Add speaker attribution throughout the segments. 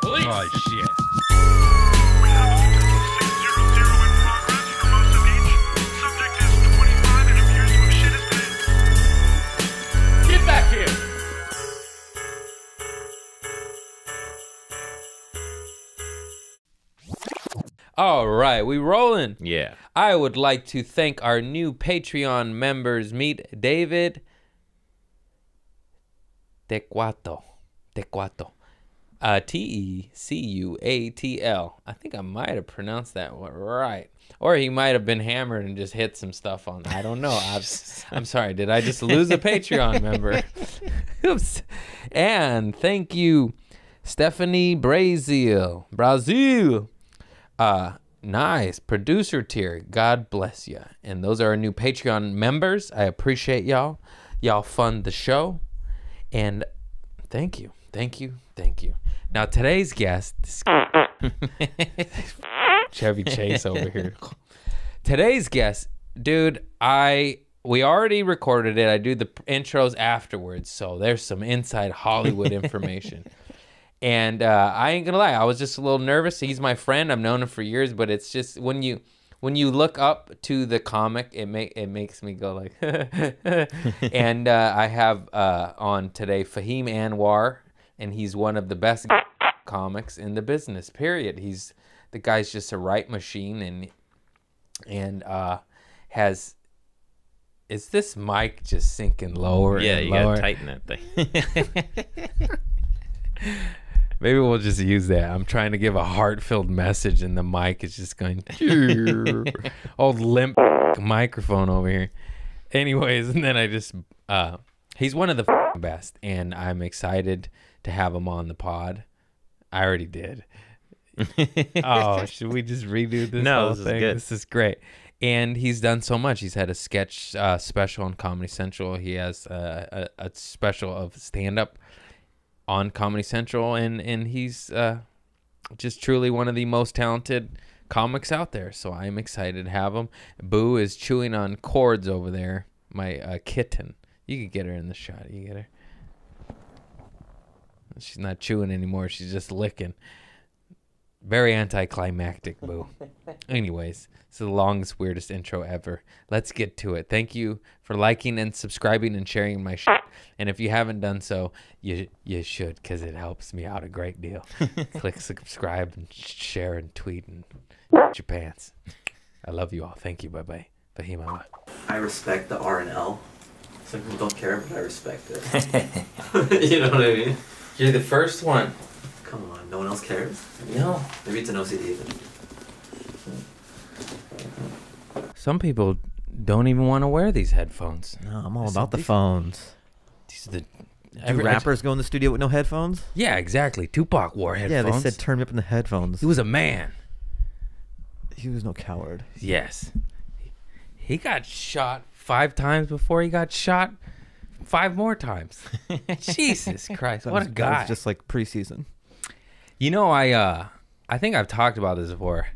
Speaker 1: Police.
Speaker 2: Oh, shit.
Speaker 3: We have a Hotel 600 in progress for Hermosa Beach. Subject is 25 and appears to have shit his pants.
Speaker 1: Get back here.
Speaker 4: All right, we rolling.
Speaker 2: Yeah.
Speaker 4: I would like to thank our new Patreon members. Meet David Tecuatl. Tecuatl. Tecuatl. I think I might have pronounced that one right. Or he might have been hammered and just hit some stuff on. I don't know. I'm sorry. Did I just lose a Patreon member? Oops. And thank you, Stephanie Brazil. Nice. Producer tier. God bless you. And those are our new Patreon members. I appreciate y'all. Y'all fund the show. And thank you. Thank you. Thank you. Now, today's guest, Chevy Chase over here. Today's guest, dude, we already recorded it. I do the intros afterwards, so there's some inside Hollywood information. And I ain't gonna lie, I was just a little nervous. He's my friend. I've known him for years, but it's just when you look up to the comic, it makes me go like. And I have on today Fahim Anwar, and he's one of the best comics in the business. Period. The guy's just a right machine, and has. Is this mic just sinking lower?
Speaker 2: Yeah,
Speaker 4: and
Speaker 2: you
Speaker 4: lower?
Speaker 2: gotta tighten that thing.
Speaker 4: Maybe we'll just use that. I'm trying to give a heart-filled message, and the mic is just going old limp microphone over here. Anyways, and then I just he's one of the best, and I'm excited to have him on the pod. I already did. Oh, should we just redo this
Speaker 2: No,
Speaker 4: whole
Speaker 2: this is
Speaker 4: thing?
Speaker 2: good.
Speaker 4: This is great. And he's done so much. He's had a sketch special on Comedy Central. He has a special of stand-up on Comedy Central, and he's just truly one of the most talented comics out there. So I'm excited to have him. Boo is chewing on cords over there. My kitten. You could get her in the shot. You get her. She's not chewing anymore. She's just licking. Very anticlimactic, Boo. Anyways, it's the longest, weirdest intro ever. Let's get to it. Thank you for liking and subscribing and sharing my shit. And if you haven't done so, you should, because it helps me out a great deal. Click subscribe and share and tweet and your pants. I love you all. Thank you. Bye-bye. Fahim Anwar.
Speaker 5: I respect the R and L. Some people don't care, but I respect it. You know what I mean?
Speaker 4: You're the first one.
Speaker 5: Come on, no one else cares?
Speaker 4: No.
Speaker 5: Maybe it's an OCD then.
Speaker 4: Some people don't even want to wear these headphones.
Speaker 6: No, I'm all about the phones.
Speaker 4: These are the
Speaker 6: Do rappers go in the studio with no headphones?
Speaker 4: Yeah, exactly. Tupac wore headphones.
Speaker 6: Yeah, they said turn me up in the headphones.
Speaker 4: He was a man.
Speaker 6: He was no coward.
Speaker 4: Yes. He got shot 5 times before he got shot 5 more times. Jesus Christ, what a guy.
Speaker 6: That was just like preseason.
Speaker 4: You know, I think I've talked about this before.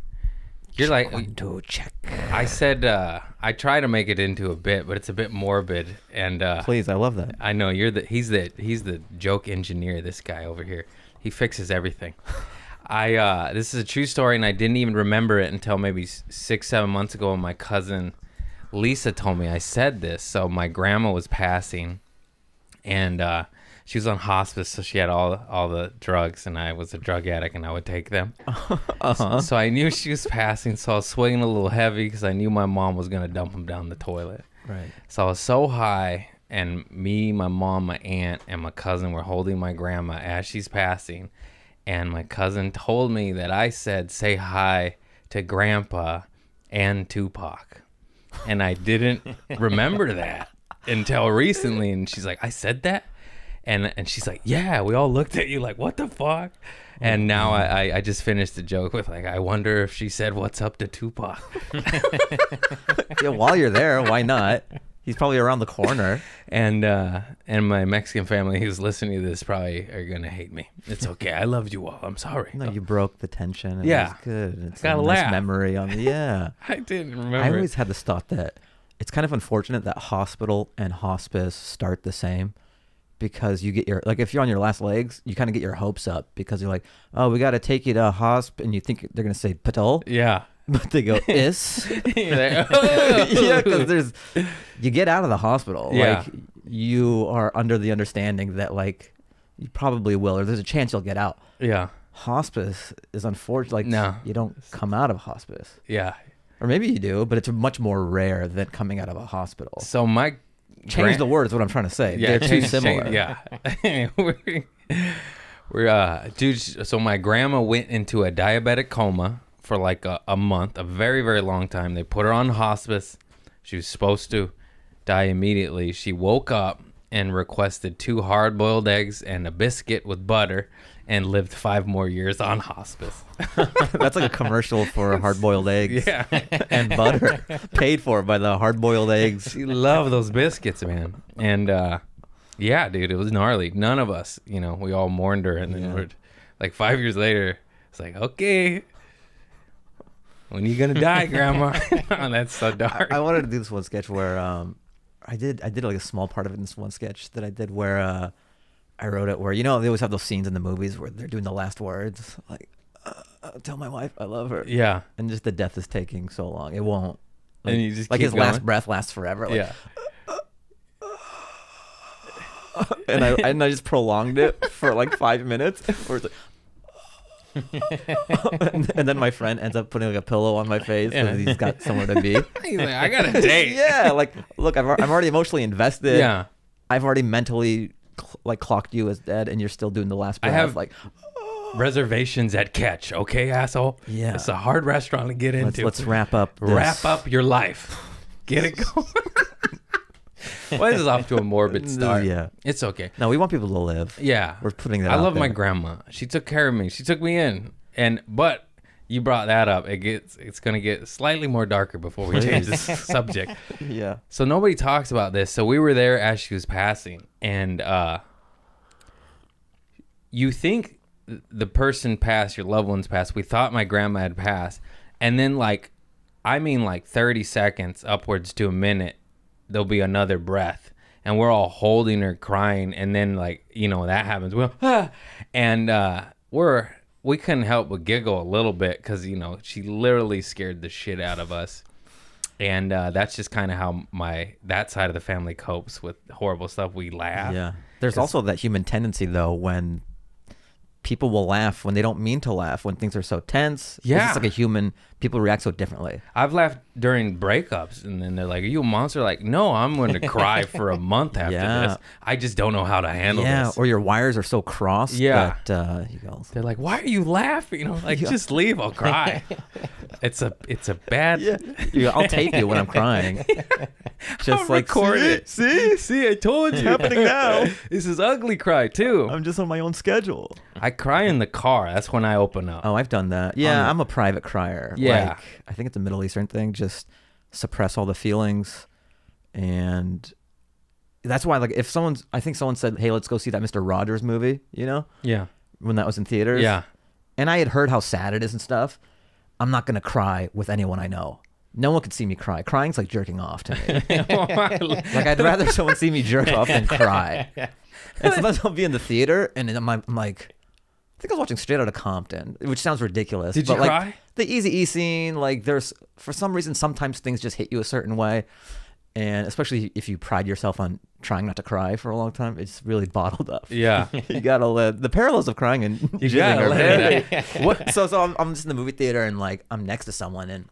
Speaker 4: You're like,
Speaker 6: 1, 2, check.
Speaker 4: I said, I try to make it into a bit, but it's a bit morbid. And
Speaker 6: Please, I love that.
Speaker 4: I know he's the joke engineer. This guy over here, he fixes everything. This is a true story, and I didn't even remember it until maybe 6-7 months ago when my cousin Lisa told me I said this. So my grandma was passing, and she was on hospice, so she had all the drugs, and I was a drug addict, and I would take them. So I knew she was passing, so I was swinging a little heavy because I knew my mom was going to dump him down the toilet.
Speaker 6: Right.
Speaker 4: So I was so high, and me, my mom, my aunt, and my cousin were holding my grandma as she's passing, and my cousin told me that I said, say hi to Grandpa and Tupac. And I didn't remember that until recently, and she's like, I said that? And she's like, yeah, we all looked at you like, what the fuck? And now I just finished the joke with like, I wonder if she said what's up to Tupac.
Speaker 6: Yeah, while you're there, why not? He's probably around the corner.
Speaker 4: And my Mexican family who's listening to this probably are going to hate me. It's okay. I love you all. I'm sorry.
Speaker 6: No, you broke the tension. And
Speaker 4: Yeah.
Speaker 6: It's good. It's
Speaker 4: Gotta
Speaker 6: a nice
Speaker 4: laugh.
Speaker 6: memory on the, yeah.
Speaker 4: I didn't remember.
Speaker 6: I always had this thought that it's kind of unfortunate that hospital and hospice start the same, because you get your, like, if you're on your last legs, you kind of get your hopes up because you're like, oh, we got to take you to hosp, and you think they're gonna say patol,
Speaker 4: Yeah.
Speaker 6: but they go is.
Speaker 4: You're like, oh.
Speaker 6: Yeah, because you get out of the hospital,
Speaker 4: Yeah.
Speaker 6: like you are under the understanding that like you probably will, or there's a chance you'll get out.
Speaker 4: Yeah.
Speaker 6: Hospice is unfortunate. Like,
Speaker 4: No.
Speaker 6: you don't come out of hospice,
Speaker 4: Yeah.
Speaker 6: or maybe you do, but it's much more rare than coming out of a hospital.
Speaker 4: So my
Speaker 6: Change the words. What I'm trying to say.
Speaker 4: Yeah,
Speaker 6: They're too similar.
Speaker 4: yeah. we're dude. So my grandma went into a diabetic coma for like a month, a very, very long time. They put her on hospice. She was supposed to die immediately. She woke up and requested 2 hard-boiled eggs and a biscuit with butter, and lived 5 more years on hospice.
Speaker 6: That's like a commercial for hard-boiled eggs
Speaker 4: Yeah.
Speaker 6: and butter, paid for by the hard-boiled eggs.
Speaker 4: She loved those biscuits, man. And yeah, dude, it was gnarly. None of us, we all mourned her, and then we're like 5 years later, it's like, okay, when you gonna die, Grandma? That's so dark.
Speaker 6: I wanted to do this one sketch where I did like a small part of it in this one sketch that I did where I wrote it where, they always have those scenes in the movies where they're doing the last words, like, tell my wife I love her.
Speaker 4: Yeah.
Speaker 6: And just the death is taking so long. It won't. Like,
Speaker 4: And you just
Speaker 6: like
Speaker 4: keep
Speaker 6: his last
Speaker 4: going?
Speaker 6: breath lasts forever. Like,
Speaker 4: Yeah.
Speaker 6: and I just prolonged it for like 5 minutes. Where it's like, and then my friend ends up putting like a pillow on my face because he's got somewhere to be.
Speaker 4: He's like, I got a date.
Speaker 6: Yeah, like, look, I'm already emotionally invested.
Speaker 4: Yeah.
Speaker 6: I've already mentally clocked you as dead, and you're still doing the last breath.
Speaker 4: I have
Speaker 6: like,
Speaker 4: reservations at Catch, okay, asshole?
Speaker 6: Yeah.
Speaker 4: It's a hard restaurant to get into.
Speaker 6: let's wrap up.
Speaker 4: Wrap up your life. Get it going. Well, this is off to a morbid start.
Speaker 6: Yeah.
Speaker 4: It's okay.
Speaker 6: No, we want people to live.
Speaker 4: Yeah.
Speaker 6: We're putting that
Speaker 4: I
Speaker 6: out
Speaker 4: love my
Speaker 6: there.
Speaker 4: grandma. She took care of me. She took me in. But you brought that up. It's going to get slightly more darker before we change this subject.
Speaker 6: Yeah.
Speaker 4: So nobody talks about this. So we were there as she was passing, and you think the person passed, your loved ones passed. We thought my grandma had passed, and then like 30 seconds upwards to a minute, there'll be another breath, and we're all holding her, crying, and then that happens. We couldn't help but giggle a little bit because she literally scared the shit out of us. And that's just kind of how that side of the family copes with horrible stuff. We laugh.
Speaker 6: Yeah. There's also that human tendency, though, when people will laugh when they don't mean to laugh, when things are so tense.
Speaker 4: Yeah.
Speaker 6: It's like a human, people react so differently.
Speaker 4: I've laughed during breakups, and then they're like, are you a monster? Like, no, I'm going to cry for a month after this. I just don't know how to handle this.
Speaker 6: Or your wires are so crossed that you go.
Speaker 4: They're like, why are you laughing? Just leave, I'll cry. It's a bad...
Speaker 6: Yeah. I'll tape you when I'm crying. Just
Speaker 4: I'll
Speaker 6: like,
Speaker 4: record it. See, I told you.
Speaker 6: It's happening now.
Speaker 4: This is ugly cry, too.
Speaker 6: I'm just on my own schedule.
Speaker 4: I cry in the car. That's when I open up.
Speaker 6: Oh, I've done that. Yeah, I'm a private crier.
Speaker 4: Yeah.
Speaker 6: Like, I think it's a Middle Eastern thing. Just suppress all the feelings. And that's why, like, I think someone said, hey, let's go see that Mr. Rogers movie,
Speaker 4: Yeah.
Speaker 6: when that was in theaters.
Speaker 4: Yeah.
Speaker 6: And I had heard how sad it is and stuff. I'm not going to cry with anyone I know. No one could see me cry. Crying's like jerking off to me. Like, I'd rather someone see me jerk off than cry. And sometimes I'll be in the theater, and I'm like, I think I was watching Straight Outta Compton, which sounds ridiculous.
Speaker 4: Did you
Speaker 6: but
Speaker 4: cry?
Speaker 6: Like, the Eazy-E scene, like, there's, for some reason, sometimes things just hit you a certain way. And especially if you pride yourself on trying not to cry for a long time, it's really bottled up.
Speaker 4: Yeah.
Speaker 6: You gotta let the parallels of crying and
Speaker 4: You
Speaker 6: jizzing
Speaker 4: gotta
Speaker 6: are
Speaker 4: let
Speaker 6: very-
Speaker 4: it
Speaker 6: What? So I'm just in the movie theater, and like I'm next to someone,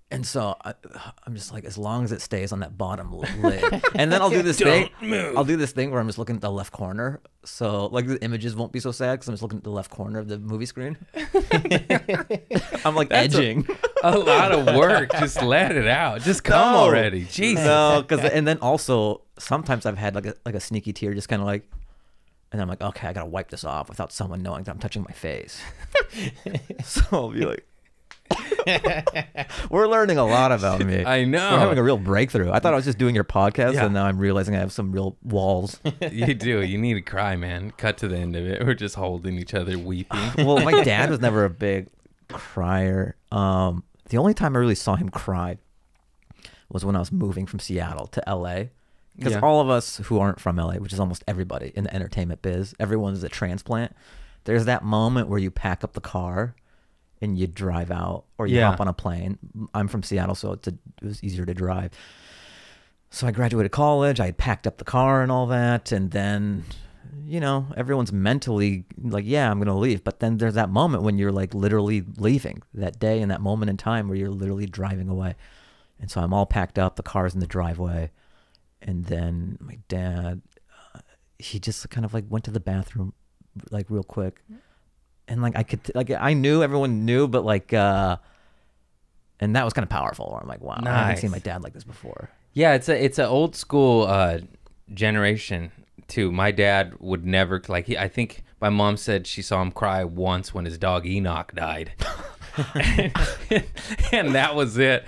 Speaker 6: and so I'm just like, as long as it stays on that bottom lid, and then I'll do this thing.
Speaker 4: move.
Speaker 6: I'll do this thing where I'm just looking at the left corner, so like the images won't be so sad because I'm just looking at the left corner of the movie screen. I'm like edging.
Speaker 4: A lot of work. Just let it out. Just come
Speaker 6: No.
Speaker 4: already. Jesus.
Speaker 6: No, and then also sometimes I've had like a sneaky tear, just kind of like, and I'm like, okay, I gotta wipe this off without someone knowing that I'm touching my face. So I'll be like, we're learning a lot about me.
Speaker 4: I know.
Speaker 6: We're having a real breakthrough. I thought I was just doing your podcast,
Speaker 4: Yeah.
Speaker 6: and now I'm realizing I have some real walls.
Speaker 4: You do. You need to cry, man. Cut to the end of it. We're just holding each other, weeping.
Speaker 6: Well, my dad was never a big crier. The only time I really saw him cry was when I was moving from Seattle to LA, Because
Speaker 4: Yeah.
Speaker 6: all of us who aren't from LA, which is almost everybody in the entertainment biz, everyone's a transplant. There's that moment where you pack up the car and you drive out, or you
Speaker 4: Yeah.
Speaker 6: hop on a plane. I'm from Seattle, so it was easier to drive. So I graduated college. I had packed up the car and all that, and then, you know, everyone's mentally like, yeah, I'm gonna leave. But then there's that moment when you're like literally leaving, that day and that moment in time where you're literally driving away. And so I'm all packed up. The car's in the driveway, and then my dad, he just kind of like went to the bathroom, like real quick, and like I knew everyone knew, but like, and that was kind of powerful. Where I'm like, wow, I haven't
Speaker 4: Nice.
Speaker 6: seen my dad like this before.
Speaker 4: Yeah, it's a old school generation too. My dad would never like. I think my mom said she saw him cry once when his dog Enoch died, and that was it.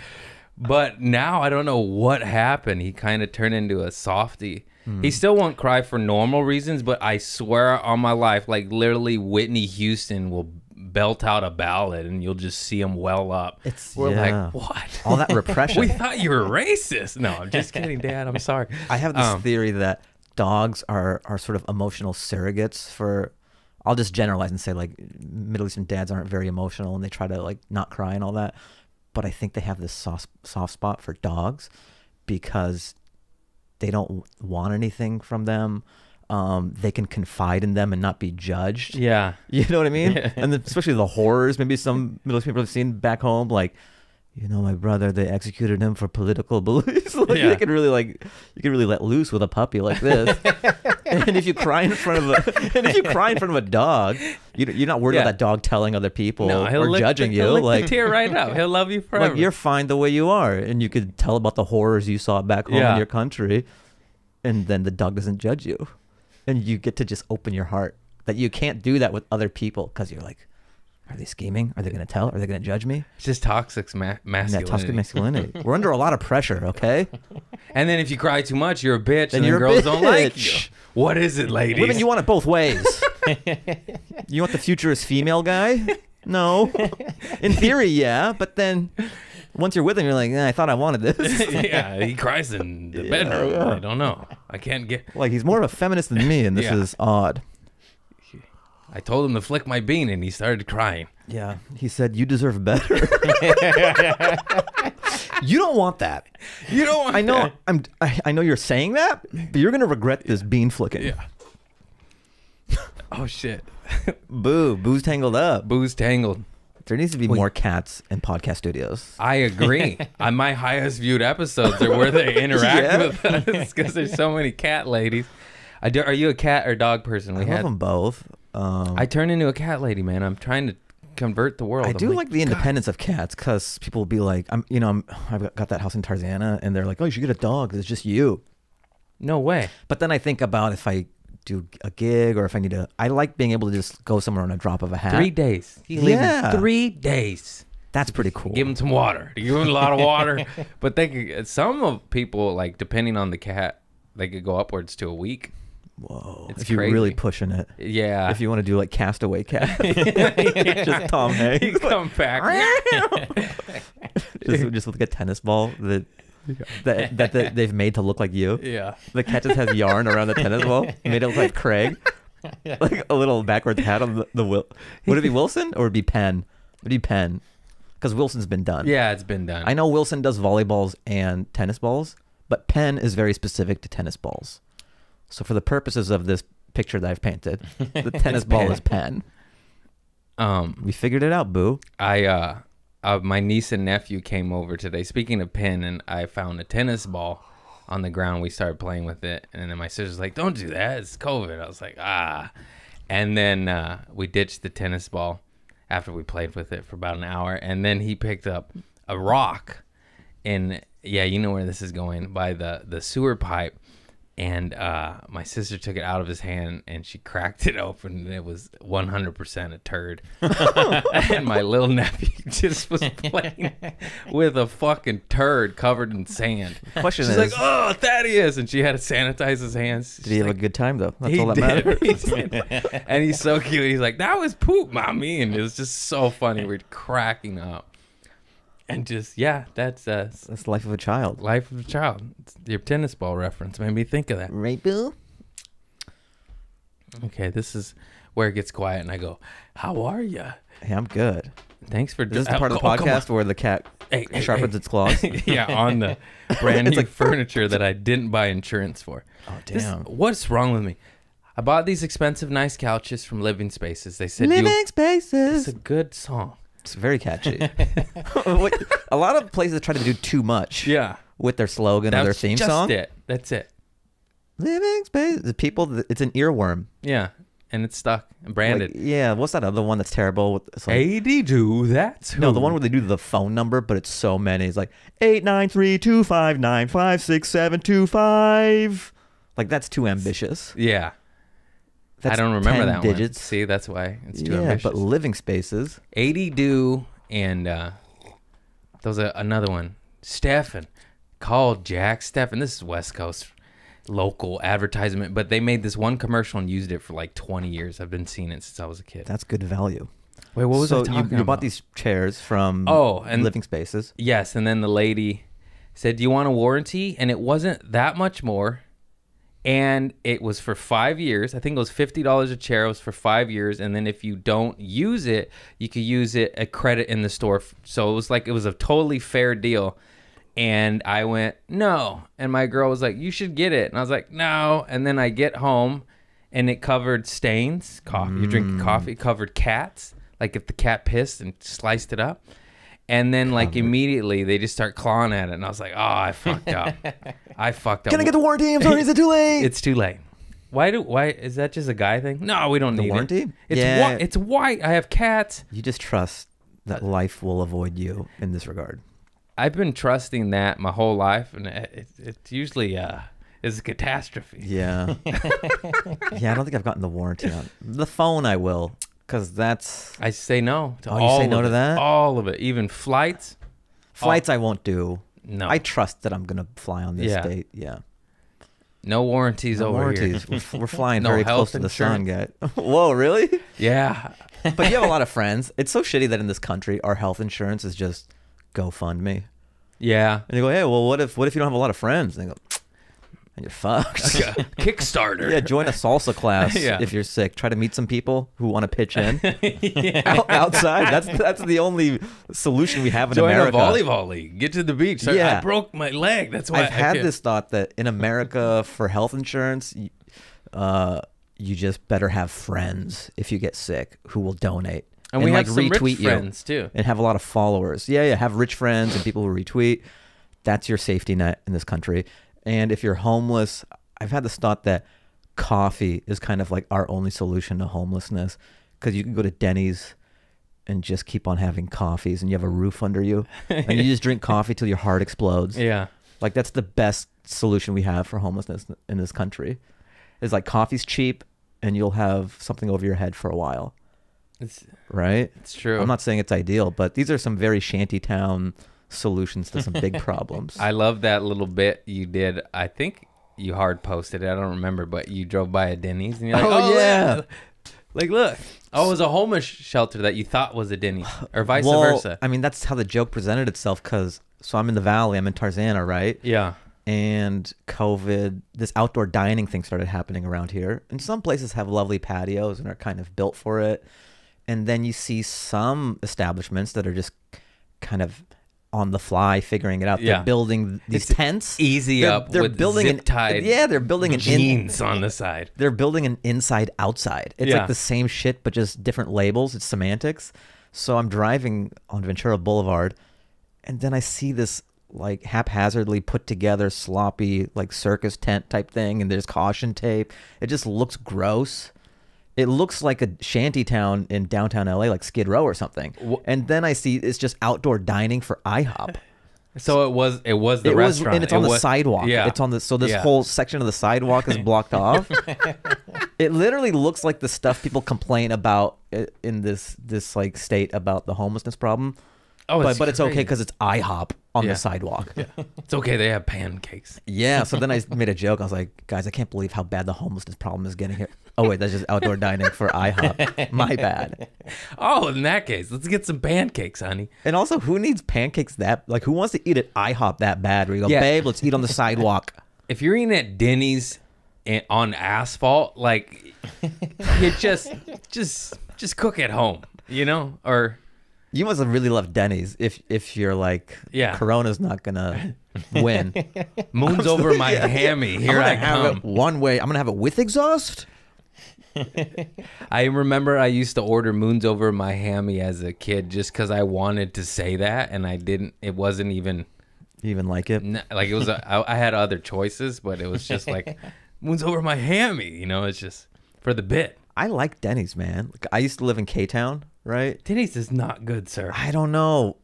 Speaker 4: But now I don't know what happened. He kind of turned into a softie. He still won't cry for normal reasons, but I swear on my life, like literally Whitney Houston will belt out a ballad and you'll just see him well up. We're
Speaker 6: yeah.
Speaker 4: like, what?
Speaker 6: All that repression.
Speaker 4: We thought you were racist. No, I'm just kidding, Dad. I'm sorry.
Speaker 6: I have this theory that dogs are sort of emotional surrogates for, I'll just generalize and say like Middle Eastern dads aren't very emotional and they try to like not cry and all that. But I think they have this soft spot for dogs because they don't want anything from them. They can confide in them and not be judged.
Speaker 4: Yeah.
Speaker 6: You know what I mean? And especially the horrors, maybe some Middle East people have seen back home, like, you know, my brother, they executed him for political beliefs. Like,
Speaker 4: Yeah.
Speaker 6: you can really let loose with a puppy like this. And if you cry in front of a dog, you're not worried
Speaker 4: Yeah.
Speaker 6: about that dog telling other people
Speaker 4: he'll
Speaker 6: or
Speaker 4: lick
Speaker 6: judging
Speaker 4: he'll
Speaker 6: you.
Speaker 4: lick
Speaker 6: Like,
Speaker 4: the tear right up. He'll love you forever.
Speaker 6: like you're fine the way you are, and you could tell about the horrors you saw back home
Speaker 4: Yeah.
Speaker 6: in your country, and then the dog doesn't judge you, and you get to just open your heart. That you can't do that with other people because you're like, are they scheming? Are they going to tell? Are they going to judge me?
Speaker 4: It's just toxic
Speaker 6: Yeah,
Speaker 4: masculinity.
Speaker 6: toxic masculinity. We're under a lot of pressure, okay?
Speaker 4: And then if you cry too much, you're a bitch,
Speaker 6: Then
Speaker 4: and
Speaker 6: you're a
Speaker 4: girls don't like you.
Speaker 6: bitch.
Speaker 4: What is it, ladies?
Speaker 6: Women, you want it both ways. You want the futurist female guy? No. In theory, yeah, but then once you're with him, you're like, I thought I wanted this.
Speaker 4: Yeah, he cries in the bedroom.
Speaker 6: yeah.
Speaker 4: I don't know. I can't get.
Speaker 6: Like, he's more of a feminist than me, and this
Speaker 4: Yeah.
Speaker 6: is odd.
Speaker 4: I told him to flick my bean, and he started crying.
Speaker 6: Yeah, he said, you deserve better. You don't want that.
Speaker 4: You don't want
Speaker 6: I know.
Speaker 4: that.
Speaker 6: I know you're saying that, but you're gonna regret this bean flicking.
Speaker 4: Yeah. Oh shit.
Speaker 6: Boo. Boo's tangled up.
Speaker 4: Boo's tangled.
Speaker 6: There needs to be more cats in podcast studios.
Speaker 4: I agree. On my highest viewed episodes are where they interact
Speaker 6: Yeah.
Speaker 4: with us because there's so many cat ladies. Are you a cat or dog person?
Speaker 6: I love them both.
Speaker 4: I turn into a cat lady, man. I'm trying to convert the world.
Speaker 6: I
Speaker 4: I'm
Speaker 6: do like the
Speaker 4: God.
Speaker 6: independence of cats because people will be like, I've got that house in Tarzana, and they're like, oh, you should get a dog. It's just you.
Speaker 4: No way.
Speaker 6: But then I think about if I do a gig or if I need to, I like being able to just go somewhere on a drop of a hat.
Speaker 4: 3 days. You leave
Speaker 6: Yeah.
Speaker 4: 3 days.
Speaker 6: That's pretty cool.
Speaker 4: Give them some water. You give them a lot of water. But they could, some of people, like, depending on the cat, they could go upwards to a week.
Speaker 6: Whoa.
Speaker 4: It's
Speaker 6: if you're
Speaker 4: crazy.
Speaker 6: really pushing it.
Speaker 4: Yeah.
Speaker 6: If you want to do like Castaway Cat. Just Tom
Speaker 4: You
Speaker 6: Hanks.
Speaker 4: come back.
Speaker 6: just with like a tennis ball that they've made to look like you.
Speaker 4: Yeah.
Speaker 6: The cat just has yarn around the tennis ball. Made it look like Craig. Like a little backwards hat on the would it be Wilson or would it be Penn? Would it be Penn? Because Wilson's been done.
Speaker 4: Yeah, it's been done.
Speaker 6: I know Wilson does volleyballs and tennis balls, but Penn is very specific to tennis balls. So for the purposes of this picture that I've painted, the tennis ball is Penn. We figured it out, boo.
Speaker 4: My niece and nephew came over today. Speaking of pin, and I found a tennis ball on the ground. We started playing with it, and then my sister's like, "Don't do that. It's COVID." I was like, "Ah," and then we ditched the tennis ball after we played with it for about an hour, and then he picked up a rock, and yeah, you know where this is going, by the sewer pipe. And my sister took it out of his hand and she cracked it open and it was 100% a turd. And my little nephew just was playing with a fucking turd covered in sand.
Speaker 6: Question
Speaker 4: She's
Speaker 6: is,
Speaker 4: like, "Oh, Thaddeus," and she had to sanitize his hands.
Speaker 6: did he have a good time though? That's
Speaker 4: He
Speaker 6: all that
Speaker 4: did.
Speaker 6: matters.
Speaker 4: He did. And he's so cute. He's like, "That was poop, mommy," and it was just so funny. We're cracking up. And just, yeah, that's
Speaker 6: That's the life of a child.
Speaker 4: life of a child. It's your tennis ball reference made me think of that.
Speaker 6: Right, Bill?
Speaker 4: Okay, this is where it gets quiet, and I go, "How are you?"
Speaker 6: Hey, I'm good.
Speaker 4: Thanks for
Speaker 6: Is this the part of the podcast where the cat sharpens its claws?
Speaker 4: Yeah, on the brand new furniture that I didn't buy insurance for.
Speaker 6: Oh, damn.
Speaker 4: What's wrong with me? I bought these expensive, nice couches from Living Spaces. They said,
Speaker 6: Living
Speaker 4: it's
Speaker 6: Spaces.
Speaker 4: a good song.
Speaker 6: It's very catchy. A lot of places try to do too much
Speaker 4: Yeah.
Speaker 6: with their slogan or their theme
Speaker 4: just
Speaker 6: song.
Speaker 4: it. That's it.
Speaker 6: Living Spaces. The people, it's an earworm.
Speaker 4: Yeah. And it's stuck and branded.
Speaker 6: Like, yeah, what's that other one that's terrible? It's like,
Speaker 4: 82, that's who.
Speaker 6: no, the one where they do the phone number, but it's so many. It's like 893-259-56725. Like, that's too ambitious.
Speaker 4: Yeah.
Speaker 6: That's
Speaker 4: I don't remember
Speaker 6: 10
Speaker 4: that
Speaker 6: digits.
Speaker 4: one. See, that's why it's too
Speaker 6: Yeah,
Speaker 4: ambitious.
Speaker 6: but Living Spaces.
Speaker 4: 80 and there was another one. Stefan. Called Jack. Stefan. This is West Coast local advertisement, but they made this one commercial and used it for like 20 years. I've been seeing it since I was a kid.
Speaker 6: That's good value.
Speaker 4: Wait, what was I
Speaker 6: So
Speaker 4: talking about?
Speaker 6: you bought these chairs from
Speaker 4: and
Speaker 6: Living Spaces.
Speaker 4: Yes, and then the lady said, "Do you want a warranty?" And it wasn't that much more. And it was for 5 years. I think it was $50 a chair. It was for 5 years. And then if you don't use it, you could use it a credit in the store. So it was a totally fair deal. And I went, no. And my girl was like, you should get it. And I was like, no. And then I get home and it covered stains. Coffee. You're drinking coffee. It covered cats. Like if the cat pissed and sliced it up. And then like immediately they just start clawing at it. And I was like, oh, I fucked up. I fucked up.
Speaker 6: Can I get the warranty? I'm sorry, is it too late?
Speaker 4: It's too late. Why is that just a guy thing? No, we don't need
Speaker 6: warranty?
Speaker 4: it. It's
Speaker 6: Yeah.
Speaker 4: it's white. I have cats.
Speaker 6: You just trust that life will avoid you in this regard.
Speaker 4: I've been trusting that my whole life, and it usually is a catastrophe.
Speaker 6: Yeah. Yeah, I don't think I've gotten the warranty on the phone. I will, because that's
Speaker 4: I say no to
Speaker 6: Oh, you
Speaker 4: all
Speaker 6: say no
Speaker 4: of
Speaker 6: to
Speaker 4: it.
Speaker 6: that?
Speaker 4: All of it, even flights.
Speaker 6: flights. I won't do.
Speaker 4: No,
Speaker 6: I trust that I'm gonna fly on this
Speaker 4: Yeah.
Speaker 6: date. Yeah.
Speaker 4: no warranties
Speaker 6: No
Speaker 4: over
Speaker 6: warranties.
Speaker 4: here.
Speaker 6: We're flying
Speaker 4: No
Speaker 6: very
Speaker 4: health
Speaker 6: close to the sun,
Speaker 4: insurance.
Speaker 6: guy. Whoa, really?
Speaker 4: Yeah,
Speaker 6: But you have a lot of friends. It's so shitty that in this country, our health insurance is just GoFundMe.
Speaker 4: yeah.
Speaker 6: And you go, hey, well, what if you don't have a lot of friends? And they go, and you're fucked.
Speaker 4: Kickstarter.
Speaker 6: Yeah, join a salsa class
Speaker 4: Yeah.
Speaker 6: if you're sick. Try to meet some people who want to pitch in
Speaker 4: Yeah.
Speaker 6: outside. That's the only solution we have in
Speaker 4: Join
Speaker 6: America.
Speaker 4: a volleyball league. Get to the beach.
Speaker 6: Yeah.
Speaker 4: I broke my leg. That's why
Speaker 6: I've had
Speaker 4: can't-
Speaker 6: this thought that in America for health insurance, you just better have friends if you get sick who will donate
Speaker 4: And we
Speaker 6: like
Speaker 4: have some rich
Speaker 6: retweet
Speaker 4: friends too.
Speaker 6: and have a lot of followers. Yeah, have rich friends and people who retweet. That's your safety net in this country. And if you're homeless, I've had this thought that coffee is kind of like our only solution to homelessness, because you can go to Denny's and just keep on having coffees and you have a roof under you and you just drink coffee till your heart explodes.
Speaker 4: Yeah.
Speaker 6: Like that's the best solution we have for homelessness in this country. Is like coffee's cheap and you'll have something over your head for a while. Right?
Speaker 4: It's true.
Speaker 6: I'm not saying it's ideal, but these are some very shantytown solutions to some big problems.
Speaker 4: I love that little bit you did. I think you hard posted it. I don't remember, but you drove by a Denny's and you're like,
Speaker 6: Oh, yeah.
Speaker 4: Like, look. Oh, it was a homeless shelter that you thought was a Denny's or vice
Speaker 6: well,
Speaker 4: versa.
Speaker 6: I mean, that's how the joke presented itself, because so I'm in the valley, I'm in Tarzana, right?
Speaker 4: Yeah.
Speaker 6: And COVID, this outdoor dining thing started happening around here. And some places have lovely patios and are kind of built for it. And then you see some establishments that are just kind of on the fly figuring it out.
Speaker 4: Yeah.
Speaker 6: They're building these
Speaker 4: It's
Speaker 6: tents.
Speaker 4: Easy up
Speaker 6: They're
Speaker 4: with
Speaker 6: building
Speaker 4: zip-tied
Speaker 6: Yeah, they're building an
Speaker 4: jeans on the side.
Speaker 6: They're building an inside outside. It's
Speaker 4: Yeah.
Speaker 6: like the same shit, but just different labels. It's semantics. So I'm driving on Ventura Boulevard, and then I see this like haphazardly put together sloppy like circus tent type thing, and there's caution tape. It just looks gross. It looks like a shanty town in downtown LA, like Skid Row or something. And then I see it's just outdoor dining for IHOP.
Speaker 4: So it was the restaurant.
Speaker 6: And it's on the sidewalk.
Speaker 4: Yeah.
Speaker 6: It's on the, so this
Speaker 4: Yeah.
Speaker 6: whole section of the sidewalk is blocked off. It literally looks like the stuff people complain about in this like state about the homelessness problem.
Speaker 4: Oh,
Speaker 6: But it's okay
Speaker 4: crazy.
Speaker 6: because it's IHOP on the sidewalk.
Speaker 4: It's okay. They have pancakes.
Speaker 6: Yeah. So then I made a joke. I was like, guys, I can't believe how bad the homelessness problem is getting here. Oh, wait, that's just outdoor dining for IHOP. My bad.
Speaker 4: Oh, in that case, let's get some pancakes, honey.
Speaker 6: And also, who needs pancakes like, who wants to eat at IHOP that bad? Where you go, babe, let's eat on the sidewalk.
Speaker 4: If you're eating at Denny's on asphalt, like, you just cook at home, you know? Or
Speaker 6: you must have really loved Denny's if you're like, Corona's not gonna win.
Speaker 4: Moon's over my hammy. Here I
Speaker 6: have
Speaker 4: come.
Speaker 6: it one way. I'm gonna have it with exhaust.
Speaker 4: I remember I used to order Moons over my hammy as a kid just because I wanted to say that, and I didn't. It wasn't even
Speaker 6: like it.
Speaker 4: Like it was. I had other choices, but it was just like Moons over my hammy. You know, it's just for the bit.
Speaker 6: I like Denny's, man. I used to live in K-Town, right?
Speaker 4: Denny's is not good, sir.
Speaker 6: I don't know.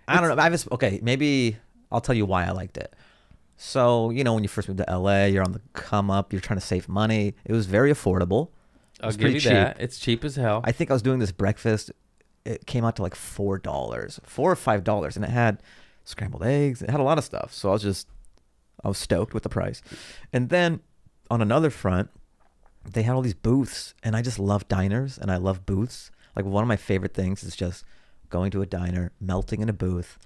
Speaker 6: Okay, maybe I'll tell you why I liked it. So, you know, when you first moved to LA, you're on the come up, you're trying to save money. It was very affordable.
Speaker 4: I'll give you that. It's cheap as hell.
Speaker 6: I think I was doing this breakfast. It came out to like $4, $4 or $5, and it had scrambled eggs. It had a lot of stuff. So I was stoked with the price. And then on another front, they had all these booths, and I just love diners and I love booths. Like, one of my favorite things is just going to a diner, melting in a booth,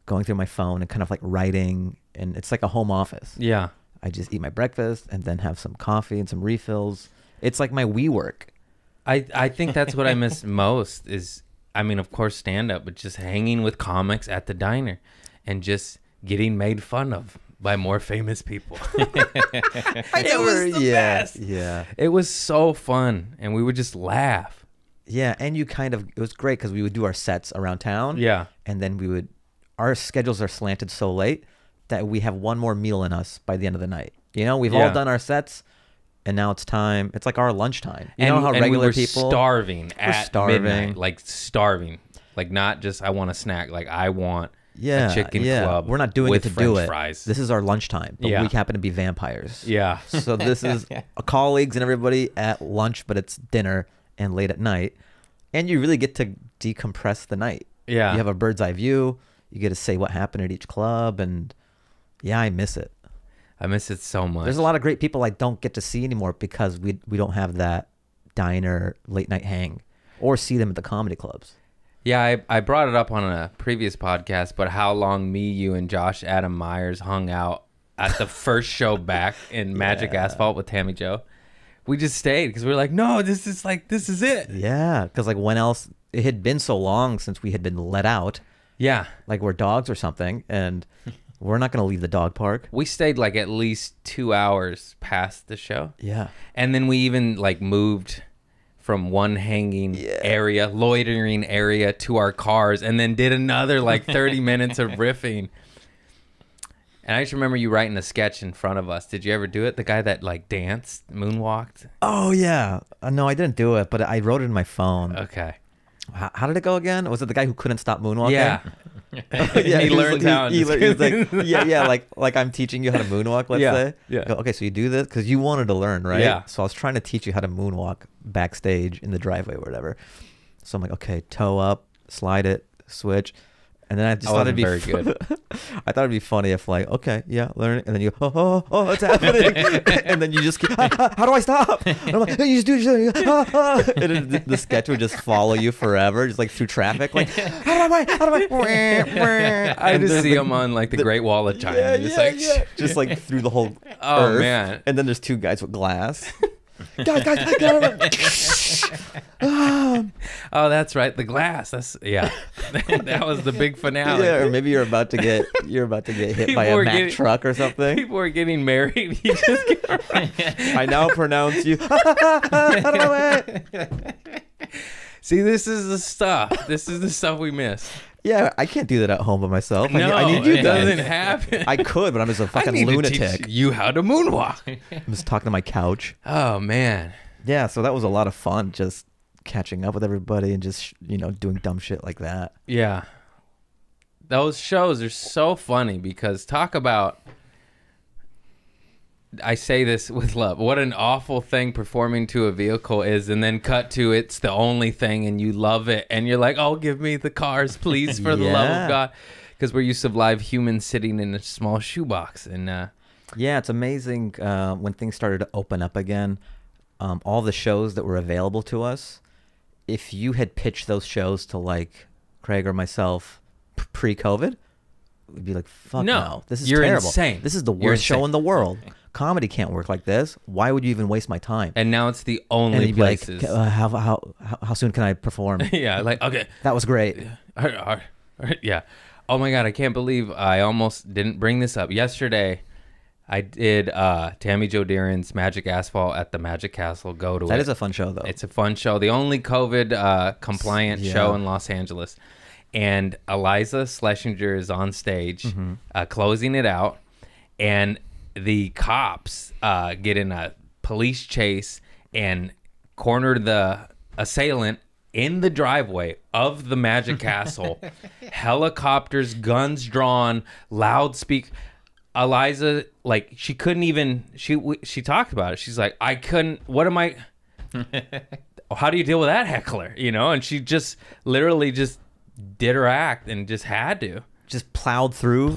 Speaker 6: going through my phone and kind of like writing, and it's like a home office.
Speaker 4: Yeah.
Speaker 6: I just eat my breakfast and then have some coffee and some refills. It's like my WeWork.
Speaker 4: I think that's what I miss most is, I mean, of course, stand-up, but just hanging with comics at the diner and just getting made fun of by more famous people. It was the best.
Speaker 6: Yeah.
Speaker 4: It was so fun, and we would just laugh.
Speaker 6: Yeah, and it was great because we would do our sets around town.
Speaker 4: Yeah.
Speaker 6: And then our schedules are slanted so late that we have one more meal in us by the end of the night. You know, we've all done our sets, and now it's time. It's like our lunchtime. You know how regular people
Speaker 4: starving at midnight, like starving, like not just I want a snack, like I want a chicken club.
Speaker 6: We're not doing it to
Speaker 4: French
Speaker 6: do it.
Speaker 4: Fries.
Speaker 6: This is our lunchtime, but we happen to be vampires.
Speaker 4: Yeah.
Speaker 6: So this is colleagues and everybody at lunch, but it's dinner and late at night, and you really get to decompress the night.
Speaker 4: Yeah.
Speaker 6: You have a bird's eye view. You get to say what happened at each club, and I miss it.
Speaker 4: I miss it so much.
Speaker 6: There's a lot of great people I don't get to see anymore because we don't have that diner late night hang or see them at the comedy clubs.
Speaker 4: Yeah, I brought it up on a previous podcast, but how long me, you, and Josh Adam Myers hung out at the first show back in Magic Asphalt with Tammy Joe. We just stayed because we were like, no, this is it.
Speaker 6: Yeah, because like when else? It had been so long since we had been let out.
Speaker 4: Yeah.
Speaker 6: Like we're dogs or something, and we're not going to leave the dog park.
Speaker 4: We stayed like at least 2 hours past the show.
Speaker 6: Yeah.
Speaker 4: And then we even like moved from one hanging area, loitering area to our cars, and then did another like 30 minutes of riffing. And I just remember you writing a sketch in front of us. Did you ever do it? The guy that like danced, moonwalked?
Speaker 6: Oh, yeah. No, I didn't do it, but I wrote it in my phone.
Speaker 4: Okay.
Speaker 6: How did it go again? Was it the guy who couldn't stop moonwalking?
Speaker 4: Yeah.
Speaker 6: He
Speaker 4: learned how.
Speaker 6: He's like, like I'm teaching you how to moonwalk, let's say.
Speaker 4: Yeah.
Speaker 6: Go, okay, so you do this because you wanted to learn, right?
Speaker 4: Yeah.
Speaker 6: So I was trying to teach you how to moonwalk backstage in the driveway or whatever. So I'm like, okay, toe up, slide it, switch. And then I just thought it'd be
Speaker 4: very good.
Speaker 6: I thought it'd be funny if like, okay, yeah, learn it, and then you go, oh, it's happening, and then you just keep, how do I stop? And I'm like, you just do it, and then the sketch would just follow you forever, just like through traffic, like, how do I?
Speaker 4: I just see him on like the Great Wall of China,
Speaker 6: just like through the whole
Speaker 4: Oh
Speaker 6: earth.
Speaker 4: man!
Speaker 6: And then there's two guys with glass. guys, get out of it.
Speaker 4: Oh, that's right. The glass. That was the big finale.
Speaker 6: Yeah, or maybe you're about to get hit by a Mack truck or something.
Speaker 4: People are getting married. You just get
Speaker 6: I now pronounce you.
Speaker 4: See, this is the stuff. This is the stuff we miss.
Speaker 6: Yeah, I can't do that at home by myself.
Speaker 4: No,
Speaker 6: I need you
Speaker 4: it
Speaker 6: guys.
Speaker 4: doesn't happen.
Speaker 6: I could, but I'm just a
Speaker 4: I
Speaker 6: fucking
Speaker 4: need
Speaker 6: lunatic.
Speaker 4: to teach you how to moonwalk.
Speaker 6: I'm just talking to my couch.
Speaker 4: Oh man.
Speaker 6: Yeah, so that was a lot of fun, just catching up with everybody and just doing dumb shit like that.
Speaker 4: Yeah. Those shows are so funny because talk about, I say this with love, what an awful thing performing to a vehicle is, and then cut to it's the only thing and you love it and you're like, oh, give me the cars, please, for the love of God. because we're used to live humans sitting in a small shoebox. And
Speaker 6: yeah, it's amazing when things started to open up again. All the shows that were available to us, if you had pitched those shows to like Craig or myself pre-COVID, we'd be like, fuck no, this is
Speaker 4: you're
Speaker 6: terrible.
Speaker 4: insane.
Speaker 6: This is the
Speaker 4: You're
Speaker 6: worst show
Speaker 4: insane.
Speaker 6: in the world. Comedy can't work like this. Why would you even waste my time?
Speaker 4: and now it's the
Speaker 6: And
Speaker 4: only
Speaker 6: you'd be like,
Speaker 4: places.
Speaker 6: how soon can I perform?
Speaker 4: Yeah, like, okay.
Speaker 6: That was great.
Speaker 4: Yeah. Oh my God, I can't believe I almost didn't bring this up. Yesterday, I did Tammy Jo Deeran's Magic Asphalt at the Magic Castle. Go to it.
Speaker 6: That is a fun show, though.
Speaker 4: It's a fun show. The only COVID compliant
Speaker 6: Yeah.
Speaker 4: show in Los Angeles. And Eliza Schlesinger is on stage closing it out. And the cops get in a police chase and corner the assailant in the driveway of the Magic Castle. Helicopters, guns drawn, loudspeaker. Eliza, like, she couldn't even, she talked about it. She's like, I couldn't, what am I, how do you deal with that heckler? You know, and she just literally just did her act and just had to.
Speaker 6: Just plowed through.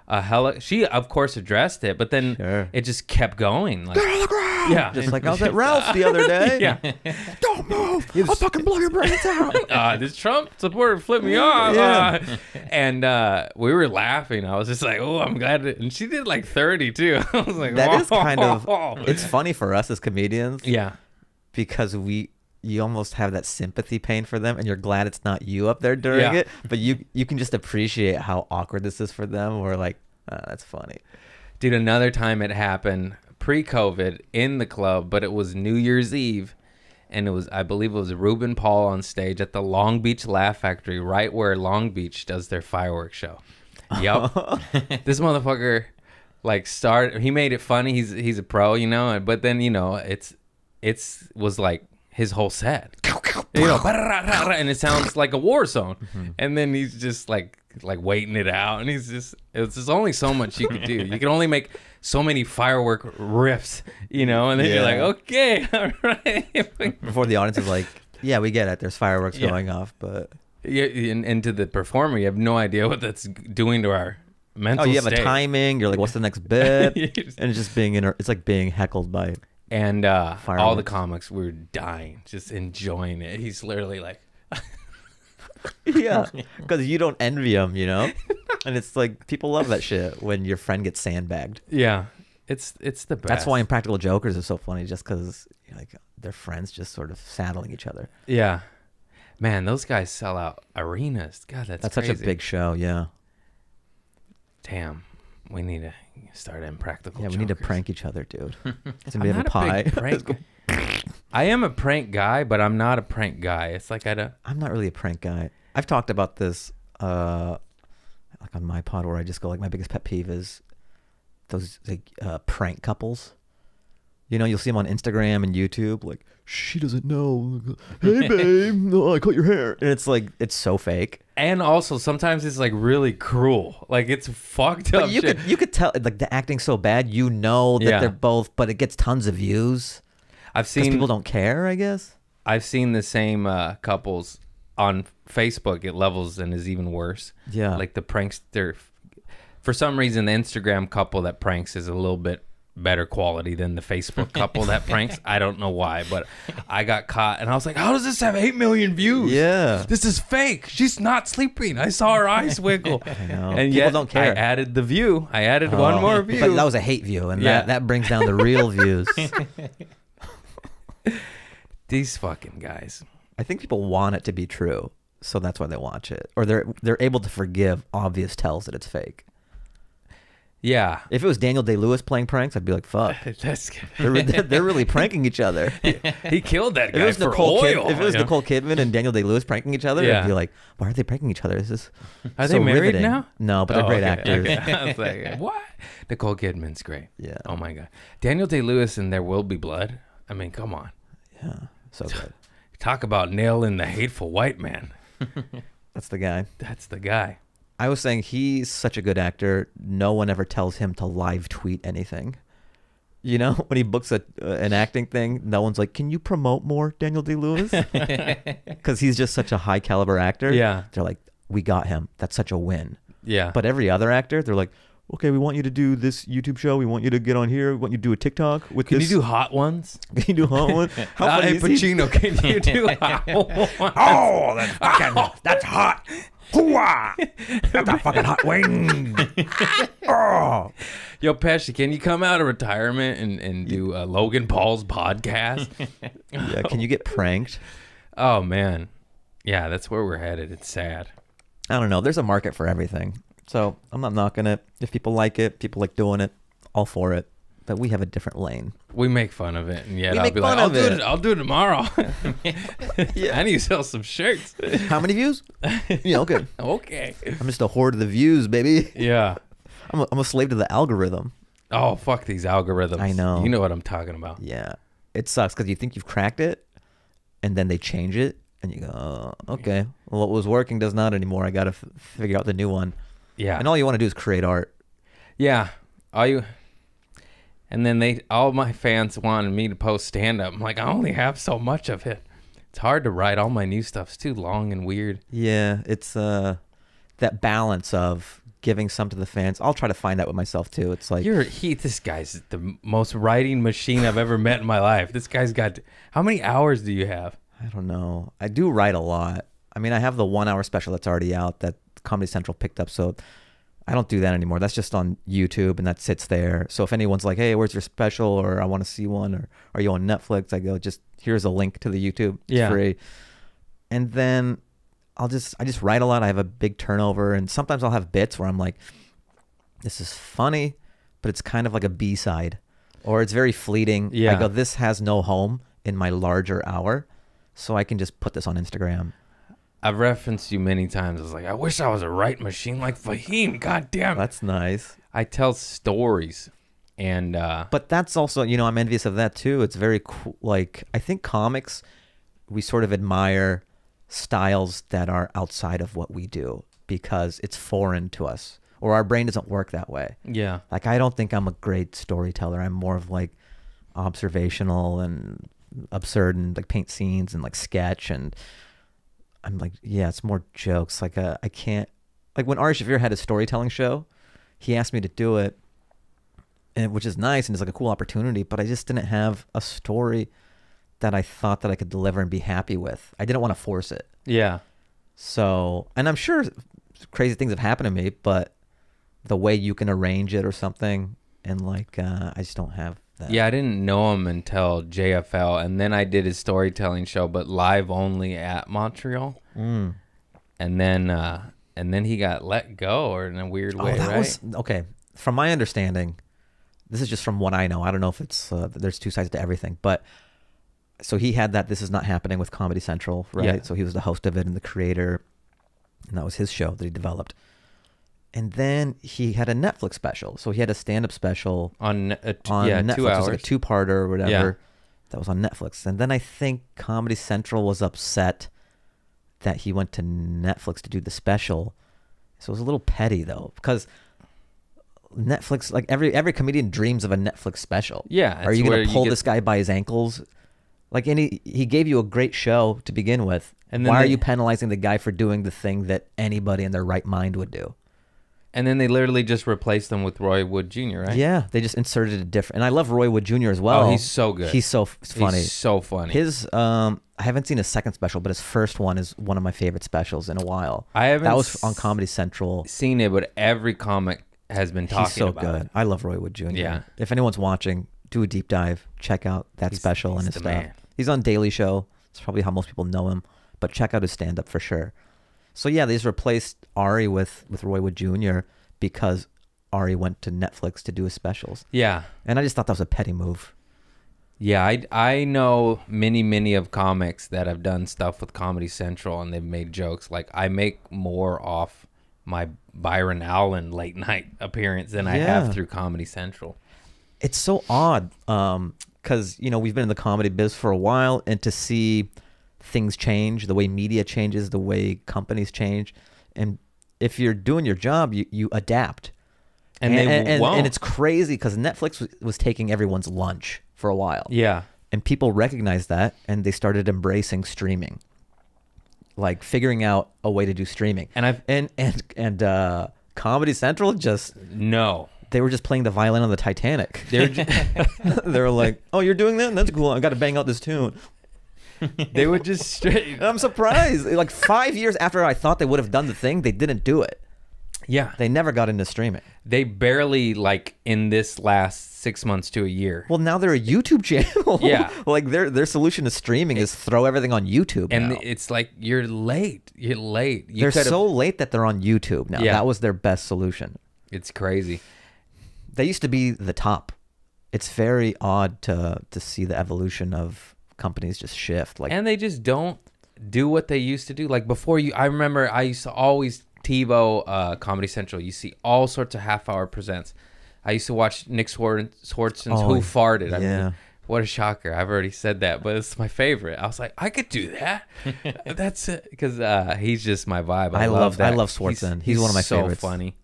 Speaker 4: A she of course addressed it, but then
Speaker 6: Sure.
Speaker 4: it just kept going. Like, yeah,
Speaker 6: Just like I was at Ralph's the other day.
Speaker 4: yeah.
Speaker 6: Don't move. I'll fucking blow your brains out.
Speaker 4: This Trump supporter flipped me off.
Speaker 6: Yeah.
Speaker 4: And we were laughing. I was just like, oh, I'm glad. And she did like 30 too. I was like,
Speaker 6: That is kind of,
Speaker 4: whoa.
Speaker 6: it's funny for us as comedians.
Speaker 4: Yeah.
Speaker 6: Because you almost have that sympathy pain for them, and you're glad it's not you up there during
Speaker 4: Yeah.
Speaker 6: it. But you can just appreciate how awkward this is for them. We're like, that's funny.
Speaker 4: Dude, another time it happened pre-COVID in the club, but it was New Year's Eve. And it was, I believe it was Ruben Paul on stage at the Long Beach Laugh Factory, right where Long Beach does their fireworks show. Yep. This motherfucker, like, he made it funny. He's a pro, you know, but then, you know, it's was like his whole set, you know, and it sounds like a war zone. And then he's just like waiting it out, and it's just only so much you could do. You can only make so many firework riffs, you know, and then you're like, okay, all right.
Speaker 6: Before the audience is like, yeah, we get it. There's fireworks going off, but
Speaker 4: Yeah, and to the performer, you have no idea what that's doing to our mental
Speaker 6: you have
Speaker 4: state.
Speaker 6: a timing. You're like, what's the next bit?
Speaker 4: You just-
Speaker 6: And it's just it's like being heckled by.
Speaker 4: And all the
Speaker 6: Fireworks.
Speaker 4: comics were dying, just enjoying it. He's literally like,
Speaker 6: Yeah, because you don't envy them, you know. And it's like people love that shit when your friend gets sandbagged.
Speaker 4: yeah, it's the best.
Speaker 6: That's why Impractical Jokers is so funny, just because like their friends just sort of saddling each other.
Speaker 4: Yeah, man, those guys sell out arenas. God, that's
Speaker 6: Such a
Speaker 4: crazy.
Speaker 6: big show. Yeah,
Speaker 4: Damn, we need to start Impractical.
Speaker 6: yeah. We need to
Speaker 4: Jokers.
Speaker 6: prank each other, dude. It's
Speaker 4: I'm
Speaker 6: gonna be
Speaker 4: not
Speaker 6: a pie.
Speaker 4: big prank guy. I am a prank guy, but I'm not a prank guy. It's like I don't.
Speaker 6: I'm not really a prank guy. I've talked about this like on my pod, where I just go like, my biggest pet peeve is those like prank couples. You know, you'll see them on Instagram and YouTube, like, she doesn't know. Hey, babe, no, I cut your hair. And it's like, it's so fake.
Speaker 4: And also, sometimes it's like really cruel. Like it's fucked
Speaker 6: But
Speaker 4: up.
Speaker 6: you
Speaker 4: shit.
Speaker 6: could tell, like, the acting's so bad, you know that
Speaker 4: Yeah.
Speaker 6: they're both, but it gets tons of views
Speaker 4: I've
Speaker 6: because
Speaker 4: seen
Speaker 6: people don't care, I guess.
Speaker 4: I've seen the same couples on Facebook. It levels and is even worse.
Speaker 6: Yeah.
Speaker 4: Like the prankster. For some reason, the Instagram couple that pranks is a little bit better quality than the Facebook couple that pranks. I don't know why, but I got caught and I was like, how does this have 8 million views?
Speaker 6: Yeah.
Speaker 4: This is fake. She's not sleeping. I saw her eyes wiggle.
Speaker 6: I know.
Speaker 4: And
Speaker 6: People
Speaker 4: yet
Speaker 6: don't care.
Speaker 4: I added the view. I added one
Speaker 6: Oh,
Speaker 4: more view.
Speaker 6: But that was a hate view, and
Speaker 4: Yeah.
Speaker 6: that brings down the real views.
Speaker 4: These fucking guys.
Speaker 6: I think people want it to be true, so that's why they watch it, or they're able to forgive obvious tells that it's fake.
Speaker 4: Yeah.
Speaker 6: If it was Daniel Day-Lewis playing pranks, I'd be like, "Fuck,
Speaker 4: That's
Speaker 6: they're really pranking each other."
Speaker 4: he killed that
Speaker 6: If it
Speaker 4: guy
Speaker 6: was
Speaker 4: for
Speaker 6: Nicole
Speaker 4: oil.
Speaker 6: if it was
Speaker 4: you know?
Speaker 6: Nicole Kidman and Daniel Day-Lewis pranking each other,
Speaker 4: Yeah.
Speaker 6: I'd be like, "Why are they pranking each other? This is
Speaker 4: Are
Speaker 6: so
Speaker 4: they married
Speaker 6: riveting."
Speaker 4: now?
Speaker 6: No, but they're great
Speaker 4: okay,
Speaker 6: actors.
Speaker 4: okay. I was like, what? Nicole Kidman's great.
Speaker 6: Yeah.
Speaker 4: Oh my god. Daniel Day-Lewis in There Will Be Blood. I mean, come on.
Speaker 6: Yeah, so good.
Speaker 4: Talk about nailing the hateful white man.
Speaker 6: That's the guy.
Speaker 4: That's the guy.
Speaker 6: I was saying he's such a good actor. No one ever tells him to live tweet anything. You know, when he books an acting thing, no one's like, "Can you promote more Daniel Day-Lewis?" Because he's just such a high caliber actor.
Speaker 4: Yeah.
Speaker 6: They're like, we got him. That's such a win.
Speaker 4: Yeah.
Speaker 6: But every other actor, they're like, okay, we want you to do this YouTube show. We want you to get on here. We want you to do a TikTok with
Speaker 4: Can
Speaker 6: this.
Speaker 4: you do hot ones?
Speaker 6: Can you do hot one? How funny
Speaker 4: Hey,
Speaker 6: is he?
Speaker 4: Pacino, can you do hot ones?
Speaker 6: Oh, that's fucking, that's hot. Hoo-ah! That's a fucking hot wing. Oh.
Speaker 4: Yo, Pesci, can you come out of retirement and do Logan Paul's podcast?
Speaker 6: Yeah, can you get pranked?
Speaker 4: Oh, man. Yeah, that's where we're headed. It's sad.
Speaker 6: I don't know. There's a market for everything. So I'm not knocking it. If people like it, people like doing it, all for it. But we have a different lane.
Speaker 4: We make fun of it, and yet
Speaker 6: We
Speaker 4: I'll
Speaker 6: make
Speaker 4: be like,
Speaker 6: fun
Speaker 4: I'll
Speaker 6: of
Speaker 4: do
Speaker 6: it.
Speaker 4: it. I'll do it tomorrow.
Speaker 6: Yeah.
Speaker 4: I need to sell some shirts.
Speaker 6: How many views? Yeah, okay.
Speaker 4: Okay.
Speaker 6: I'm just a hoard of the views, baby.
Speaker 4: Yeah.
Speaker 6: I'm a slave to the algorithm.
Speaker 4: Oh, fuck these algorithms.
Speaker 6: I know.
Speaker 4: You know what I'm talking about.
Speaker 6: Yeah. It sucks because you think you've cracked it, and then they change it, and you go, oh, okay. Well, what was working does not anymore. I got to figure out the new one.
Speaker 4: Yeah.
Speaker 6: And all you want to do is create art.
Speaker 4: Yeah. And then all my fans wanted me to post stand-up. I'm like, I only have so much of it. It's hard to write. All my new stuff's too long and weird.
Speaker 6: Yeah, it's that balance of giving some to the fans. I'll try to find that with myself too. It's like
Speaker 4: This guy's the most writing machine I've ever met in my life. This guy's got, how many hours do you have?
Speaker 6: I don't know. I do write a lot. I mean, I have the 1 hour special that's already out that Comedy Central picked up, so I don't do that anymore. That's just on YouTube, and that sits there. So if anyone's like, hey, where's your special, or I want to see one, or are you on Netflix, I go, just here's a link to the YouTube. It's free. And then I just write a lot. I have a big turnover, and sometimes I'll have bits where I'm like, this is funny, but it's kind of like a B-side, or it's very fleeting.
Speaker 4: Yeah.
Speaker 6: I go, this has no home in my larger hour, so I can just put this on Instagram.
Speaker 4: I've referenced you many times. I was like, I wish I was a write machine like Fahim. God damn it.
Speaker 6: That's nice.
Speaker 4: I tell stories, and
Speaker 6: But that's also, I'm envious of that too. It's very cool. Like, I think comics, we sort of admire styles that are outside of what we do because it's foreign to us, or our brain doesn't work that way.
Speaker 4: yeah.
Speaker 6: Like, I don't think I'm a great storyteller. I'm more of like observational and absurd and like paint scenes and like sketch, and I'm like, yeah, it's more jokes. Like, I can't, like when Ari Shaffir had his storytelling show, he asked me to do it, and which is nice and it's like a cool opportunity, but I just didn't have a story that I thought that I could deliver and be happy with. I didn't want to force it.
Speaker 4: Yeah.
Speaker 6: So, and I'm sure crazy things have happened to me, but the way you can arrange it or something, and like, I just don't have that.
Speaker 4: Yeah, I didn't know him until JFL, and then I did his storytelling show, but live only at Montreal.
Speaker 6: Mm.
Speaker 4: And then he got let go, or in a weird way,
Speaker 6: that
Speaker 4: right?
Speaker 6: was okay. From my understanding, this is just from what I know. I don't know if it's there's two sides to everything, but so he had that This Is Not Happening with Comedy Central, right?
Speaker 4: Yeah.
Speaker 6: So he was the host of it and the creator, and that was his show that he developed. And then he had a Netflix special. So he had a stand-up special
Speaker 4: on
Speaker 6: Netflix.
Speaker 4: 2
Speaker 6: It
Speaker 4: hours.
Speaker 6: was like a two-parter or whatever.
Speaker 4: Yeah.
Speaker 6: That was on Netflix. And then I think Comedy Central was upset that he went to Netflix to do the special. So it was a little petty though, because Netflix, like every comedian dreams of a Netflix special.
Speaker 4: Yeah,
Speaker 6: Are
Speaker 4: it's
Speaker 6: you
Speaker 4: where
Speaker 6: going to
Speaker 4: you
Speaker 6: pull
Speaker 4: get-
Speaker 6: this guy by his ankles? Like, and he gave you a great show to begin with.
Speaker 4: And then
Speaker 6: why are
Speaker 4: they-
Speaker 6: you penalizing the guy for doing the thing that anybody in their right mind would do?
Speaker 4: And then they literally just replaced them with Roy Wood Jr., right?
Speaker 6: Yeah, they just inserted a different. And I love Roy Wood Jr. as well.
Speaker 4: Oh, he's so good.
Speaker 6: He's so funny.
Speaker 4: He's so funny.
Speaker 6: His I haven't seen his second special, but his first one is one of my favorite specials in a while.
Speaker 4: I haven't
Speaker 6: That was on Comedy Central.
Speaker 4: seen it, but every comic has been talking
Speaker 6: He's so
Speaker 4: about
Speaker 6: good.
Speaker 4: it.
Speaker 6: I love Roy Wood Jr.
Speaker 4: Yeah.
Speaker 6: If anyone's watching, do a deep dive. Check out that special and
Speaker 4: he's
Speaker 6: his
Speaker 4: the
Speaker 6: stuff.
Speaker 4: man.
Speaker 6: He's on Daily Show. It's probably how most people know him. But check out his stand-up for sure. So yeah, they just replaced Ari with Roy Wood Jr. because Ari went to Netflix to do his specials.
Speaker 4: Yeah.
Speaker 6: And I just thought that was a petty move.
Speaker 4: Yeah, I know many of comics that have done stuff with Comedy Central, and they've made jokes. Like, I make more off my Byron Allen late night appearance than I
Speaker 6: Yeah.
Speaker 4: have through Comedy Central.
Speaker 6: It's so odd because, we've been in the comedy biz for a while, and to see things change, the way media changes, the way companies change. And if you're doing your job, you adapt.
Speaker 4: And they won't.
Speaker 6: And it's crazy because Netflix was taking everyone's lunch for a while.
Speaker 4: Yeah.
Speaker 6: And people recognized that, and they started embracing streaming. like figuring out a way to do streaming. And Comedy Central just
Speaker 4: no.
Speaker 6: They were just playing the violin on the Titanic.
Speaker 4: They're just,
Speaker 6: They were like, "Oh, you're doing that? That's cool. I got to bang out this tune."
Speaker 4: they would just straight.
Speaker 6: And I'm surprised. Like 5 years after I thought they would have done the thing, they didn't do it.
Speaker 4: Yeah,
Speaker 6: They never got into streaming.
Speaker 4: they barely like in this last 6 months to a year.
Speaker 6: Well, now they're a YouTube channel.
Speaker 4: Yeah.
Speaker 6: Like their solution to streaming is throw everything on YouTube
Speaker 4: And
Speaker 6: now.
Speaker 4: it's like you're late. You're late. You
Speaker 6: They're
Speaker 4: could've-
Speaker 6: so late that they're on YouTube now.
Speaker 4: Yeah.
Speaker 6: That was their best solution.
Speaker 4: It's crazy.
Speaker 6: They used to be the top. It's very odd to see the evolution of companies just shift. Like,
Speaker 4: And they just don't do what they used to do. Like before I remember I used to always TiVo Comedy Central. You see all sorts of half-hour presents. I used to watch Nick Swartzen's Who Farted. I
Speaker 6: yeah.
Speaker 4: mean, what a shocker. I've already said that, but it's my favorite. I was like, I could do that. That's it. Because he's just my vibe. I love that.
Speaker 6: I love Swartzen. He's one of my favorites.
Speaker 4: So funny.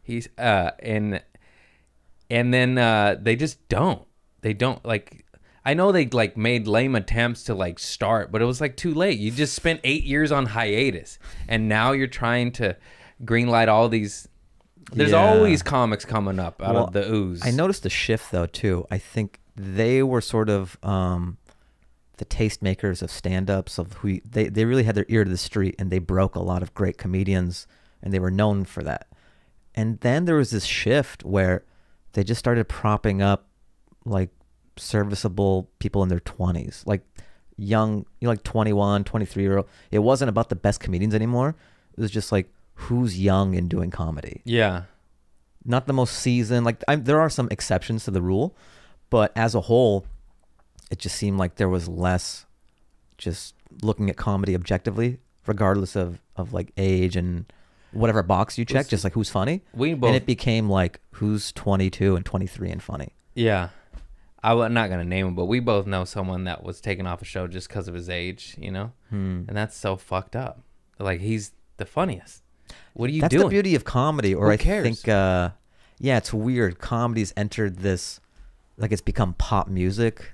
Speaker 4: He's and then they just don't. They don't like. I know they like made lame attempts to like start, but it was like too late. You just spent 8 years on hiatus, and now you're trying to greenlight all these. There's
Speaker 6: Yeah.
Speaker 4: always comics coming up out of the ooze.
Speaker 6: I noticed a shift though too. I think they were sort of the tastemakers of stand-ups of who they really had their ear to the street, and they broke a lot of great comedians, and they were known for that. And then there was this shift where they just started propping up like serviceable people in their 20s, like young, like 21, 23-year-old. It wasn't about the best comedians anymore. It was just like, who's young and doing comedy?
Speaker 4: Yeah.
Speaker 6: Not the most seasoned. Like there are some exceptions to the rule, but as a whole, it just seemed like there was less just looking at comedy objectively, regardless of like age and whatever box you check, just like who's funny.
Speaker 4: We both.
Speaker 6: And it became like who's 22 and 23 and funny.
Speaker 4: Yeah. I'm not going to name him, but we both know someone that was taken off a show just because of his age, you know? And that's so fucked up. Like, he's the funniest. What are you
Speaker 6: That's
Speaker 4: doing?
Speaker 6: the beauty of comedy. Or
Speaker 4: Who
Speaker 6: I
Speaker 4: cares?
Speaker 6: think, yeah, it's weird. Comedy's entered this, like it's become pop music,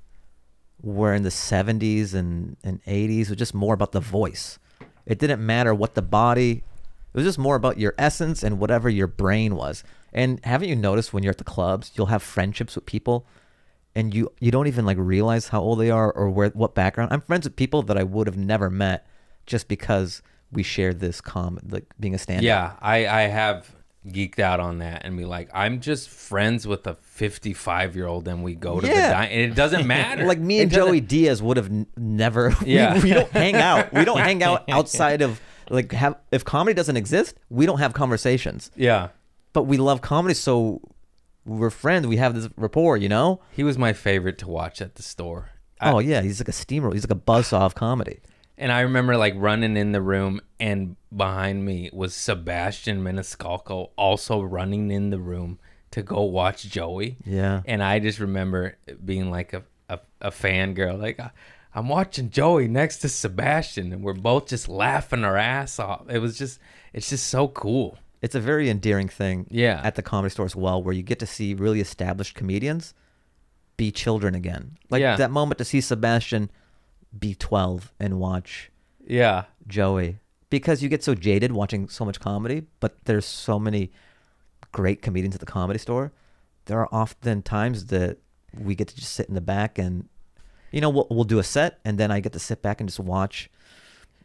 Speaker 6: where in the 70s and 80s, it was just more about the voice. It didn't matter what the body, it was just more about your essence and whatever your brain was. And haven't you noticed when you're at the clubs, you'll have friendships with people and you don't even like realize how old they are or what background. I'm friends with people that I would have never met just because we shared this like being a stand-up.
Speaker 4: Yeah, I have geeked out on that and be like, I'm just friends with a 55-year-old and we go to the dine, and it doesn't matter.
Speaker 6: Like me and Joey Diaz would have never.
Speaker 4: Yeah.
Speaker 6: we don't hang out. We don't hang out outside of like if comedy doesn't exist, we don't have conversations.
Speaker 4: Yeah.
Speaker 6: But we love comedy, so we're friends. We have this rapport, you know.
Speaker 4: He was my favorite to watch at the store.
Speaker 6: Oh yeah, he's like a steamroller. He's like a buzzsaw of comedy.
Speaker 4: And I remember like running in the room, and behind me was Sebastian Maniscalco also running in the room to go watch Joey.
Speaker 6: Yeah.
Speaker 4: And I just remember being like a fangirl, like I'm watching Joey next to Sebastian, and we're both just laughing our ass off. It's just so cool.
Speaker 6: It's a very endearing thing.
Speaker 4: Yeah.
Speaker 6: At the comedy store as well, where you get to see really established comedians be children again. Like that moment to see Sebastian be 12 and watch Joey, because you get so jaded watching so much comedy, but there's so many great comedians at the comedy store. There are often times that we get to just sit in the back and, you know, we'll do a set, and then I get to sit back and just watch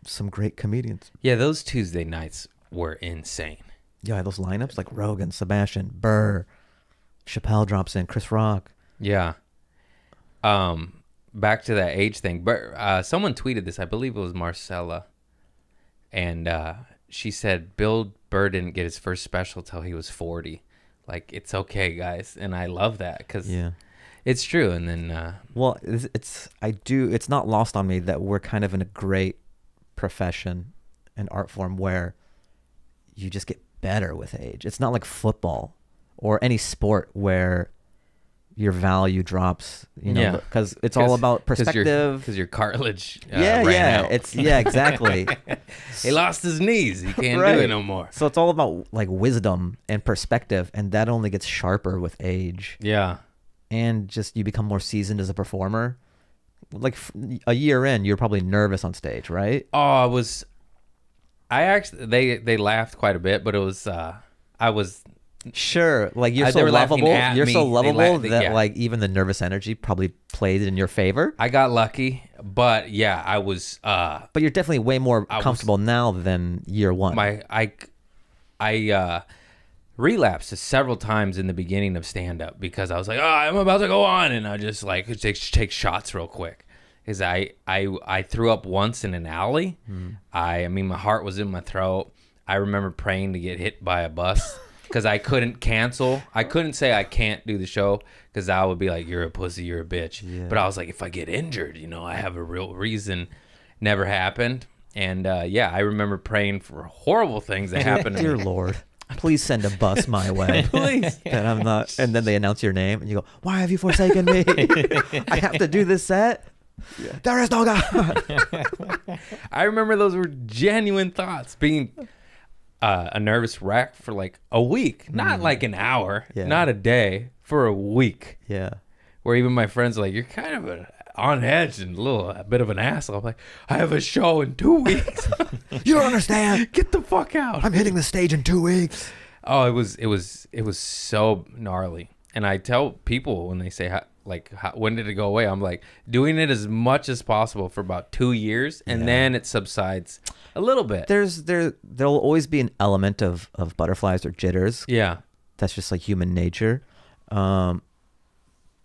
Speaker 6: some great comedians.
Speaker 4: Yeah, those Tuesday nights were insane.
Speaker 6: Yeah, those lineups like Rogan, Sebastian, Burr, Chappelle drops in, Chris Rock.
Speaker 4: Yeah. Back to that age thing. But someone tweeted this. I believe it was Marcella. And she said Bill Burr didn't get his first special till he was 40. Like, it's okay, guys. And I love that because it's true. And then...
Speaker 6: well, it's not lost on me that we're kind of in a great profession and art form where you just get better with age. It's not like football or any sport where your value drops, you know, because it's all about perspective.
Speaker 4: Because your cartilage
Speaker 6: ran out.
Speaker 4: It's
Speaker 6: exactly.
Speaker 4: He lost his knees. He can't do it no more.
Speaker 6: So it's all about like wisdom and perspective, and that only gets sharper with age.
Speaker 4: Yeah.
Speaker 6: And just you become more seasoned as a performer. Like a year in, you're probably nervous on stage, right?
Speaker 4: Oh, I actually they laughed quite a bit, but it was I was
Speaker 6: Sure, like you're
Speaker 4: they
Speaker 6: so
Speaker 4: were laughing
Speaker 6: lovable.
Speaker 4: at
Speaker 6: You're
Speaker 4: me.
Speaker 6: so
Speaker 4: They
Speaker 6: lovable that
Speaker 4: yeah.
Speaker 6: like even the nervous energy probably played in your favor.
Speaker 4: I got lucky, but yeah, I was
Speaker 6: But you're definitely way more comfortable now than year one.
Speaker 4: I relapsed several times in the beginning of stand up because I was like, oh, I'm about to go on, and I just like take shots real quick. Because I threw up once in an alley. I mean, my heart was in my throat. I remember praying to get hit by a bus because I couldn't cancel. I couldn't say I can't do the show because I would be like, you're a pussy, you're a bitch.
Speaker 6: Yeah.
Speaker 4: But I was like, if I get injured, you know, I have a real reason. Never happened. And yeah, I remember praying for horrible things that happened to
Speaker 6: Dear
Speaker 4: me.
Speaker 6: Lord, please send a bus my way.
Speaker 4: Please.
Speaker 6: And I'm not. And then they announce your name, and you go, "Why have you forsaken me? I have to do this set. There is no God."
Speaker 4: I remember those were genuine thoughts. Being a nervous wreck for like a week, not like an hour,
Speaker 6: Yeah.
Speaker 4: not a day, for a week.
Speaker 6: Yeah.
Speaker 4: Where even my friends are like, you're kind of on edge and a bit of an asshole. I'm like, I have a show in 2 weeks.
Speaker 6: You don't understand.
Speaker 4: Get the fuck out.
Speaker 6: I'm hitting the stage in 2 weeks.
Speaker 4: Oh, it was so gnarly. And I tell people when they say, when did it go away? I'm like, doing it as much as possible for about 2 years, and then it subsides a little bit.
Speaker 6: There'll always be an element of butterflies or jitters.
Speaker 4: Yeah.
Speaker 6: That's just like human nature.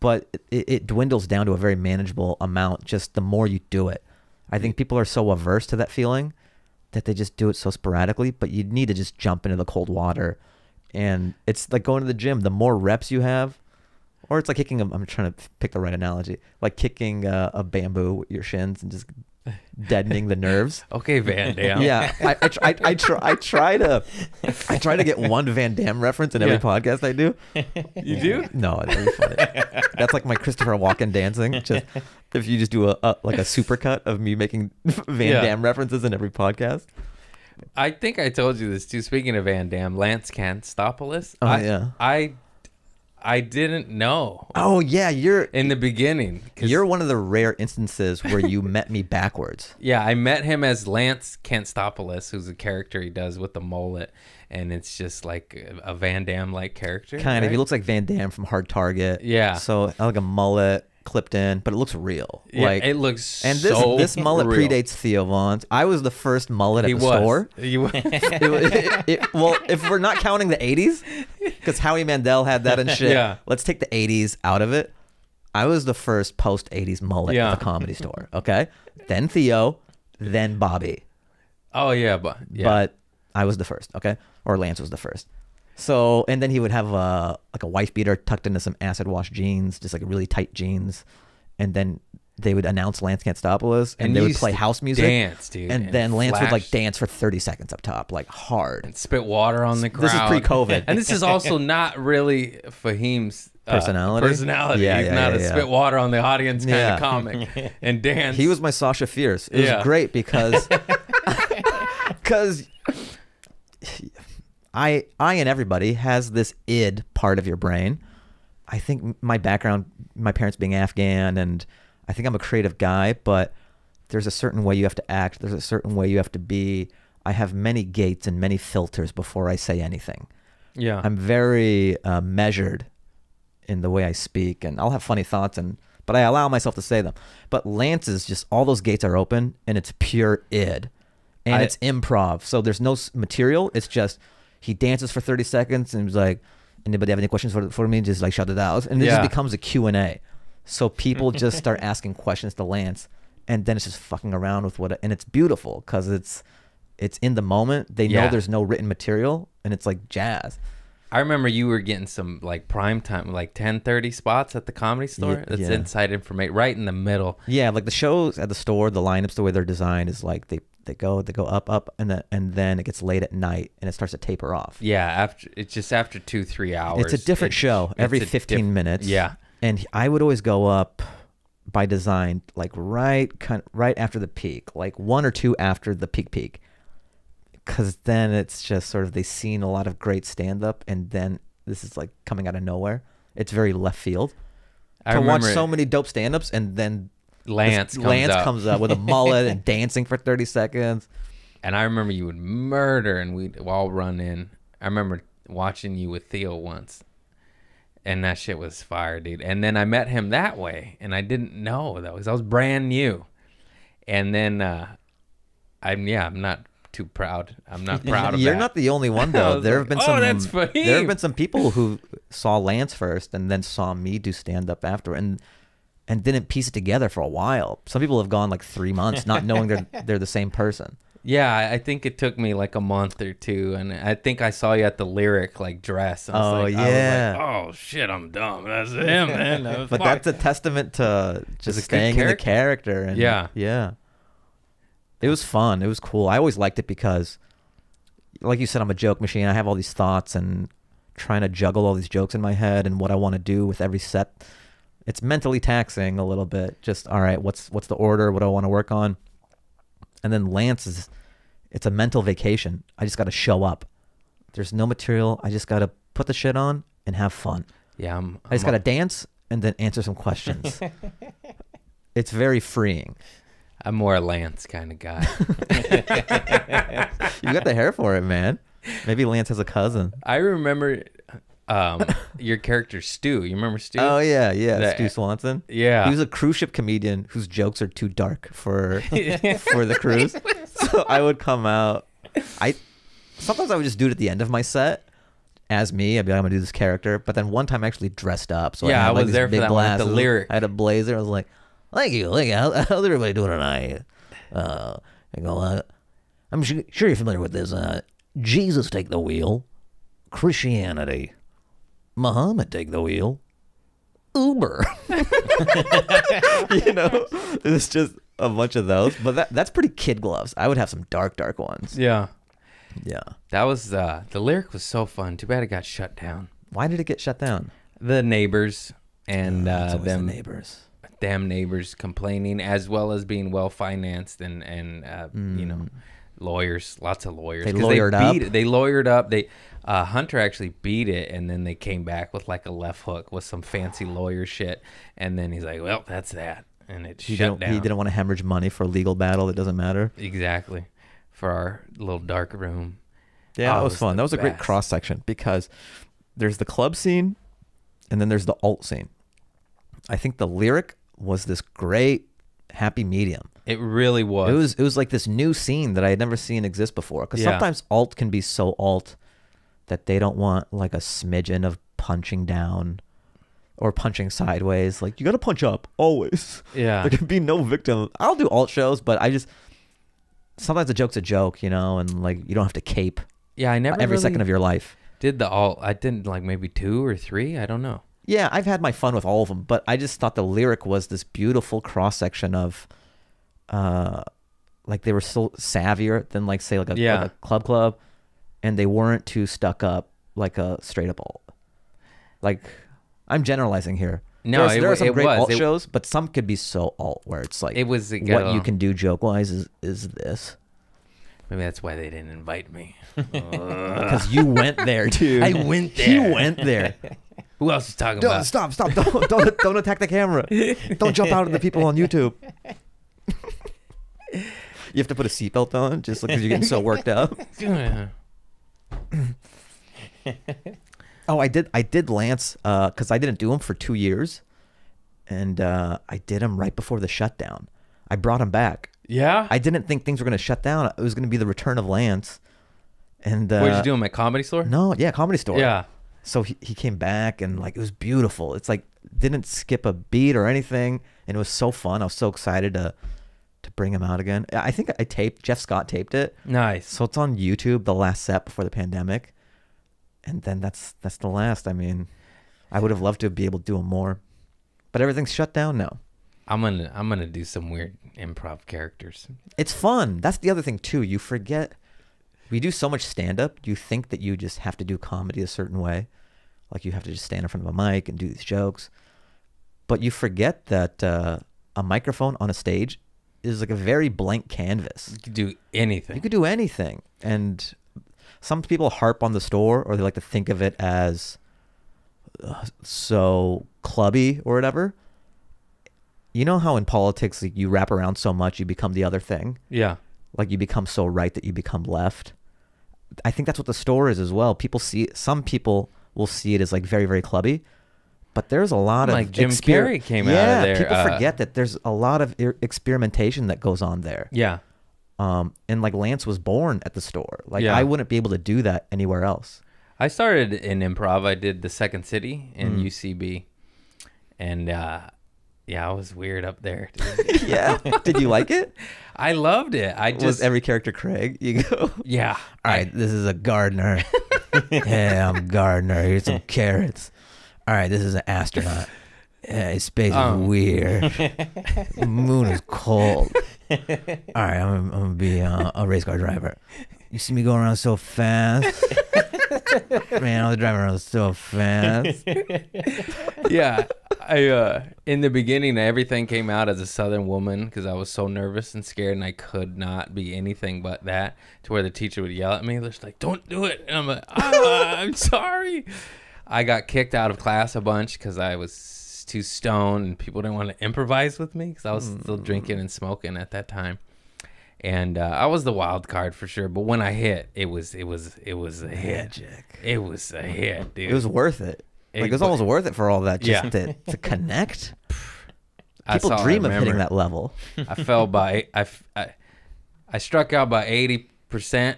Speaker 6: But it dwindles down to a very manageable amount just the more you do it. I think people are so averse to that feeling that they just do it so sporadically, but you need to just jump into the cold water. And it's like going to the gym. The more reps you have, or it's like kicking I'm trying to pick the right analogy, like kicking a bamboo with your shins and just deadening the nerves.
Speaker 4: Okay, Van Damme.
Speaker 6: Yeah, I try to get one Van Damme reference in every podcast I do.
Speaker 4: You do?
Speaker 6: No, it's really funny. That's like my Christopher Walken dancing. Just if you just do a supercut of me making Van Damme references in every podcast.
Speaker 4: I think I told you this too. Speaking of Van Damme, Lance Canstopoulos.
Speaker 6: Oh yeah.
Speaker 4: I didn't know.
Speaker 6: Oh yeah, you're
Speaker 4: in the beginning.
Speaker 6: You're one of the rare instances where you met me backwards.
Speaker 4: Yeah, I met him as Lance Canstopoulos, who's a character he does with the mullet, and it's just like a Van Damme like character.
Speaker 6: Kind of. He looks like Van Damme from Hard Target.
Speaker 4: Yeah.
Speaker 6: So like a mullet clipped in, but it looks real.
Speaker 4: Yeah,
Speaker 6: like
Speaker 4: it looks
Speaker 6: and
Speaker 4: so
Speaker 6: this mullet
Speaker 4: real.
Speaker 6: predates Theo Von's. I was the first mullet at the store. Well, if we're not counting the 80s, because Howie Mandel had that and shit.
Speaker 4: Yeah.
Speaker 6: Let's take the 80s out of it. I was the first post 80s mullet at the Comedy Store. Okay, then Theo, then Bobby.
Speaker 4: Oh yeah,
Speaker 6: but I was the first. Okay, or Lance was the first. So, and then he would have like a wife beater tucked into some acid wash jeans, just like really tight jeans. And then they would announce Lance Canstopoulos, and they would play house music.
Speaker 4: Dance, dude.
Speaker 6: And then Lance would like dance for 30 seconds up top, like hard.
Speaker 4: And spit water on the crowd.
Speaker 6: This is pre-COVID.
Speaker 4: And this is also not really Fahim's
Speaker 6: personality.
Speaker 4: He's not a spit water on the audience kind of comic and dance.
Speaker 6: He was my Sasha Fierce. It was great because I and everybody has this id part of your brain. I think my background, my parents being Afghan, and I think I'm a creative guy, but there's a certain way you have to act. There's a certain way you have to be. I have many gates and many filters before I say anything.
Speaker 4: Yeah.
Speaker 6: I'm very measured in the way I speak, and I'll have funny thoughts, but I allow myself to say them. But Lance is just, all those gates are open, and it's pure id. And it's improv. So there's no material. It's just, he dances for 30 seconds and he's like, anybody have any questions for me? Just like shout it out. And it just becomes a Q&A. So people just start asking questions to Lance, and then it's just fucking around with and it's beautiful because it's in the moment. They know there's no written material, and it's like jazz.
Speaker 4: I remember you were getting some like prime time, like 10:30 spots at the Comedy Store. That's inside information, right in the middle.
Speaker 6: Yeah, like the shows at the store, the lineups, the way they're designed is like they go up, and then it gets late at night and it starts to taper off.
Speaker 4: Yeah, it's just after 2-3 hours.
Speaker 6: It's a different show every 15 minutes.
Speaker 4: Yeah,
Speaker 6: and I would always go up by design, like right after the peak, like 1 or 2 after the peak. Because then it's just sort of, they've seen a lot of great stand-up, and then this is like coming out of nowhere. It's very left field. To watch so many dope stand-ups, and then
Speaker 4: Lance
Speaker 6: comes up with a mullet and dancing for 30 seconds.
Speaker 4: And I remember you would murder, and we'd all run in. I remember watching you with Theo once, and that shit was fire, dude. And then I met him that way, and I didn't know that was, I was brand new. And then I'm not too proud. I'm not proud of
Speaker 6: You're
Speaker 4: that.
Speaker 6: not the only one though. There have been some.
Speaker 4: That's Fahim.
Speaker 6: There have been some people who saw Lance first and then saw me do stand up after, and didn't piece it together for a while. Some people have gone like 3 months not knowing they're the same person.
Speaker 4: Yeah, I think it took me like a month or two, and I think I saw you at the Lyric like dress. I was
Speaker 6: Oh,
Speaker 4: like,
Speaker 6: yeah.
Speaker 4: I was like, oh shit, I'm dumb. That's him, man.
Speaker 6: But that's a testament to just
Speaker 4: a good
Speaker 6: staying in the character. And
Speaker 4: Yeah.
Speaker 6: yeah. It was fun. It was cool. I always liked it because, like you said, I'm a joke machine. I have all these thoughts and trying to juggle all these jokes in my head and what I want to do with every set. It's mentally taxing a little bit. Just, all right, what's the order? What do I want to work on? And then Lance it's a mental vacation. I just got to show up. There's no material. I just got to put the shit on and have fun.
Speaker 4: Yeah,
Speaker 6: I just got to dance and then answer some questions. It's very freeing.
Speaker 4: I'm more a Lance kind of guy.
Speaker 6: You got the hair for it, man. Maybe Lance has a cousin.
Speaker 4: I remember your character Stu. You remember Stu?
Speaker 6: Oh yeah,
Speaker 4: That-
Speaker 6: Stu Swanson.
Speaker 4: Yeah.
Speaker 6: He was a cruise ship comedian whose jokes are too dark for the cruise. So I would come out. Sometimes I would just do it at the end of my set as me. I'd be like, I'm gonna do this character. But then one time I actually dressed up. So
Speaker 4: Yeah,
Speaker 6: I, had,
Speaker 4: I
Speaker 6: like,
Speaker 4: was
Speaker 6: these
Speaker 4: there for
Speaker 6: big
Speaker 4: that one at the
Speaker 6: glasses.
Speaker 4: Lyric.
Speaker 6: I had a blazer. I was like, thank you. How's everybody doing tonight? I go, I'm sure you're familiar with this. Jesus take the wheel. Christianity. Muhammad take the wheel. Uber. You know, it's just a bunch of those. But that's pretty kid gloves. I would have some dark ones.
Speaker 4: Yeah.
Speaker 6: Yeah.
Speaker 4: That was the Lyric was so fun. Too bad it got shut down.
Speaker 6: Why did it get shut down?
Speaker 4: The neighbors and
Speaker 6: It's always
Speaker 4: them
Speaker 6: the neighbors.
Speaker 4: damn neighbors complaining, as well as being well financed and you know, lawyers, lots of lawyers.
Speaker 6: They
Speaker 4: 'Cause
Speaker 6: lawyered
Speaker 4: beat
Speaker 6: up?
Speaker 4: it. They lawyered up. They Hunter actually beat it, and then they came back with like a left hook with some fancy lawyer shit, and then he's like, "Well, that's that," and it shut down.
Speaker 6: He didn't want to hemorrhage money for a legal battle that doesn't matter.
Speaker 4: Exactly, for our little dark room.
Speaker 6: Yeah,
Speaker 4: Oh,
Speaker 6: that
Speaker 4: it
Speaker 6: was
Speaker 4: was
Speaker 6: fun.
Speaker 4: the
Speaker 6: That was a great
Speaker 4: best.
Speaker 6: cross section because there's the club scene and then there's the alt scene. I think the Lyric was this great happy medium.
Speaker 4: It really was.
Speaker 6: It was like this new scene that I had never seen exist before. Because
Speaker 4: Yeah.
Speaker 6: sometimes alt can be so alt that they don't want like a smidgen of punching down or punching sideways. Like, you got to punch up always.
Speaker 4: Yeah.
Speaker 6: There can be no victim. I'll do alt shows, but sometimes a joke's a joke, you know, and like you don't have to cape
Speaker 4: Yeah, I never
Speaker 6: every
Speaker 4: really
Speaker 6: second of your life.
Speaker 4: did the alt. I did like maybe 2 or 3. I don't know.
Speaker 6: Yeah, I've had my fun with all of them, but I just thought the Lyric was this beautiful cross section of, like they were so savvier than like say like a club, and they weren't too stuck up like a straight up alt. Like, I'm generalizing here.
Speaker 4: No,
Speaker 6: there are some great alt
Speaker 4: It-
Speaker 6: shows, but some could be so alt where it's like
Speaker 4: It was
Speaker 6: what you can do joke wise is this.
Speaker 4: Maybe that's why they didn't invite me.
Speaker 6: Because you went there, dude.
Speaker 4: I went
Speaker 6: You
Speaker 4: there.
Speaker 6: went there.
Speaker 4: Who else is talking
Speaker 6: Don't,
Speaker 4: about?
Speaker 6: stop! Don't attack the camera! Don't jump out at the people on YouTube. You have to put a seatbelt on just because you're getting so worked up. Oh, I did Lance because I didn't do him for 2 years, and I did him right before the shutdown. I brought him back.
Speaker 4: Yeah.
Speaker 6: I didn't think things were going to shut down. It was going to be the return of Lance. And
Speaker 4: Where'd you do him at Comedy Store?
Speaker 6: No, yeah, Comedy Store.
Speaker 4: Yeah.
Speaker 6: So he came back and like it was beautiful. It's like didn't skip a beat or anything, and it was so fun. I was so excited to bring him out again. I think Jeff Scott taped it,
Speaker 4: Nice.
Speaker 6: so it's on YouTube. The last set before the pandemic, and then that's the last. I mean, I would have loved to be able to do him more, but everything's shut down now.
Speaker 4: I'm gonna do some weird improv characters.
Speaker 6: It's fun. That's the other thing too. You forget. We do so much stand-up. You think that you just have to do comedy a certain way. Like you have to just stand in front of a mic and do these jokes. But you forget that a microphone on a stage is like a very blank canvas.
Speaker 4: You could do anything.
Speaker 6: You could do anything. And some people harp on the store, or they like to think of it as so clubby or whatever. You know how in politics like, you wrap around so much you become the other thing?
Speaker 4: Yeah.
Speaker 6: like you become so right that you become left. I think that's what the store is as well. Some people will see it as like very, very clubby, but there's a lot of
Speaker 4: like Jim Carrey came out of there.
Speaker 6: People forget that there's a lot of experimentation that goes on there.
Speaker 4: Yeah.
Speaker 6: And like Lance was born at the store. Like
Speaker 4: Yeah.
Speaker 6: I wouldn't be able to do that anywhere else.
Speaker 4: I started in improv. I did the Second City in UCB, and yeah, I was weird up there. Dude.
Speaker 6: Yeah. Did you like it?
Speaker 4: I loved it.
Speaker 6: Was every character Craig? You go.
Speaker 4: Yeah.
Speaker 6: All right, this is a gardener. Yeah, I'm a gardener. Here's some carrots. All right, this is an astronaut. Yeah, his space is weird. The moon is cold. All right, I'm gonna be a race car driver. You see me going around so fast? Man, I was driving around so fast.
Speaker 4: Yeah, I in the beginning everything came out as a Southern woman because I was so nervous and scared and I could not be anything but that, to where the teacher would yell at me. They're just like, "Don't do it," and I'm like, I'm sorry. I got kicked out of class a bunch because I was too stoned and people didn't want to improvise with me because I was still drinking and smoking at that time. And I was the wild card for sure, but when I hit, it was a hit. It was a hit, dude.
Speaker 6: It was worth it. Like it was almost worth it for all that just to connect. People dream of hitting that level.
Speaker 4: I fell by I struck out by 80%,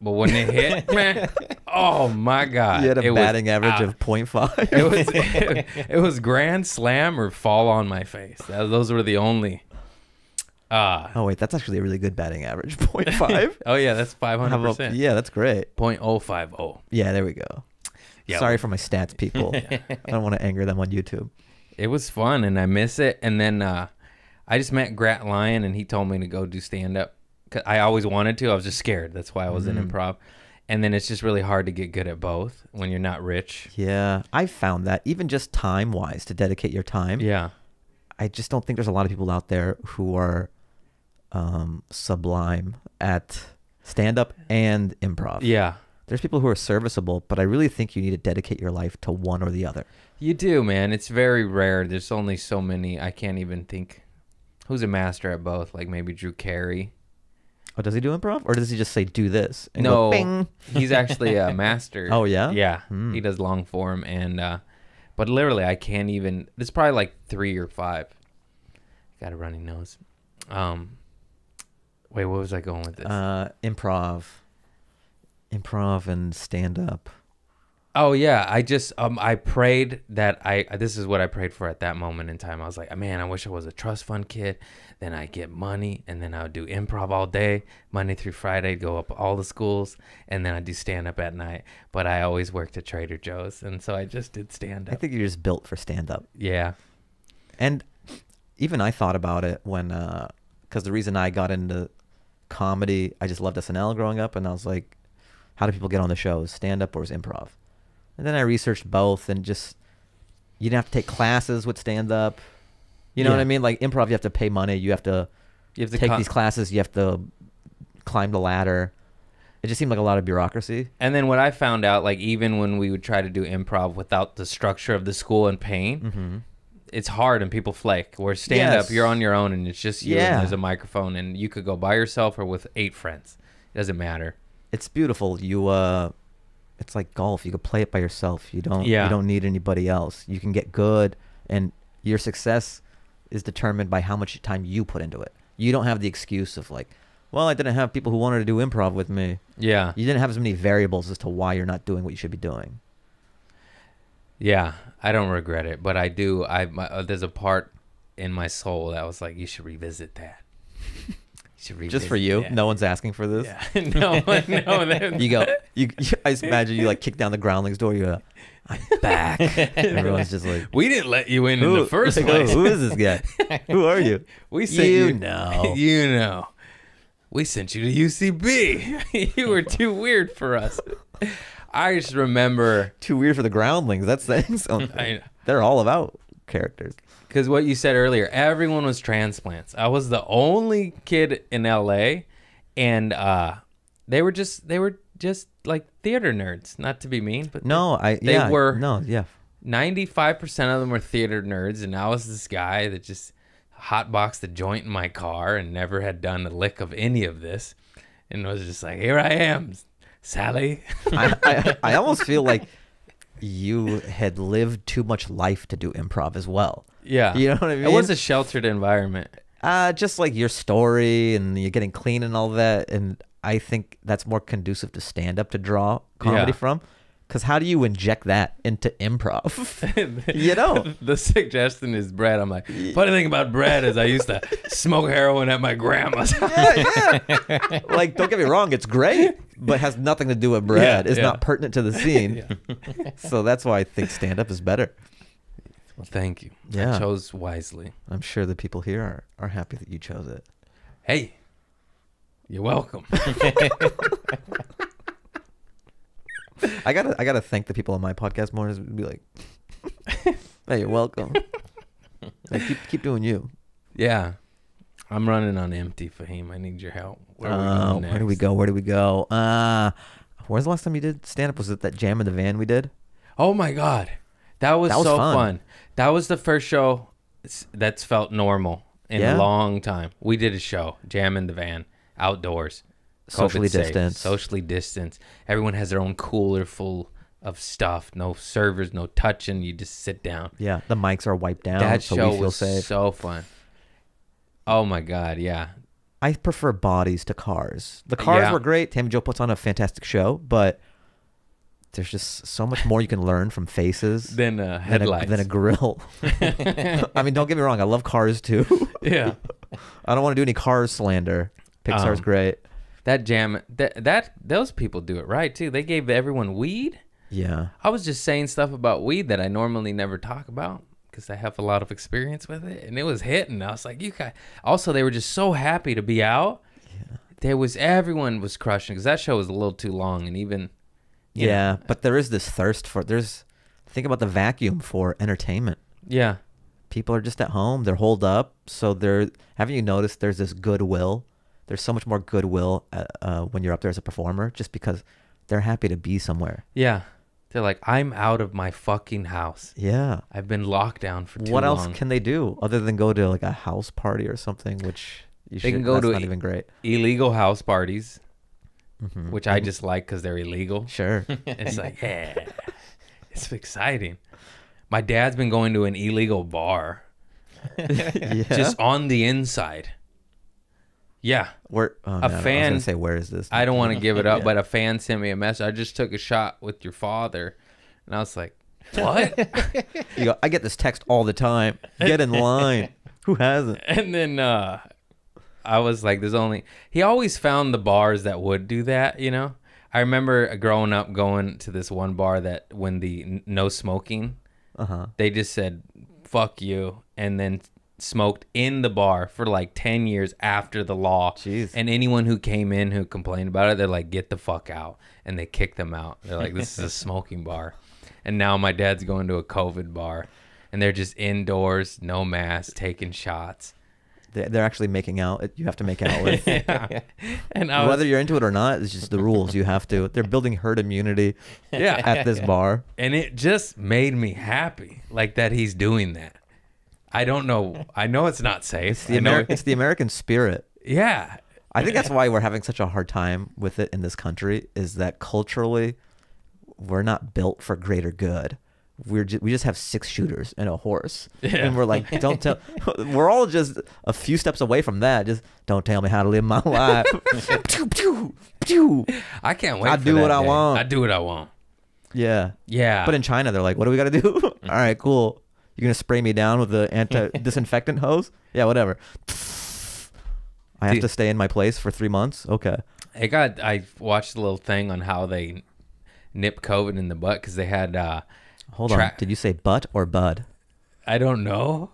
Speaker 4: but when it hit, man, oh my god!
Speaker 6: You had a batting average of 0.5.
Speaker 4: It was grand slam or fall on my face. Those were the only.
Speaker 6: Oh wait, that's actually a really good batting average. 0.5.
Speaker 4: Oh yeah, that's 500%.
Speaker 6: Yeah, that's great.
Speaker 4: 0.050.
Speaker 6: Yeah, there we go.
Speaker 4: Yeah.
Speaker 6: Sorry for my stats, people. I don't want to anger them on YouTube.
Speaker 4: It was fun, and I miss it. And then I just met Grat Lyon, and he told me to go do stand-up. 'Cause I always wanted to. I was just scared. That's why I was in improv. And then it's just really hard to get good at both when you're not rich.
Speaker 6: Yeah, I found that even just time-wise, to dedicate your time.
Speaker 4: Yeah.
Speaker 6: I just don't think there's a lot of people out there who are sublime at stand-up and improv.
Speaker 4: Yeah.
Speaker 6: There's people who are serviceable, but I really think you need to dedicate your life to one or the other.
Speaker 4: You do, man. It's very rare. There's only so many. I can't even think who's a master at both. Like maybe Drew Carey.
Speaker 6: Oh, does he do improv? Or does he just say, do this? And
Speaker 4: No,
Speaker 6: go, bing?
Speaker 4: he's actually a master.
Speaker 6: Oh, yeah?
Speaker 4: Yeah. He does long form. And, but literally, I can't even. There's probably like 3 or 5. Got a runny nose. Wait, what was I going with this?
Speaker 6: Improv and stand-up.
Speaker 4: Oh yeah, I just I prayed that this is what I prayed for at that moment in time. I was like, man, I wish I was a trust fund kid. Then I get money, and then I would do improv all day, Monday through Friday, go up all the schools, and then I do stand up at night. But I always worked at Trader Joe's, and so I just did stand up.
Speaker 6: I think you're just built for stand-up.
Speaker 4: Yeah,
Speaker 6: and even I thought about it when because the reason I got into comedy, I just loved SNL growing up, and I was like, how do people get on the shows, stand-up or is improv? And then I researched both, and just, you didn't have to take classes with stand-up. You know what I mean? Like improv, you have to pay money. You have to take these classes. You have to climb the ladder. It just seemed like a lot of bureaucracy.
Speaker 4: And then what I found out, like even when we would try to do improv without the structure of the school and paying, it's hard and people flake. Where stand-up, you're on your own, and it's just you, and there's a microphone, and you could go by yourself or with 8 friends. It doesn't matter.
Speaker 6: It's beautiful. It's like golf. You can play it by yourself. You don't need anybody else. You can get good, and your success is determined by how much time you put into it. You don't have the excuse of like, well, I didn't have people who wanted to do improv with me.
Speaker 4: Yeah.
Speaker 6: You didn't have as many variables as to why you're not doing what you should be doing.
Speaker 4: Yeah, I don't regret it, but I do. There's a part in my soul that was like, you should revisit that.
Speaker 6: Just for you?
Speaker 4: That.
Speaker 6: No one's asking for this?
Speaker 4: Yeah. No.
Speaker 6: You go, I just imagine you like kick down the groundlings door. You go, I'm back. Everyone's just like,
Speaker 4: we didn't let you in the first place.
Speaker 6: Who is this guy? Who are you?
Speaker 4: We sent
Speaker 6: you know.
Speaker 4: You know. We sent you to UCB. You were too weird for us. I just remember.
Speaker 6: Too weird for the groundlings. That's the they're all about characters.
Speaker 4: Because what you said earlier, everyone was transplants. I was the only kid in LA, and they were just like theater nerds. Not to be mean, but they were. 95% of them were theater nerds, and I was this guy that just hotboxed a joint in my car and never had done a lick of any of this, and was just like, here I am, Sally.
Speaker 6: I almost feel like you had lived too much life to do improv as well.
Speaker 4: Yeah.
Speaker 6: You know what I mean?
Speaker 4: It was a sheltered environment.
Speaker 6: Just like your story and you're getting clean and all that. And I think that's more conducive to stand up to draw comedy from. Because how do you inject that into improv? You know?
Speaker 4: The suggestion is bread. I'm like, funny thing about bread is I used to smoke heroin at my grandma's house.
Speaker 6: Yeah. Like, don't get me wrong, it's great, but has nothing to do with bread. It's not pertinent to the scene. So that's why I think stand up is better.
Speaker 4: Well, thank you.
Speaker 6: Yeah.
Speaker 4: I chose wisely.
Speaker 6: I'm sure the people here are happy that you chose it.
Speaker 4: Hey, you're welcome.
Speaker 6: I gotta thank the people on my podcast more. Is be like, hey, you're welcome. Like, keep doing you.
Speaker 4: Yeah. I'm running on empty, Fahim. I need your help. Where are we going next?
Speaker 6: Where do we go? Where's the last time you did stand up? Was it that Jam in the Van we did?
Speaker 4: Oh my God. That was so fun. That was the first show that's felt normal in a long time. We did a show, Jam in the Van, outdoors.
Speaker 6: Socially
Speaker 4: safe,
Speaker 6: distanced.
Speaker 4: Socially distanced. Everyone has their own cooler full of stuff. No servers, no touching. You just sit down.
Speaker 6: Yeah, the mics are wiped down.
Speaker 4: That
Speaker 6: so
Speaker 4: show
Speaker 6: we feel
Speaker 4: was
Speaker 6: safe.
Speaker 4: so fun. Oh my God, yeah.
Speaker 6: I prefer bodies to cars. The cars were great. Tammy Joe puts on a fantastic show, but there's just so much more you can learn from faces
Speaker 4: Than headlights.
Speaker 6: than a grill. I mean, don't get me wrong. I love cars too.
Speaker 4: Yeah.
Speaker 6: I don't want to do any cars slander. Pixar's great.
Speaker 4: That Jam, those people do it right too. They gave everyone weed.
Speaker 6: Yeah.
Speaker 4: I was just saying stuff about weed that I normally never talk about because I have a lot of experience with it, and it was hitting. I was like, you guys. Also, they were just so happy to be out. Yeah. Everyone was crushing because that show was a little too long, and even. You know,
Speaker 6: but there is this thirst for. Think about the vacuum for entertainment.
Speaker 4: Yeah.
Speaker 6: People are just at home. They're holed up, so haven't you noticed? There's this goodwill. There's so much more goodwill when you're up there as a performer, just because they're happy to be somewhere.
Speaker 4: Yeah. They're like, I'm out of my fucking house.
Speaker 6: Yeah.
Speaker 4: I've been locked down for too long.
Speaker 6: What else can they do other than go to like a house party or something, which
Speaker 4: they can go to
Speaker 6: not even great.
Speaker 4: Illegal house parties, which I just like because they're illegal.
Speaker 6: Sure.
Speaker 4: It's like, yeah, it's exciting. My dad's been going to an illegal bar just on the inside. Yeah.
Speaker 6: Fan. I was gonna say, where is this?
Speaker 4: I don't want to give it up, but a fan sent me a message. I just took a shot with your father. And I was like, what?
Speaker 6: You go, I get this text all the time. Get in line. Who hasn't?
Speaker 4: And then I was like, he always found the bars that would do that, you know? I remember growing up going to this one bar that when the no smoking, they just said, fuck you. And then smoked in the bar for like 10 years after the law.
Speaker 6: Jeez.
Speaker 4: And anyone who came in who complained about it, they're like, get the fuck out. And they kicked them out. They're like, this is a smoking bar. And now my dad's going to a COVID bar and they're just indoors, no mask, taking shots.
Speaker 6: They're actually making out. You have to make out with.
Speaker 4: Yeah. And
Speaker 6: whether you're into it or not, it's just the rules. You have to. They're building herd immunity at this bar.
Speaker 4: And it just made me happy, like that he's doing that. I don't know. I know it's not safe.
Speaker 6: It's the American spirit.
Speaker 4: Yeah.
Speaker 6: I think that's why we're having such a hard time with it in this country, is that culturally we're not built for greater good. We just have 6 shooters and a horse. Yeah. And we're like, don't tell. We're all just a few steps away from that. Just don't tell me how to live my life. Pew, pew, pew.
Speaker 4: I can't wait.
Speaker 6: I do what I want.
Speaker 4: I do what I want.
Speaker 6: Yeah.
Speaker 4: Yeah.
Speaker 6: But in China, they're like, what do we got to do? All right, cool. You're going to spray me down with the anti-disinfectant hose? Yeah, whatever. I have to stay in my place for 3 months? Okay.
Speaker 4: I watched a little thing on how they nip COVID in the butt because they had...
Speaker 6: Hold on. Did you say butt or bud?
Speaker 4: I don't know.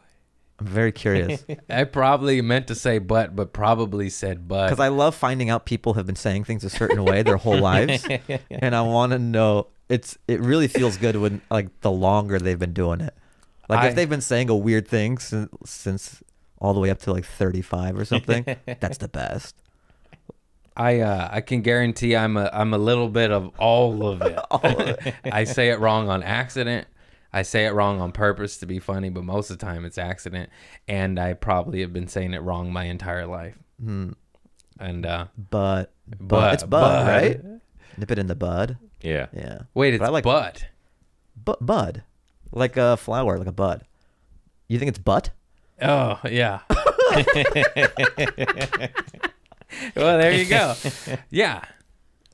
Speaker 6: I'm very curious.
Speaker 4: I probably meant to say butt, but probably said bud.
Speaker 6: Because I love finding out people have been saying things a certain way their whole lives. And I want to know... It really feels good when, like, the longer they've been doing it. Like, if they've been saying a weird thing since all the way up to like 35 or something, that's the best.
Speaker 4: I can guarantee I'm a little bit of all of it.
Speaker 6: All of it.
Speaker 4: I say it wrong on accident. I say it wrong on purpose to be funny, but most of the time it's accident. And I probably have been saying it wrong my entire life. And
Speaker 6: But it's bud, right? Nip it in the bud.
Speaker 1: Yeah.
Speaker 6: Yeah.
Speaker 4: Wait, it's
Speaker 6: But I like
Speaker 4: butt.
Speaker 6: bud, like a flower, like a bud. You think it's butt?
Speaker 4: Oh, yeah. Well, there you go. Yeah.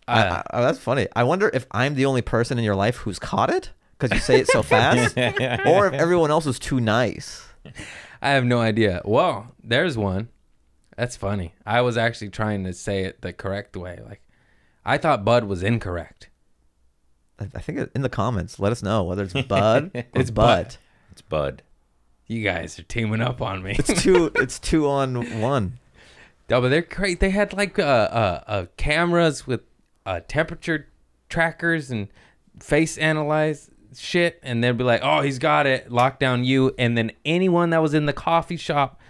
Speaker 6: That's funny. I wonder if I'm the only person in your life who's caught it because you say it so fast, or if everyone else is too nice.
Speaker 4: I have no idea. Well, there's one. That's funny. I was actually trying to say it the correct way. Like, I thought bud was incorrect.
Speaker 6: I think in the comments, let us know whether it's bud or
Speaker 4: It's
Speaker 6: butt.
Speaker 1: It's bud.
Speaker 4: You guys are teaming up on me.
Speaker 6: It's two on one.
Speaker 4: No, but they're great. They had like cameras with temperature trackers and face analyze shit, and they'd be like, "Oh, he's got it. Lock down you." And then anyone that was in the coffee shop,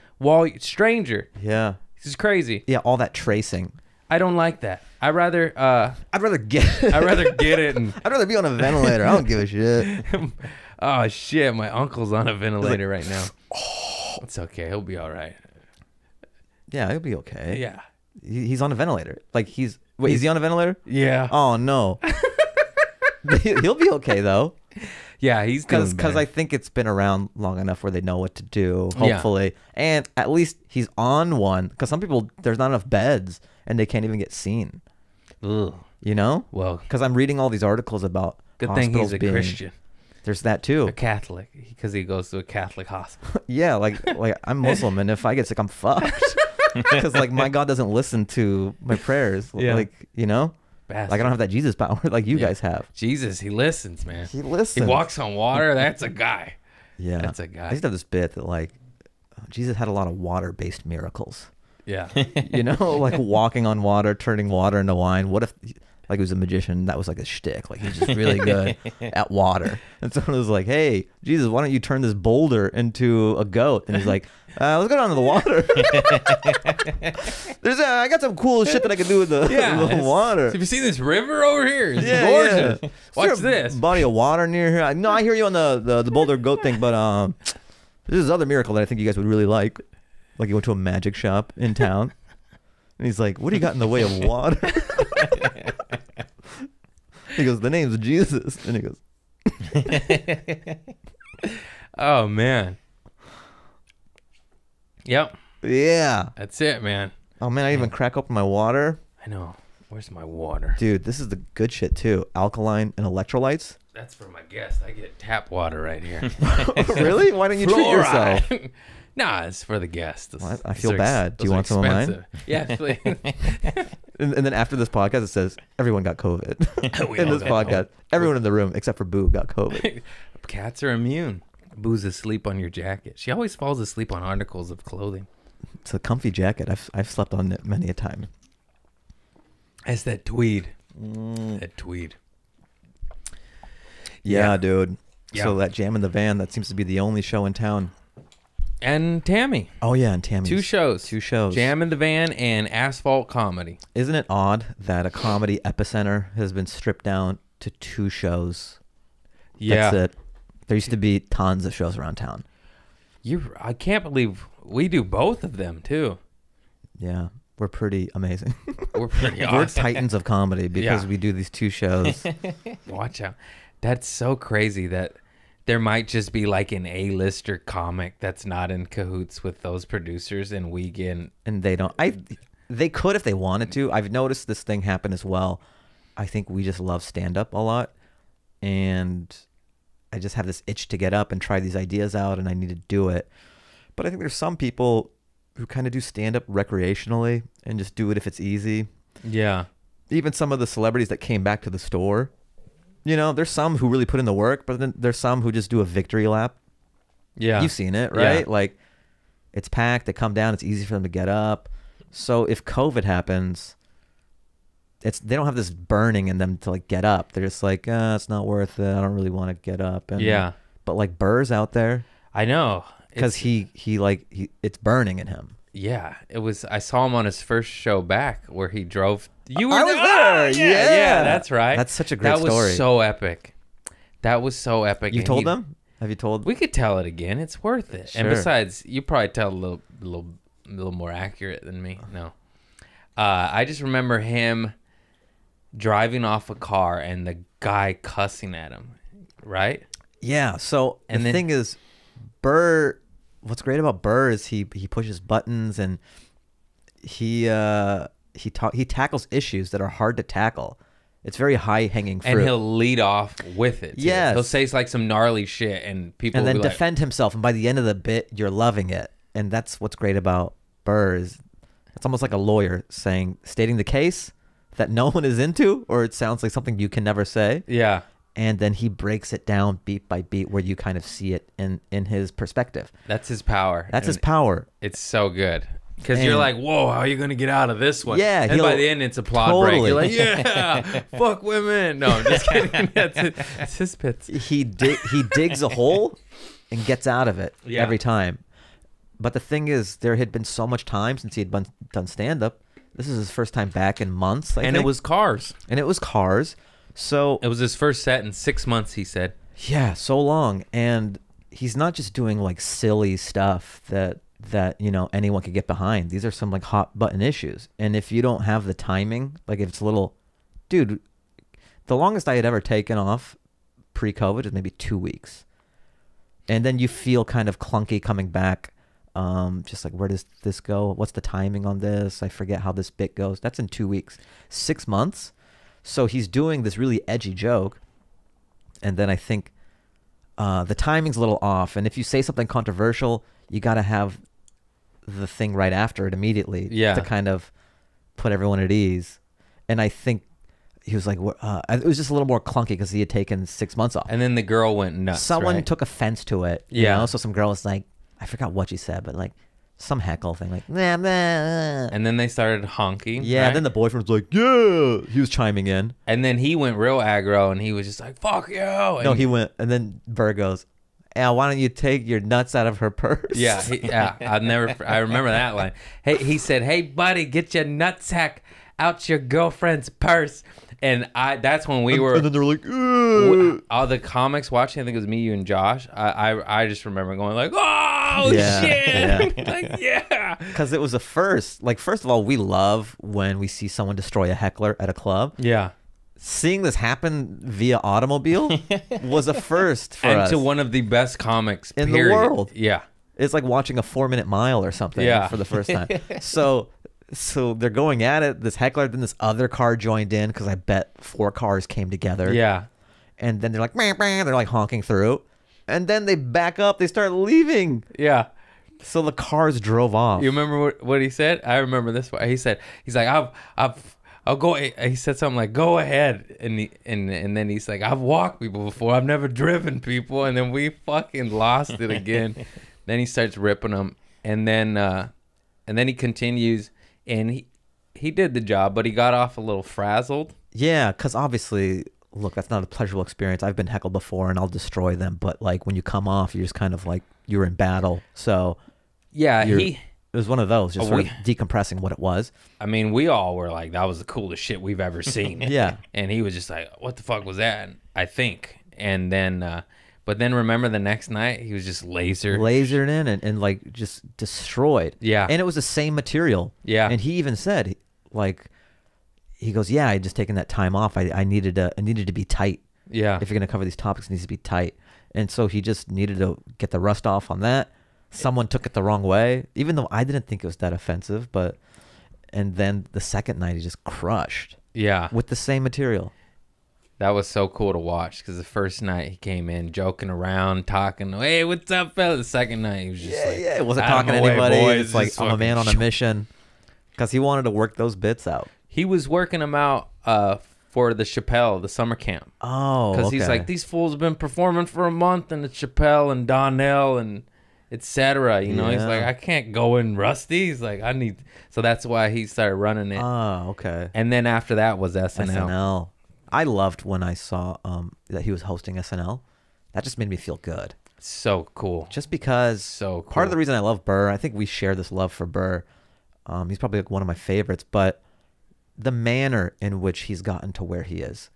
Speaker 4: stranger.
Speaker 6: Yeah.
Speaker 4: This is crazy.
Speaker 6: Yeah, all that tracing.
Speaker 4: I don't like that. I'd rather get it and
Speaker 6: I'd rather be on a ventilator. I don't give a shit.
Speaker 4: oh shit, my uncle's on a ventilator right now. It's okay. He'll be all right.
Speaker 6: Yeah, he'll be okay.
Speaker 4: Yeah.
Speaker 6: He's on a ventilator. Like is he on a ventilator?
Speaker 4: Yeah.
Speaker 6: Oh no. He'll be okay though.
Speaker 4: Yeah, he's doing
Speaker 6: Because
Speaker 4: better.
Speaker 6: I think it's been around long enough where they know what to do, hopefully. And at least he's on one. Because some people, there's not enough beds and they can't even get seen.
Speaker 4: Ugh.
Speaker 6: You know?
Speaker 4: Well,
Speaker 6: Because I'm reading all these articles about
Speaker 4: good thing he's
Speaker 6: hospitals
Speaker 4: a
Speaker 6: being-
Speaker 4: Christian,
Speaker 6: There's that
Speaker 4: a
Speaker 6: too.
Speaker 4: Catholic, because he goes to a Catholic hospital.
Speaker 6: Yeah, like I'm Muslim, and if I get sick, I'm fucked. Because like my God doesn't listen to my prayers.
Speaker 4: Yeah.
Speaker 6: Like, you know?
Speaker 4: Bastard.
Speaker 6: Like I don't have that Jesus power like you
Speaker 4: Yeah.
Speaker 6: guys have.
Speaker 4: Jesus, he listens, man.
Speaker 6: He listens.
Speaker 4: He walks on water. That's a guy.
Speaker 6: Yeah.
Speaker 4: That's a guy.
Speaker 6: I used to have this bit that like Jesus had a lot of water-based miracles.
Speaker 4: Yeah.
Speaker 6: You know, like walking on water, turning water into wine. What if, like, he was a magician? That was like a shtick. Like, he's just really good at water. And someone was like, "Hey, Jesus, why don't you turn this boulder into a goat?" And he's like, "Let's go down to the water." I got some cool shit that I can do with the, the water.
Speaker 4: Have you seen this river over here? It's
Speaker 6: Yeah,
Speaker 4: gorgeous.
Speaker 6: yeah.
Speaker 4: Watch
Speaker 6: Is there a
Speaker 4: this.
Speaker 6: body of water near here. No, I hear you on the boulder goat thing, but there's this other miracle that I think you guys would really like. Like, he went to a magic shop in town, and he's like, "What do you got in the way of water?" He goes, "The name's Jesus," and he goes,
Speaker 4: Oh, man. Yep.
Speaker 6: "Yeah."
Speaker 4: That's it, man.
Speaker 6: Oh man, I didn't even crack open my water.
Speaker 4: I know. Where's my water?
Speaker 6: Dude, this is the good shit too. Alkaline and electrolytes.
Speaker 4: That's for my guest. I get tap water right here.
Speaker 6: Really? Why don't you treat yourself?
Speaker 4: Fluoride. Nah, it's for the guest.
Speaker 6: Well, I feel bad. Do you want some of mine?
Speaker 4: Yeah, please.
Speaker 6: And then after this podcast, it says everyone got COVID.
Speaker 4: We
Speaker 6: In
Speaker 4: all
Speaker 6: this
Speaker 4: got
Speaker 6: podcast, everyone in the room except for Boo got COVID.
Speaker 4: Cats are immune. Boo's asleep on your jacket. She always falls asleep on articles of clothing.
Speaker 6: It's a comfy jacket. I've slept on it many a time.
Speaker 4: It's that tweed. That tweed.
Speaker 6: Yeah,
Speaker 4: Yeah.
Speaker 6: dude.
Speaker 4: Yeah.
Speaker 6: So that Jam in the Van, that seems to be the only show in town.
Speaker 4: And Tammy.
Speaker 6: Oh yeah, and Tammy's.
Speaker 4: 2 shows.
Speaker 6: 2 shows.
Speaker 4: Jam in the Van and Asphalt Comedy.
Speaker 6: Isn't it odd that a comedy epicenter has been stripped down to 2 shows?
Speaker 4: Yeah.
Speaker 6: That's it. There used to be tons of shows around town.
Speaker 4: I can't believe we do both of them too.
Speaker 6: Yeah, we're pretty amazing.
Speaker 4: We're pretty
Speaker 6: We're
Speaker 4: awesome.
Speaker 6: titans of comedy because
Speaker 4: Yeah.
Speaker 6: we do these 2 shows.
Speaker 4: Watch out. That's so crazy that there might just be like an A-lister comic that's not in cahoots with those producers, and we get...
Speaker 6: And they don't. They could if they wanted to. I've noticed this thing happen as well. I think we just love stand-up a lot, and I just have this itch to get up and try these ideas out, and I need to do it. But I think there's some people who kind of do stand-up recreationally and just do it if it's easy.
Speaker 4: Yeah.
Speaker 6: Even some of the celebrities that came back to the store, you know, there's some who really put in the work, but then there's some who just do a victory lap.
Speaker 4: Yeah.
Speaker 6: You've seen it, right?
Speaker 4: Yeah.
Speaker 6: Like, it's packed, they come down, it's easy for them to get up. So if COVID happens, they don't have this burning in them to like get up. They're just like, it's not worth it. I don't really want to get up. And,
Speaker 4: Yeah.
Speaker 6: But like Burr's out there
Speaker 4: I know.
Speaker 6: because it's burning in him.
Speaker 4: Yeah. I saw him on his first show back where he drove. You were
Speaker 6: I was there.
Speaker 4: Yeah.
Speaker 6: Yeah.
Speaker 4: That's right.
Speaker 6: That's such a great
Speaker 4: That was
Speaker 6: story.
Speaker 4: so epic. That was so epic.
Speaker 6: You
Speaker 4: And
Speaker 6: told them? Have you told?
Speaker 4: We could tell it again. It's worth it.
Speaker 6: Sure.
Speaker 4: And besides, you probably tell a little more accurate than me. No. I just remember him driving off a car and the guy cussing at him, right?
Speaker 6: Yeah. So
Speaker 4: And
Speaker 6: the
Speaker 4: then-
Speaker 6: thing is, Burr. What's great about Burr is he pushes buttons and he tackles issues that are hard to tackle. It's very high hanging fruit.
Speaker 4: And he'll lead off with it. Too.
Speaker 6: Yes.
Speaker 4: He'll say like some gnarly shit and people
Speaker 6: and
Speaker 4: will
Speaker 6: then
Speaker 4: be
Speaker 6: defend himself, and by the end of the bit, you're loving it. And that's what's great about Burr is it's almost like a lawyer stating the case that no one is into, or it sounds like something you can never say.
Speaker 4: like, yeah.
Speaker 6: And then he breaks it down beat by beat where you kind of see it in his perspective.
Speaker 4: That's his power.
Speaker 6: That's his
Speaker 4: And
Speaker 6: power.
Speaker 4: It's so good. Because
Speaker 6: And-
Speaker 4: you're like, whoa, how are you going to get out of this one?
Speaker 6: Yeah,
Speaker 4: And by
Speaker 6: he'll-
Speaker 4: the end, it's a plot break.
Speaker 6: Totally.
Speaker 4: You're like, yeah, fuck women. No, I'm just kidding. That's his bits.
Speaker 6: He digs a hole and gets out of it
Speaker 4: Yeah.
Speaker 6: every time. But the thing is, there had been so much time since he had done stand-up. This is his first time back in months, I
Speaker 4: And
Speaker 6: think.
Speaker 4: it was Cars.
Speaker 6: And it was Cars. So
Speaker 4: It was his first set in 6 months, he said.
Speaker 6: yeah, so long. And he's not just doing like silly stuff that anyone could get behind. These are some like hot button issues. And if you don't have the timing, like if it's a little, dude, the longest I had ever taken off pre-COVID is maybe 2 weeks. And then you feel kind of clunky coming back. Just like, where does this go? What's the timing on this? I forget how this bit goes. That's in 2 weeks. 6 months. So he's doing this really edgy joke. And then I think the timing's a little off. And if you say something controversial, you got to have the thing right after it immediately to kind of put everyone at ease. And I think he was like, it was just a little more clunky because he had taken 6 months off.
Speaker 4: And then the girl went nuts.
Speaker 6: Someone
Speaker 4: right?
Speaker 6: took offense to it. You
Speaker 4: Yeah.
Speaker 6: know? So some girl was like, I forgot what she said, but like some heckle thing, like, nah, nah.
Speaker 4: And then they started honking.
Speaker 6: Yeah.
Speaker 4: right?
Speaker 6: Then the boyfriend was like, yeah. He was chiming in.
Speaker 4: And then he went real aggro and he was just like, fuck you. And
Speaker 6: No, he went, and then Burr goes, yeah, why don't you take your nuts out of her purse?
Speaker 4: Yeah, I remember that line. Hey, he said, "Hey, buddy, get your nutsack out your girlfriend's purse." And that's when we were.
Speaker 6: And then they're like, ugh.
Speaker 4: All the comics watching. I think it was me, you, and Josh. I just remember going like, "Oh
Speaker 6: Yeah,
Speaker 4: shit!"
Speaker 6: yeah.
Speaker 4: Like, yeah.
Speaker 6: Because it was a first. Like, first of all, we love when we see someone destroy a heckler at a club.
Speaker 4: Yeah.
Speaker 6: Seeing this happen via automobile was a first for
Speaker 4: And
Speaker 6: us.
Speaker 4: to one of the best comics
Speaker 6: In the
Speaker 4: period.
Speaker 6: world.
Speaker 4: Yeah.
Speaker 6: It's like watching a 4-minute mile or something
Speaker 4: Yeah.
Speaker 6: for the first time. So they're going at it. This heckler, then this other car joined in because I bet 4 cars came together.
Speaker 4: Yeah.
Speaker 6: And then they're like, "Meh, meh," they're like honking through. And then they back up. They start leaving.
Speaker 4: Yeah.
Speaker 6: So the cars drove off.
Speaker 4: You remember what he said? I remember this one. He's like, I'll go. He said something like, "Go ahead," and then he's like, "I've walked people before. I've never driven people." And then we fucking lost it again. Then he starts ripping them, and then he continues, and he did the job, but he got off a little frazzled.
Speaker 6: Yeah, because obviously, look, that's not a pleasurable experience. I've been heckled before, and I'll destroy them. But like when you come off, you're just kind of like you're in battle. So
Speaker 4: Yeah,
Speaker 6: it was one of those, just
Speaker 4: Oh,
Speaker 6: sort
Speaker 4: we-
Speaker 6: of decompressing what it was.
Speaker 4: I mean, we all were like, that was the coolest shit we've ever seen.
Speaker 6: Yeah.
Speaker 4: And he was just like, what the fuck was that? I think. And then, but then remember the next night, he was just
Speaker 6: Lasered in and like just destroyed.
Speaker 4: Yeah.
Speaker 6: And it was the same material.
Speaker 4: Yeah.
Speaker 6: And he even said, like, he goes, yeah, I just taken that time off. I needed to be tight.
Speaker 4: Yeah.
Speaker 6: If you're going to cover these topics, it needs to be tight. And so he just needed to get the rust off on that. Someone took it the wrong way, even though I didn't think it was that offensive. And then the second night, he just crushed
Speaker 4: Yeah.
Speaker 6: with the same material.
Speaker 4: That was so cool to watch because the first night he came in joking around, talking, hey, what's up, fella? The second night he was just like,
Speaker 6: It wasn't
Speaker 4: "Out of
Speaker 6: talking to
Speaker 4: my way,
Speaker 6: anybody.
Speaker 4: boys.
Speaker 6: It's like,
Speaker 4: Just
Speaker 6: I'm a man on
Speaker 4: fucking
Speaker 6: a mission. Because he wanted to work those bits out.
Speaker 4: He was working them out for the Chappelle, the summer camp.
Speaker 6: Oh,
Speaker 4: Because he's like, these fools have been performing for a month, and it's Chappelle and Donnell and etc. You know, he's
Speaker 6: Yeah.
Speaker 4: like, I can't go in rusty. He's like, I need. So that's why he started running it.
Speaker 6: Oh, okay.
Speaker 4: And then after that was SNL.
Speaker 6: SNL. I loved when I saw that he was hosting SNL. That just made me feel good.
Speaker 4: So cool.
Speaker 6: Just because
Speaker 4: So
Speaker 6: part of
Speaker 4: cool.
Speaker 6: the reason I love Burr, I think we share this love for Burr. He's probably like one of my favorites, but the manner in which he's gotten to where he is.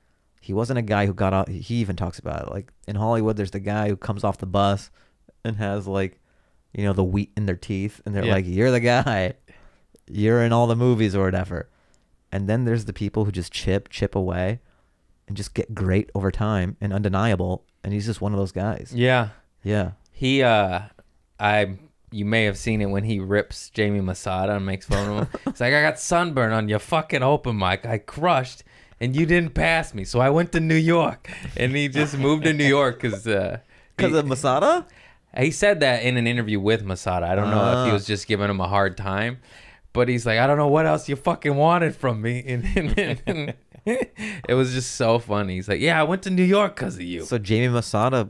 Speaker 6: he wasn't a guy who got off. He even talks about it. Like in Hollywood, there's the guy who comes off the bus and has like, you know, the wheat in their teeth, and they're like, "You're the guy. You're in all the movies or whatever." And then there's the people who just chip away, and just get great over time and undeniable. And he's just one of those guys.
Speaker 4: Yeah.
Speaker 6: Yeah.
Speaker 4: He, you may have seen it when he rips Jamie Masada and makes fun of him. It's like, I got sunburn on your fucking open mic. I crushed, and you didn't pass me, so I went to New York. And he just moved to New York because
Speaker 6: of Masada?
Speaker 4: He said that in an interview with Masada. I don't know if he was just giving him a hard time, but he's like, I don't know what else you fucking wanted from me. And it was just so funny. He's like, yeah, I went to New York because of you.
Speaker 6: So Jamie Masada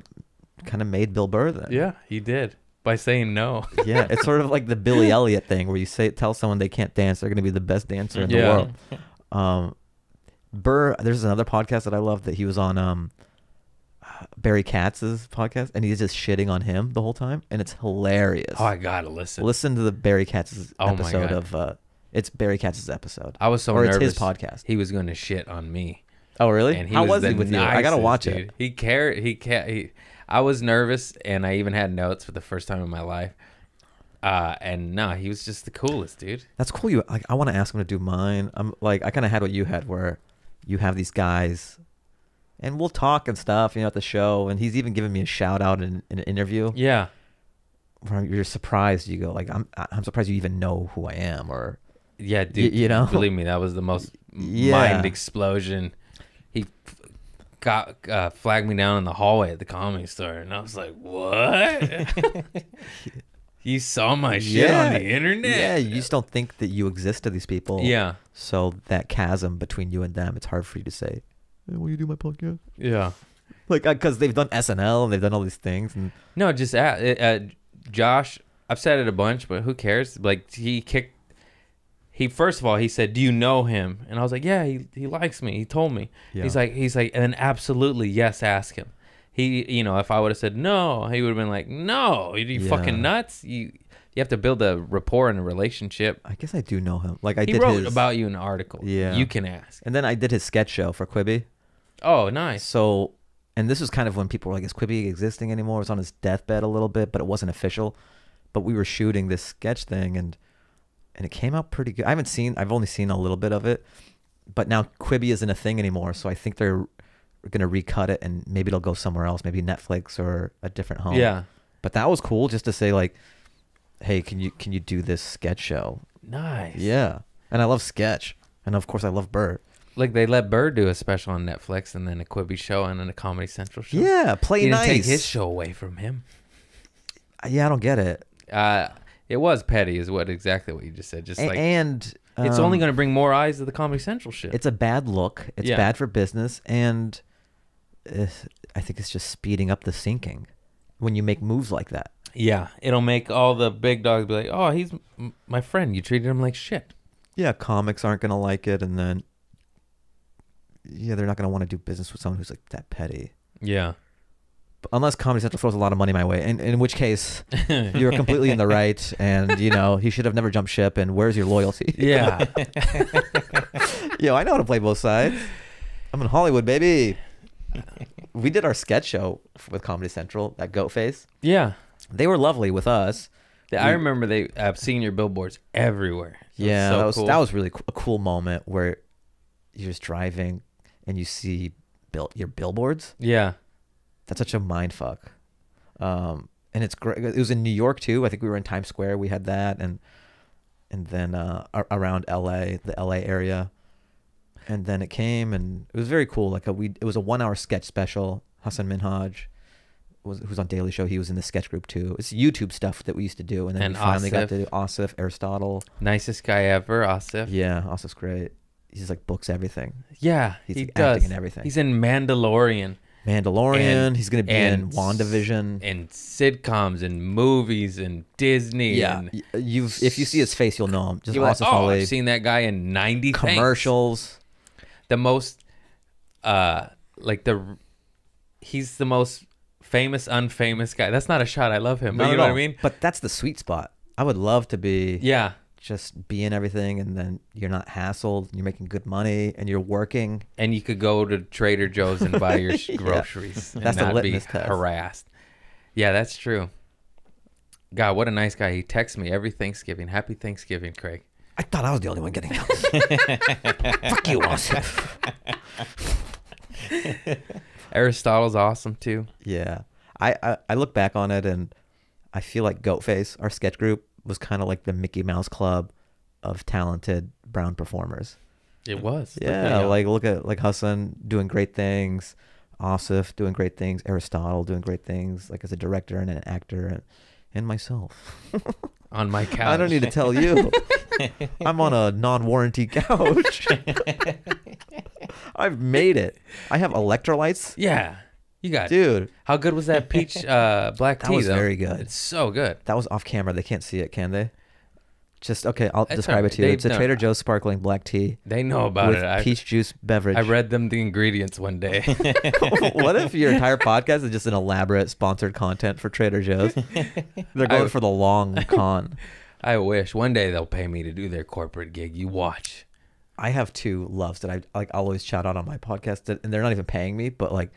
Speaker 6: kind of made Bill Burr then.
Speaker 4: Yeah, he did. By saying no.
Speaker 6: Yeah, it's sort of like the Billy Elliot thing where you tell someone they can't dance, they're going to be the best dancer in the world. Burr, there's another podcast that I love that he was on, Barry Katz's podcast, and he's just shitting on him the whole time, and it's hilarious.
Speaker 4: Oh, I gotta listen.
Speaker 6: Listen to the Barry Katz's episode
Speaker 4: my
Speaker 6: of it's Barry Katz's episode.
Speaker 4: I was so
Speaker 6: or
Speaker 4: nervous.
Speaker 6: It's his podcast.
Speaker 4: He was going to shit on me.
Speaker 6: Oh, really?
Speaker 4: And
Speaker 6: How was
Speaker 4: the
Speaker 6: he with you? I gotta
Speaker 4: nicest,
Speaker 6: watch
Speaker 4: dude.
Speaker 6: it.
Speaker 4: He cared. I was nervous, and I even had notes for the first time in my life. And no, he was just the coolest, dude.
Speaker 6: That's cool. I want to ask him to do mine. I'm like, I kind of had what you had, where you have these guys, and we'll talk and stuff, you know, at the show. And he's even given me a shout out in an interview.
Speaker 4: Yeah.
Speaker 6: Where you're surprised. You go like, I'm surprised you even know who I am, or
Speaker 4: Yeah, dude.
Speaker 6: you know,
Speaker 4: believe me, that was the most mind explosion. He flagged me down in the hallway at the Comedy Store, and I was like, what? You saw my shit on the internet?
Speaker 6: Yeah, you just don't think that you exist to these people.
Speaker 4: Yeah.
Speaker 6: So that chasm between you and them, it's hard for you to say, hey, will you do my podcast?
Speaker 4: Yeah.
Speaker 6: Like, because they've done SNL and they've done all these things. And
Speaker 4: No, just Josh, I've said it a bunch, but who cares? Like, first of all, he said, do you know him? And I was like, yeah, he likes me. He told me.
Speaker 6: Yeah.
Speaker 4: He's like, and then absolutely, yes, ask him. He, you know, if I would have said no, he would have been like, no, are you fucking nuts? You have to build a rapport and a relationship.
Speaker 6: I guess I do know him. Like,
Speaker 4: He wrote about you in an article.
Speaker 6: Yeah.
Speaker 4: You can ask.
Speaker 6: And then I did his sketch show for Quibi.
Speaker 4: Oh, nice.
Speaker 6: So, and this was kind of when people were like, is Quibi existing anymore? It was on his deathbed a little bit, but it wasn't official. But we were shooting this sketch thing, and it came out pretty good. I've only seen a little bit of it, but now Quibi isn't a thing anymore. So I think they're going to recut it, and maybe it'll go somewhere else, maybe Netflix or a different home.
Speaker 4: Yeah.
Speaker 6: But that was cool just to say like, hey, can you do this sketch show?
Speaker 4: Nice.
Speaker 6: Yeah. And I love sketch. And of course I love Burr.
Speaker 4: Like, they let Bird do a special on Netflix, and then a Quibi show, and then a Comedy Central show.
Speaker 6: Yeah, play
Speaker 4: He didn't
Speaker 6: nice.
Speaker 4: take his show away from him.
Speaker 6: Yeah, I don't get it.
Speaker 4: It was petty, is exactly what you just said. Just like,
Speaker 6: And
Speaker 4: it's only going to bring more eyes to the Comedy Central shit.
Speaker 6: it's a bad look. It's bad for business, and I think it's just speeding up the sinking when you make moves like that.
Speaker 4: Yeah, it'll make all the big dogs be like, oh, he's my friend. You treated him like shit.
Speaker 6: Yeah, comics aren't gonna like it, and then they're not gonna want to do business with someone who's like that petty.
Speaker 4: Yeah.
Speaker 6: But unless Comedy Central throws a lot of money my way, and in which case you're completely in the right, and he should have never jumped ship. And where's your loyalty?
Speaker 4: Yeah.
Speaker 6: Yo, I know how to play both sides. I'm in Hollywood, baby. We did our sketch show with Comedy Central at GOATFACE.
Speaker 4: Yeah.
Speaker 6: They were lovely with us.
Speaker 4: I remember I've seen your billboards everywhere.
Speaker 6: Yeah,
Speaker 4: so cool.
Speaker 6: that was really a cool moment where you're just driving and you see your billboards.
Speaker 4: Yeah.
Speaker 6: That's such a mind fuck. And it's great. It was in New York too. I think we were in Times Square. We had that, and then around LA, the LA area. And then it came, and it was very cool. Like it was a 1 hour sketch special. Hasan Minhaj who's on Daily Show. He was in the sketch group too. It's YouTube stuff that we used to do, and then we finally got to do Asif, Aristotle.
Speaker 4: Nicest guy ever, Asif.
Speaker 6: Yeah, Asif's great. He's like books everything.
Speaker 4: Yeah,
Speaker 6: He's
Speaker 4: he
Speaker 6: acting
Speaker 4: does.
Speaker 6: in everything.
Speaker 4: He's in Mandalorian.
Speaker 6: He's gonna be in WandaVision
Speaker 4: and sitcoms and movies and Disney.
Speaker 6: Yeah,
Speaker 4: and
Speaker 6: if you see his face, you'll know him. Just
Speaker 4: you're like,
Speaker 6: Asif Ali.
Speaker 4: I've seen that guy in 90
Speaker 6: commercials.
Speaker 4: The most, he's the most famous, unfamous guy. That's not a shot. I love him, but you know what I mean.
Speaker 6: But that's the sweet spot. I would love to be.
Speaker 4: Yeah.
Speaker 6: just be in everything, and then you're not hassled, you're making good money, and you're working.
Speaker 4: And you could go to Trader Joe's and buy your groceries and
Speaker 6: That's the
Speaker 4: not be
Speaker 6: litmus test.
Speaker 4: harassed. Yeah, that's true. God, what a nice guy. He texts me every Thanksgiving. Happy Thanksgiving, Craig.
Speaker 6: I thought I was the only one getting those. Fuck you, Austin.
Speaker 4: Aristotle's awesome too.
Speaker 6: Yeah. I look back on it, and I feel like GOATFACE, our sketch group, was kind of like the Mickey Mouse Club of talented brown performers.
Speaker 4: It was.
Speaker 6: Yeah, like look at like Hasan doing great things, Asif doing great things, Aristotle doing great things, like as a director and an actor, and myself.
Speaker 4: On my couch.
Speaker 6: I don't need to tell you. I'm on a non-warranty couch. I've made it. I have electrolytes.
Speaker 4: Yeah. You got it.
Speaker 6: Dude.
Speaker 4: How good was that peach black tea,
Speaker 6: That was
Speaker 4: though?
Speaker 6: very good.
Speaker 4: It's so good.
Speaker 6: That was off camera. They can't see it, can they? Just, okay, I'll
Speaker 4: That's
Speaker 6: describe
Speaker 4: all
Speaker 6: it
Speaker 4: right.
Speaker 6: to you. It's a
Speaker 4: They've
Speaker 6: Trader
Speaker 4: done-
Speaker 6: Joe's sparkling black tea
Speaker 4: They know about
Speaker 6: with
Speaker 4: it.
Speaker 6: peach juice beverage.
Speaker 4: I read them the ingredients one day.
Speaker 6: What if your entire podcast is just an elaborate sponsored content for Trader Joe's? They're going for the long con.
Speaker 4: I wish. One day they'll pay me to do their corporate gig. You watch.
Speaker 6: I have two loves that I'll always shout out on my podcast, and they're not even paying me, but like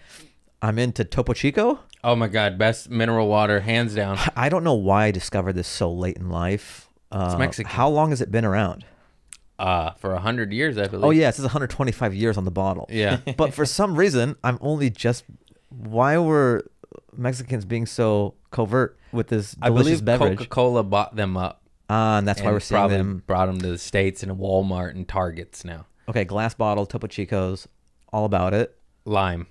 Speaker 6: I'm into Topo Chico.
Speaker 4: Oh my God. Best mineral water, hands down.
Speaker 6: I don't know why I discovered this so late in life.
Speaker 4: It's Mexican.
Speaker 6: How long has it been around?
Speaker 4: For 100 years, I believe.
Speaker 6: Oh yeah, it says 125 years on the bottle.
Speaker 4: Yeah.
Speaker 6: But for some reason, I'm only just. Why were Mexicans being so covert with this
Speaker 4: I
Speaker 6: delicious
Speaker 4: believe
Speaker 6: beverage?
Speaker 4: Coca-Cola bought them up.
Speaker 6: And that's why
Speaker 4: and
Speaker 6: we're seeing
Speaker 4: probably
Speaker 6: them.
Speaker 4: brought them to the States and Walmart and Targets now.
Speaker 6: Okay, glass bottle, Topo Chicos, all about it.
Speaker 4: Lime.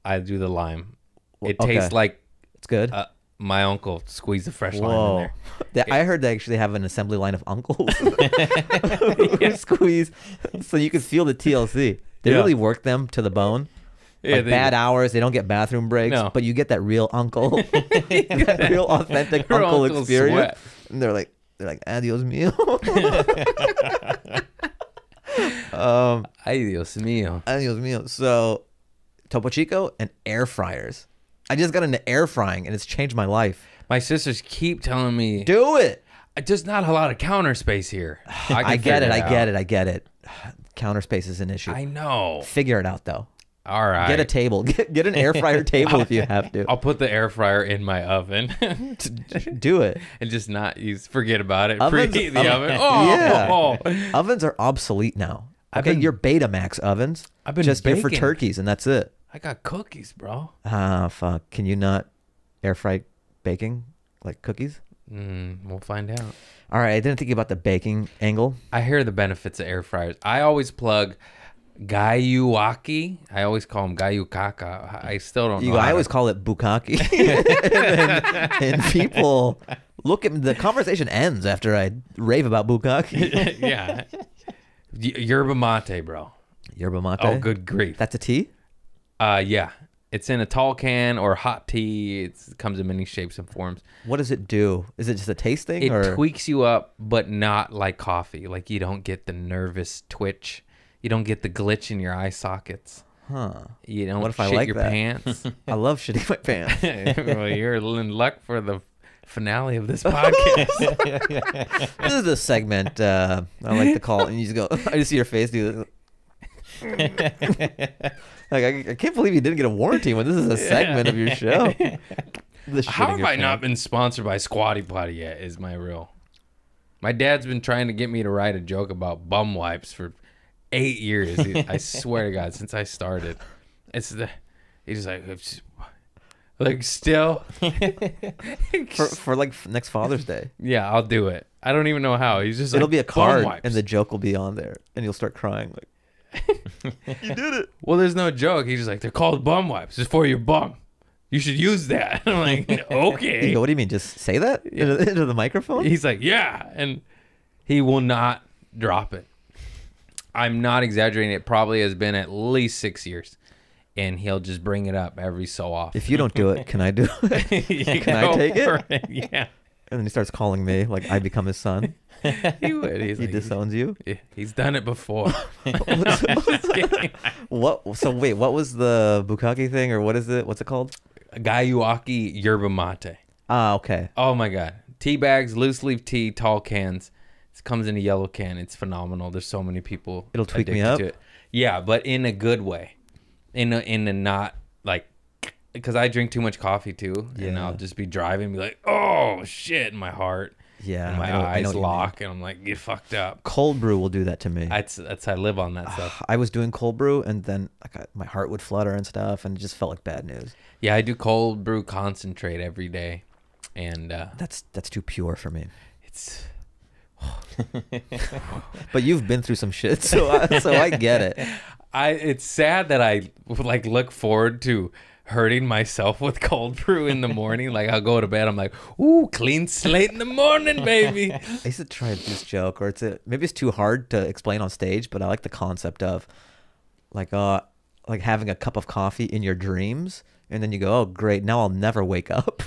Speaker 4: I do the lime. It
Speaker 6: Okay.
Speaker 4: tastes like
Speaker 6: It's good.
Speaker 4: my uncle squeezed the fresh lime in
Speaker 6: Whoa.
Speaker 4: there.
Speaker 6: I heard they actually have an assembly line of uncles who squeeze so you can feel the TLC. They
Speaker 4: Yeah.
Speaker 6: really work them to the bone.
Speaker 4: Yeah,
Speaker 6: Like
Speaker 4: they
Speaker 6: bad
Speaker 4: do.
Speaker 6: hours, they don't get bathroom breaks,
Speaker 4: No.
Speaker 6: but you get that real uncle, that real authentic
Speaker 4: Your
Speaker 6: uncle
Speaker 4: uncle's
Speaker 6: experience.
Speaker 4: sweat.
Speaker 6: And they're like, adios mio.
Speaker 4: Ay, Dios mío.
Speaker 6: Adios mio. So, Topo Chico and air fryers. I just got into air frying, and it's changed my life.
Speaker 4: My sisters keep telling me,
Speaker 6: Do it.
Speaker 4: there's not a lot of counter space here.
Speaker 6: I get it. I get it. Counter space is an issue.
Speaker 4: I know.
Speaker 6: Figure it out though.
Speaker 4: All right.
Speaker 6: Get a table. Get an air fryer table if you have to.
Speaker 4: I'll put the air fryer in my oven
Speaker 6: Do it.
Speaker 4: and just not forget about it.
Speaker 6: Ovens-
Speaker 4: Preheat the oven. Oh,
Speaker 6: Yeah. Ovens are obsolete now.
Speaker 4: I've
Speaker 6: Okay,
Speaker 4: been-
Speaker 6: your Betamax ovens.
Speaker 4: I've been
Speaker 6: just good for
Speaker 4: baking.
Speaker 6: turkeys, and that's it.
Speaker 4: I got cookies, bro.
Speaker 6: Ah, fuck. Can you not air fry baking like cookies?
Speaker 4: We'll find out.
Speaker 6: All right, I didn't think about the baking angle.
Speaker 4: I hear the benefits of air fryers. I always plug Gayuaki. I always call them Gayukaka. I still don't know.
Speaker 6: I always call it bukkake. and people look at the conversation ends after I rave about bukkake.
Speaker 4: Yeah. Yerba mate, bro.
Speaker 6: Yerba mate.
Speaker 4: Oh, good grief.
Speaker 6: That's a tea?
Speaker 4: Yeah. It's in a tall can or hot tea. It comes in many shapes and forms.
Speaker 6: What does it do? Is it just a taste thing?
Speaker 4: It
Speaker 6: or?
Speaker 4: tweaks you up, but not like coffee. Like you don't get the nervous twitch. You don't get the glitch in your eye sockets.
Speaker 6: Huh.
Speaker 4: You don't
Speaker 6: What if I
Speaker 4: shit
Speaker 6: like
Speaker 4: your
Speaker 6: that?
Speaker 4: pants.
Speaker 6: I love shitting my pants.
Speaker 4: Well, you're in luck for the finale of this podcast.
Speaker 6: This is a segment I like to call, and you just go. I just see your face do this. Like I can't believe you didn't get a warranty when this is a segment of your show. The
Speaker 4: How
Speaker 6: shitting
Speaker 4: have
Speaker 6: your
Speaker 4: I not
Speaker 6: pants.
Speaker 4: been sponsored by Squatty Potty yet? Is my real. My dad's been trying to get me to write a joke about bum wipes for 8 years. I swear to God, since I started, he's just like still.
Speaker 6: for like next Father's Day?
Speaker 4: Yeah, I'll do it. I don't even know how. He's just
Speaker 6: It'll
Speaker 4: like,
Speaker 6: be a
Speaker 4: "Bum
Speaker 6: card,
Speaker 4: wipes."
Speaker 6: and the joke will be on there, and you'll start crying like. You did it.
Speaker 4: Well, there's no joke. He's just like, they're called bum wipes. It's for your bum. You should use that. I'm like,
Speaker 6: You
Speaker 4: okay.
Speaker 6: go, what do you mean? Just say that into the microphone?
Speaker 4: He's like, yeah. And he will not drop it. I'm not exaggerating. It probably has been at least 6 years. And he'll just bring it up every so often.
Speaker 6: If you don't do it, can I do it? Can I
Speaker 4: Go
Speaker 6: take
Speaker 4: for
Speaker 6: it?
Speaker 4: Yeah.
Speaker 6: And then he starts calling me like I become his son.
Speaker 4: He would. He's
Speaker 6: He
Speaker 4: like,
Speaker 6: disowns you.
Speaker 4: he's done it before. Just kidding.
Speaker 6: What? So wait, what was the bukkake thing, or what is it? What's it called?
Speaker 4: Gayuaki yerba mate.
Speaker 6: Ah, okay.
Speaker 4: Oh my God. Tea bags, loose leaf tea, tall cans. It comes in a yellow can. It's phenomenal. There's so many people.
Speaker 6: It'll tweak me
Speaker 4: addicted
Speaker 6: up?
Speaker 4: to it. Yeah, but in a good way. In a not like, because I drink too much coffee too, and
Speaker 6: Yeah.
Speaker 4: I'll just be driving and be like, oh shit, in my heart.
Speaker 6: Yeah,
Speaker 4: And my
Speaker 6: I know
Speaker 4: eyes
Speaker 6: what you mean.
Speaker 4: lock, and I'm like, get fucked up.
Speaker 6: Cold brew will do that to me.
Speaker 4: That's I live on that stuff.
Speaker 6: I was doing cold brew, and then my heart would flutter and stuff, and it just felt like bad news.
Speaker 4: Yeah, I do cold brew concentrate every day, and
Speaker 6: That's too pure for me.
Speaker 4: it's
Speaker 6: But you've been through some shit, so I get it.
Speaker 4: it's sad that I like look forward to hurting myself with cold brew in the morning. Like I'll go to bed, I'm like, ooh, clean slate in the morning, baby.
Speaker 6: I used to try this joke, or maybe it's too hard to explain on stage, but I like the concept of like having a cup of coffee in your dreams, and then you go, oh great, now I'll never wake up.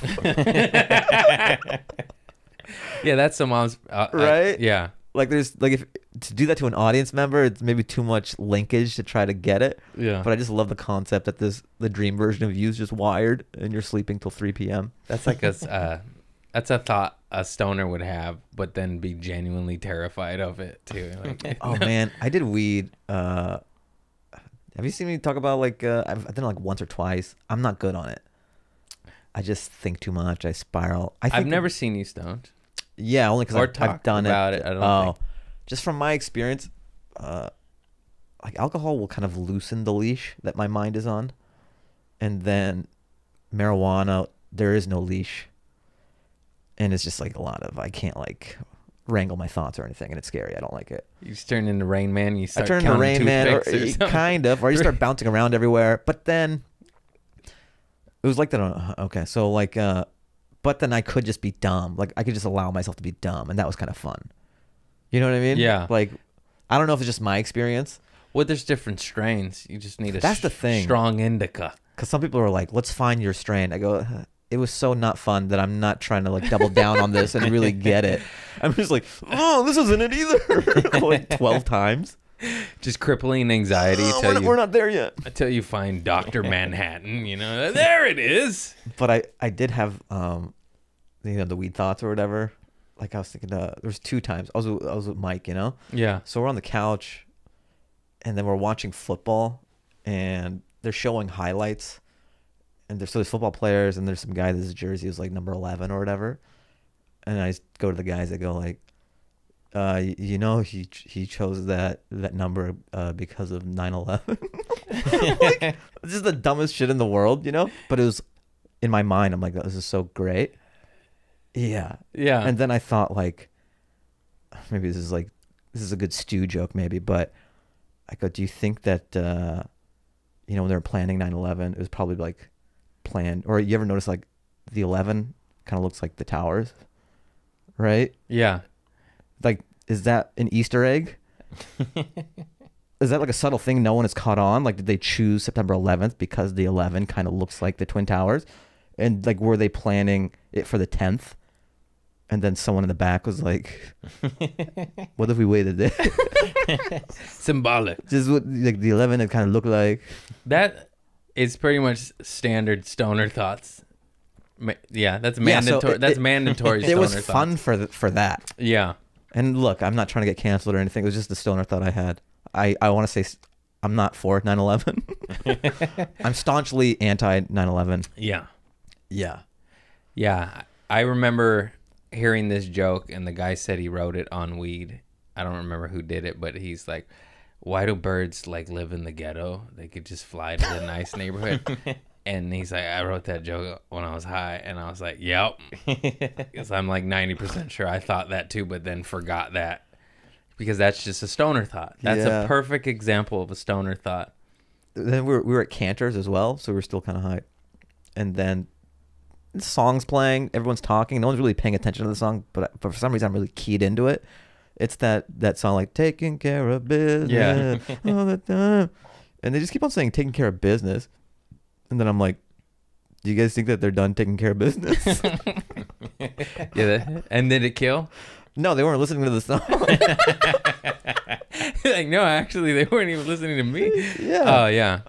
Speaker 4: Yeah, that's some mom's
Speaker 6: Right?
Speaker 4: yeah.
Speaker 6: Like there's like, if to do that to an audience member, it's maybe too much linkage to try to get it.
Speaker 4: Yeah.
Speaker 6: But I just love the concept that the dream version of you is just wired and you're sleeping till 3 p.m.
Speaker 4: That's like that's a thought a stoner would have, but then be genuinely terrified of it too. Like,
Speaker 6: Oh man, I did weed. Have you seen me talk about like I've done it like once or twice. I'm not good on it. I just think too much. I spiral.
Speaker 4: I've never seen you stoned.
Speaker 6: Yeah, only because
Speaker 4: Or
Speaker 6: I've
Speaker 4: talked
Speaker 6: done
Speaker 4: about it. I don't think.
Speaker 6: Just from my experience, like alcohol will kind of loosen the leash that my mind is on, and then marijuana, there is no leash, and it's just like a lot of, I can't like wrangle my thoughts or anything, and it's scary. I don't like it.
Speaker 4: You just turn into Rain Man. You
Speaker 6: I
Speaker 4: start
Speaker 6: turn into
Speaker 4: counting
Speaker 6: Rain Man, or
Speaker 4: toothpicks or something.
Speaker 6: kind of, or you start bouncing around everywhere. But then it was like that. Okay, so like, but then I could just be dumb. Like I could just allow myself to be dumb, and that was kind of fun. You know what I mean?
Speaker 4: Yeah.
Speaker 6: Like, I don't know if it's just my experience.
Speaker 4: Well, there's different strains. You just need a
Speaker 6: That's the thing.
Speaker 4: strong indica.
Speaker 6: Because some people are like, let's find your strain. I go, it was so not fun that I'm not trying to like double down on this and really get it. I'm just like, oh, this isn't it either. Like 12 times.
Speaker 4: Just crippling anxiety
Speaker 6: We're not there yet.
Speaker 4: until you find Dr. Manhattan, you know. There it is.
Speaker 6: But I did have, the weed thoughts or whatever. Like I was thinking, there was 2 times. I was with Mike, you know?
Speaker 4: Yeah.
Speaker 6: So we're on the couch, and then we're watching football, and they're showing highlights. And there's football players, and there's some guy that's jersey is like number 11 or whatever. And I go to the guys that go like, he chose that number because of 9/11. Like, this is the dumbest shit in the world, you know? But it was in my mind. I'm like, this is so great. Yeah.
Speaker 4: Yeah.
Speaker 6: And then I thought like, maybe this is a good stew joke maybe, but I go, do you think that, when they were planning 9/11, it was probably like planned, or you ever notice like the 11 kind of looks like the towers, right?
Speaker 4: Yeah.
Speaker 6: Like, is that an Easter egg? Is that like a subtle thing no one has caught on? Like, did they choose September 11th because the 11 kind of looks like the Twin Towers? And like, were they planning it for the 10th? And then someone in the back was like, what if we waited there?
Speaker 4: Symbolic.
Speaker 6: Just what like the 11 it kind of looked like.
Speaker 4: That is pretty much standard stoner thoughts. Yeah, that's
Speaker 6: Yeah, so
Speaker 4: mandatory. That's mandatory stoner
Speaker 6: It was
Speaker 4: thoughts.
Speaker 6: fun for that.
Speaker 4: Yeah.
Speaker 6: And look, I'm not trying to get canceled or anything. It was just a stoner thought I had. I want to say I'm not for 9/11. I'm staunchly anti 9/11.
Speaker 4: Yeah.
Speaker 6: Yeah.
Speaker 4: Yeah. I remember hearing this joke, and the guy said he wrote it on weed. I don't remember who did it, but he's like, why do birds like live in the ghetto? They could just fly to the nice neighborhood. And he's like, I wrote that joke when I was high. And I was like, yep. Because I'm like 90% sure I thought that too, but then forgot that. Because that's just a stoner thought. That's
Speaker 6: Yeah.
Speaker 4: a perfect example of a stoner thought.
Speaker 6: Then we were at Cantor's as well, so we were still kind of high. And then the song's playing, everyone's talking, no one's really paying attention to the song, but for some reason I'm really keyed into it. It's that song like taking care of business all the time. And they just keep on saying taking care of business. And then I'm like, do you guys think that they're done taking care of business?
Speaker 4: Yeah. And did it kill?
Speaker 6: No, they weren't listening to the song.
Speaker 4: Like, no, actually, they weren't even listening to me.
Speaker 6: Yeah.
Speaker 4: Oh, yeah.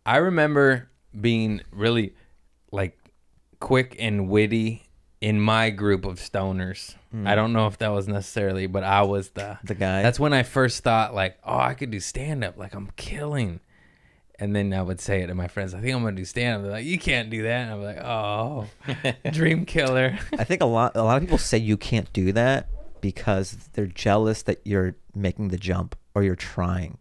Speaker 4: I remember being really, like, quick and witty in my group of stoners. I don't know if that was necessarily, but I was the
Speaker 6: guy.
Speaker 4: That's when I first thought like, oh, I could do stand up. Like I'm killing. And then I would say it to my friends. I think I'm gonna do stand up. They're like, you can't do that. And I'm like, oh, dream killer.
Speaker 6: I think a lot of people say you can't do that because they're jealous that you're making the jump or you're trying.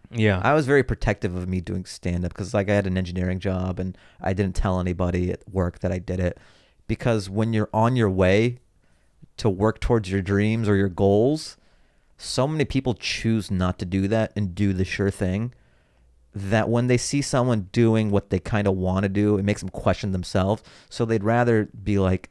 Speaker 4: Yeah.
Speaker 6: I was very protective of me doing stand-up because like I had an engineering job and I didn't tell anybody at work that I did it, because when you're on your way to work towards your dreams or your goals, so many people choose not to do that and do the sure thing, that when they see someone doing what they kind of want to do, it makes them question themselves. So they'd rather be like,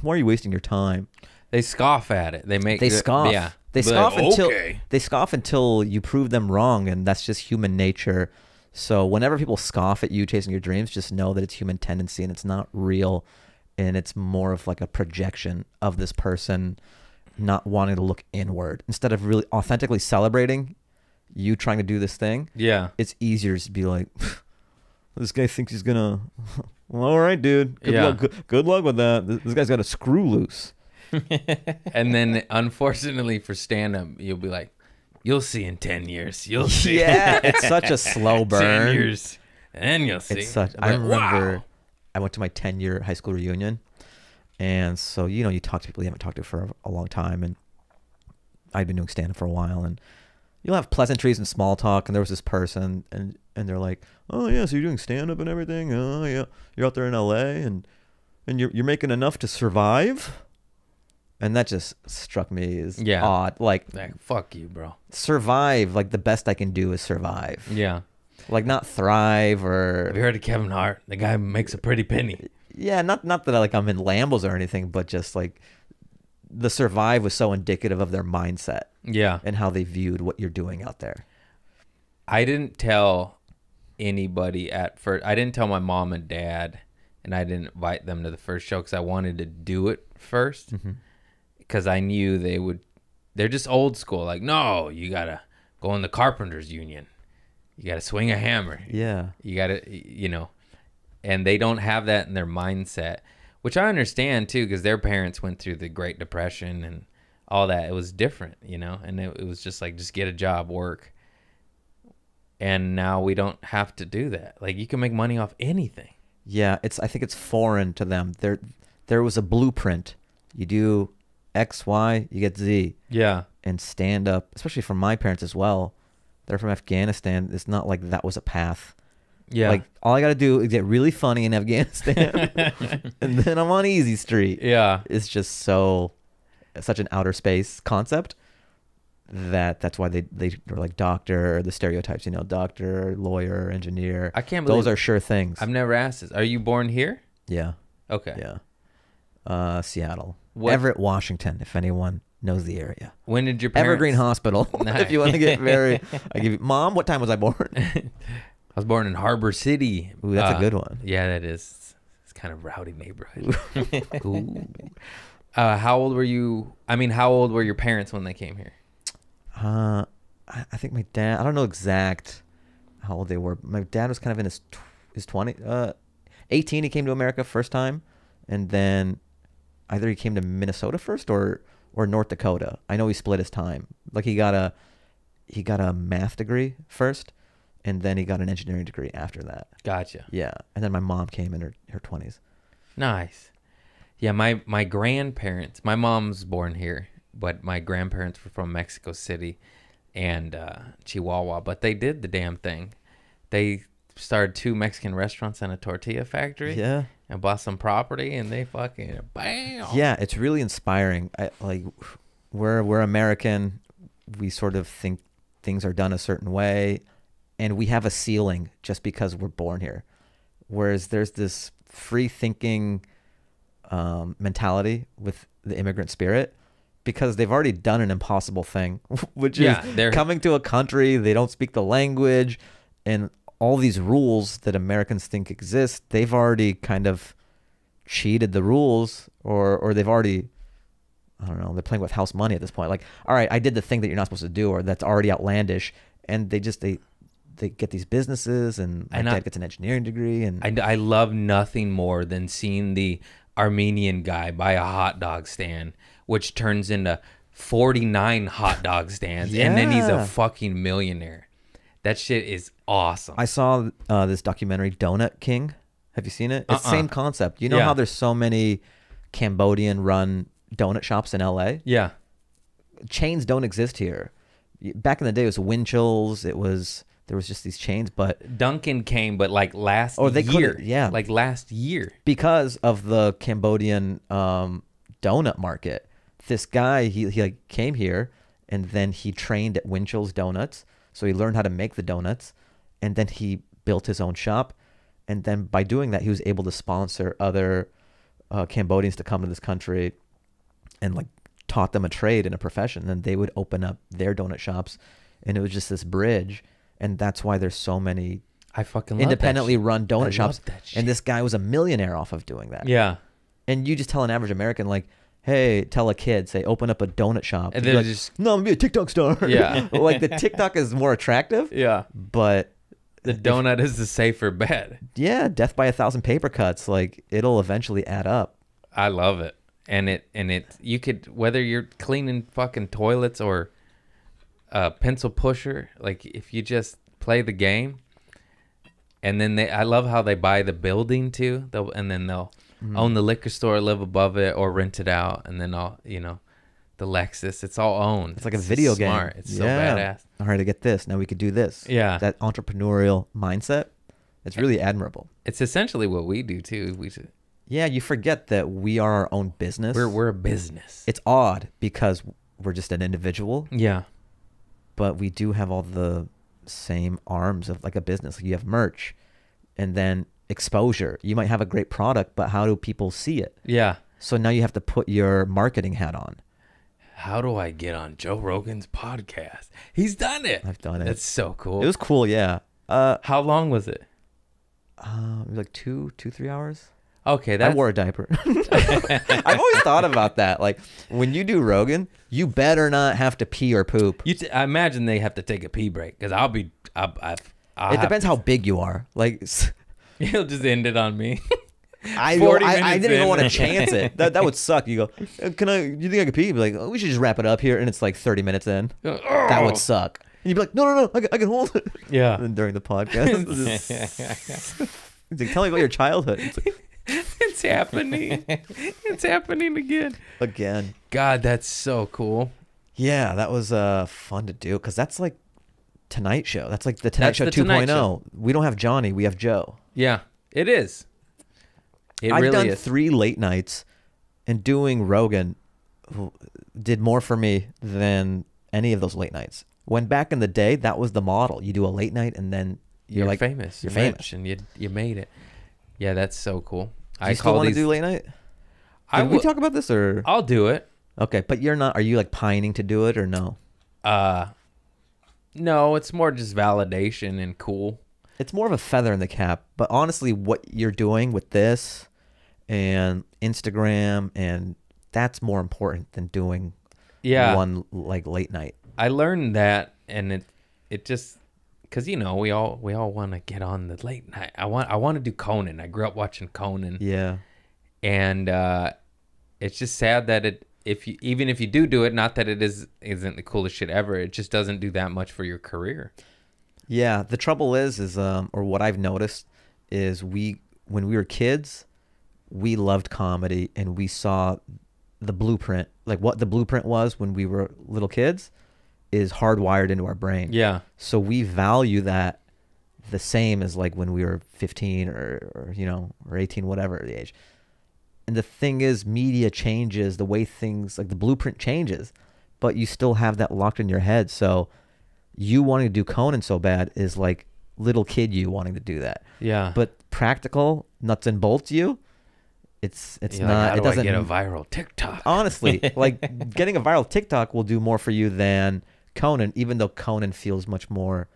Speaker 6: why are you wasting your time?
Speaker 4: They scoff at it. They
Speaker 6: scoff.
Speaker 4: Yeah.
Speaker 6: They
Speaker 4: Be
Speaker 6: scoff
Speaker 4: like,
Speaker 6: until
Speaker 4: okay.
Speaker 6: they scoff until you prove them wrong, and that's just human nature. So whenever people scoff at you chasing your dreams, just know that it's human tendency and it's not real, and it's more of like a projection of this person not wanting to look inward instead of really authentically celebrating you trying to do this thing.
Speaker 4: Yeah.
Speaker 6: It's easier to be like, this guy thinks he's gonna. Well, all right, dude. Good luck with that. This guy's got a screw loose.
Speaker 4: And then unfortunately for stand-up, you'll be like, you'll see in 10 years. You'll see.
Speaker 6: Yeah, it's such a slow
Speaker 4: 10
Speaker 6: burn.
Speaker 4: years. And you'll see.
Speaker 6: It's such.
Speaker 4: I'm
Speaker 6: I
Speaker 4: like,
Speaker 6: remember
Speaker 4: wow.
Speaker 6: I went to my 10-year high school reunion, and so you talk to people you haven't talked to for a long time, and I'd been doing stand-up for a while, and you'll have pleasantries and small talk, and there was this person, and they're like, oh yeah, so you're doing stand-up and everything? Oh yeah, you're out there in LA, and you're making enough to survive? And that just struck me as odd. Like,
Speaker 4: fuck you, bro.
Speaker 6: Survive. Like, the best I can do is survive.
Speaker 4: Yeah.
Speaker 6: Like, not thrive or...
Speaker 4: Have you heard of Kevin Hart? The guy makes a pretty penny.
Speaker 6: Yeah, not that I'm in Lambos or anything, but just like the survive was so indicative of their mindset.
Speaker 4: Yeah.
Speaker 6: And how they viewed what you're doing out there.
Speaker 4: I didn't tell anybody at first. I didn't tell my mom and dad, and I didn't invite them to the first show because I wanted to do it first.
Speaker 6: Mm-hmm.
Speaker 4: Because I knew they're just old school. Like, no, you got to go in the carpenters union. You got to swing a hammer.
Speaker 6: Yeah.
Speaker 4: You got to, and they don't have that in their mindset, which I understand too, because their parents went through the Great Depression and all that. It was different, and it was just like, just get a job, work. And now we don't have to do that. Like, you can make money off anything.
Speaker 6: Yeah. I think it's foreign to them. There was a blueprint. You do X, Y, you get Z.
Speaker 4: Yeah.
Speaker 6: And stand up, especially from my parents as well. They're from Afghanistan. It's not like that was a path.
Speaker 4: Yeah.
Speaker 6: Like, all I got to do is get really funny in Afghanistan, and then I'm on Easy Street.
Speaker 4: Yeah.
Speaker 6: It's just such an outer space concept that's why they're like doctor, the stereotypes, doctor, lawyer, engineer.
Speaker 4: I can't believe
Speaker 6: those are sure things.
Speaker 4: I've never asked this. Are you born here?
Speaker 6: Yeah.
Speaker 4: Okay.
Speaker 6: Yeah. Seattle.
Speaker 4: What?
Speaker 6: Everett, Washington, if anyone knows the area.
Speaker 4: When did your parents...
Speaker 6: Evergreen Hospital.
Speaker 4: Nice.
Speaker 6: If you want to get very... I give you... Mom, what time was I born?
Speaker 4: I was born in Harbor City.
Speaker 6: Ooh, that's a good one.
Speaker 4: Yeah, that is. It's kind of a rowdy neighborhood. Ooh. How old were you? I mean, how old were your parents when they came here?
Speaker 6: I think my dad... I don't know exact how old they were. My dad was kind of in his 20s. 18, he came to America first time. And then... either he came to Minnesota first or North Dakota. I know he split his time. Like he got a math degree first, and then he got an engineering degree after that.
Speaker 4: Gotcha.
Speaker 6: Yeah, and then my mom came in her 20s.
Speaker 4: Nice. Yeah, my grandparents. My mom's born here, but my grandparents were from Mexico City and Chihuahua. But they did the damn thing. They started 2 Mexican restaurants and a tortilla factory.
Speaker 6: Yeah.
Speaker 4: And bought some property, and they fucking bam.
Speaker 6: Yeah, it's really inspiring. We're American. We sort of think things are done a certain way, and we have a ceiling just because we're born here. Whereas there's this free thinking mentality with the immigrant spirit, because they've already done an impossible thing, which is coming to a country, they don't speak the language, and all these rules that Americans think exist, they've already kind of cheated the rules, or they've already, I don't know, they're playing with house money at this point. Like, all right, I did the thing that you're not supposed to do, or that's already outlandish, and they they get these businesses, and my dad gets an engineering degree, and
Speaker 4: I love nothing more than seeing the Armenian guy buy a hot dog stand, which turns into 49 hot dog stands, and then he's a fucking millionaire. That shit is awesome.
Speaker 6: I saw this documentary, Donut King. Have you seen it? It's the same concept. You know how there's so many Cambodian-run donut shops in LA?
Speaker 4: Yeah.
Speaker 6: Chains don't exist here. Back in the day, it was Winchell's. There was just these chains, but
Speaker 4: Dunkin' came, but like last year.
Speaker 6: Yeah.
Speaker 4: Like last year.
Speaker 6: Because of the Cambodian donut market. This guy, he like came here, and then he trained at Winchell's Donuts. So he learned how to make the donuts, and then he built his own shop. And then by doing that, he was able to sponsor other Cambodians to come to this country, and like taught them a trade and a profession. Then they would open up their donut shops, and it was just this bridge. And that's why there's so many
Speaker 4: I fucking love
Speaker 6: independently
Speaker 4: that shit.
Speaker 6: run donut
Speaker 4: I
Speaker 6: shops.
Speaker 4: love that shit.
Speaker 6: And this guy was a millionaire off of doing that.
Speaker 4: Yeah.
Speaker 6: And you just tell an average American, like, hey, tell a kid, say, open up a donut shop.
Speaker 4: And
Speaker 6: They're
Speaker 4: they're
Speaker 6: like,
Speaker 4: just
Speaker 6: no, I'm gonna be a TikTok star.
Speaker 4: Yeah.
Speaker 6: Like the TikTok is more attractive.
Speaker 4: Yeah.
Speaker 6: But
Speaker 4: The donut is the safer bet.
Speaker 6: yeah, death by 1,000 paper cuts. Like it'll eventually add up.
Speaker 4: I love it. And it you could, whether you're cleaning fucking toilets or a pencil pusher, like if you just play the game. And then I love how they buy the building too. And then they'll own the liquor store, live above it, or rent it out. And then the Lexus, it's all owned.
Speaker 6: It's like a video game.
Speaker 4: Smart. It's so badass.
Speaker 6: All right, I get this. Now we could do this.
Speaker 4: Yeah.
Speaker 6: That entrepreneurial mindset. It's really admirable.
Speaker 4: It's essentially what we do too.
Speaker 6: Yeah, you forget that we are our own business.
Speaker 4: We're a business.
Speaker 6: It's odd because we're just an individual,
Speaker 4: Yeah.
Speaker 6: but we do have all the same arms of like a business. Like you have merch, and then exposure. You might have a great product, but how do people see it?
Speaker 4: Yeah.
Speaker 6: So now you have to put your marketing hat on.
Speaker 4: How do I get on Joe Rogan's podcast? He's done it.
Speaker 6: I've done it.
Speaker 4: That's so cool.
Speaker 6: It was cool, yeah.
Speaker 4: How long was it?
Speaker 6: It was like 3 hours.
Speaker 4: Okay,
Speaker 6: I
Speaker 4: that's
Speaker 6: wore a diaper. I've always thought about that. Like when you do Rogan, you better not have to pee or poop.
Speaker 4: I imagine they have to take a pee break because
Speaker 6: It depends how big you are. Like
Speaker 4: He'll just end it on me.
Speaker 6: I
Speaker 4: 40
Speaker 6: didn't
Speaker 4: minutes
Speaker 6: even
Speaker 4: in.
Speaker 6: want to chance it. That would suck. You go, you think I could pee? You'd be like, oh, we should just wrap it up here. And it's like 30 minutes in. That would suck. And you'd be like, no, I can hold it.
Speaker 4: Yeah.
Speaker 6: And then during the podcast, it's like, tell me about your childhood. It's like,
Speaker 4: It's happening. It's happening again.
Speaker 6: again.
Speaker 4: God, that's so cool.
Speaker 6: Yeah, that was fun to do because that's like Tonight Show. That's like the Tonight
Speaker 4: That's
Speaker 6: Show
Speaker 4: the Tonight
Speaker 6: 2.0.
Speaker 4: Show.
Speaker 6: We don't have Johnny. We have Joe.
Speaker 4: Yeah, it is. It
Speaker 6: I've
Speaker 4: really
Speaker 6: done
Speaker 4: is.
Speaker 6: 3 late nights, and doing Rogan did more for me than any of those late nights. When back in the day, that was the model. You do a late night, and then you're like
Speaker 4: famous.
Speaker 6: You're
Speaker 4: You're
Speaker 6: famous.
Speaker 4: rich, and you made it. Yeah, that's so cool.
Speaker 6: Do you still want to do late night? Did we talk about this or?
Speaker 4: I'll do it.
Speaker 6: Okay, but you're not. Are you like pining to do it or no?
Speaker 4: No, it's more just validation and cool.
Speaker 6: It's more of a feather in the cap. But honestly, what you're doing with this and Instagram, and that's more important than doing one like late night.
Speaker 4: I learned that, and it just because we all want to get on the late night. I want to do Conan. I grew up watching Conan.
Speaker 6: Yeah,
Speaker 4: and it's just sad that even if you do it, not that it isn't the coolest shit ever. It just doesn't do that much for your career.
Speaker 6: yeah. The trouble is or what I've noticed is when we were kids, we loved comedy and we saw the blueprint, like what the blueprint was when we were little kids, is hardwired into our brain.
Speaker 4: Yeah.
Speaker 6: So we value that the same as like when we were 15 or 18, whatever the age. And the thing is, media changes, the way things, like the blueprint changes, but you still have that locked in your head. So you wanting to do Conan so bad is like little kid you wanting to do that.
Speaker 4: Yeah.
Speaker 6: But practical, nuts and bolts you, it's
Speaker 4: You're
Speaker 6: not,
Speaker 4: like,
Speaker 6: it doesn't
Speaker 4: get a viral TikTok.
Speaker 6: honestly, like getting a viral TikTok will do more for you than Conan, even though Conan feels much more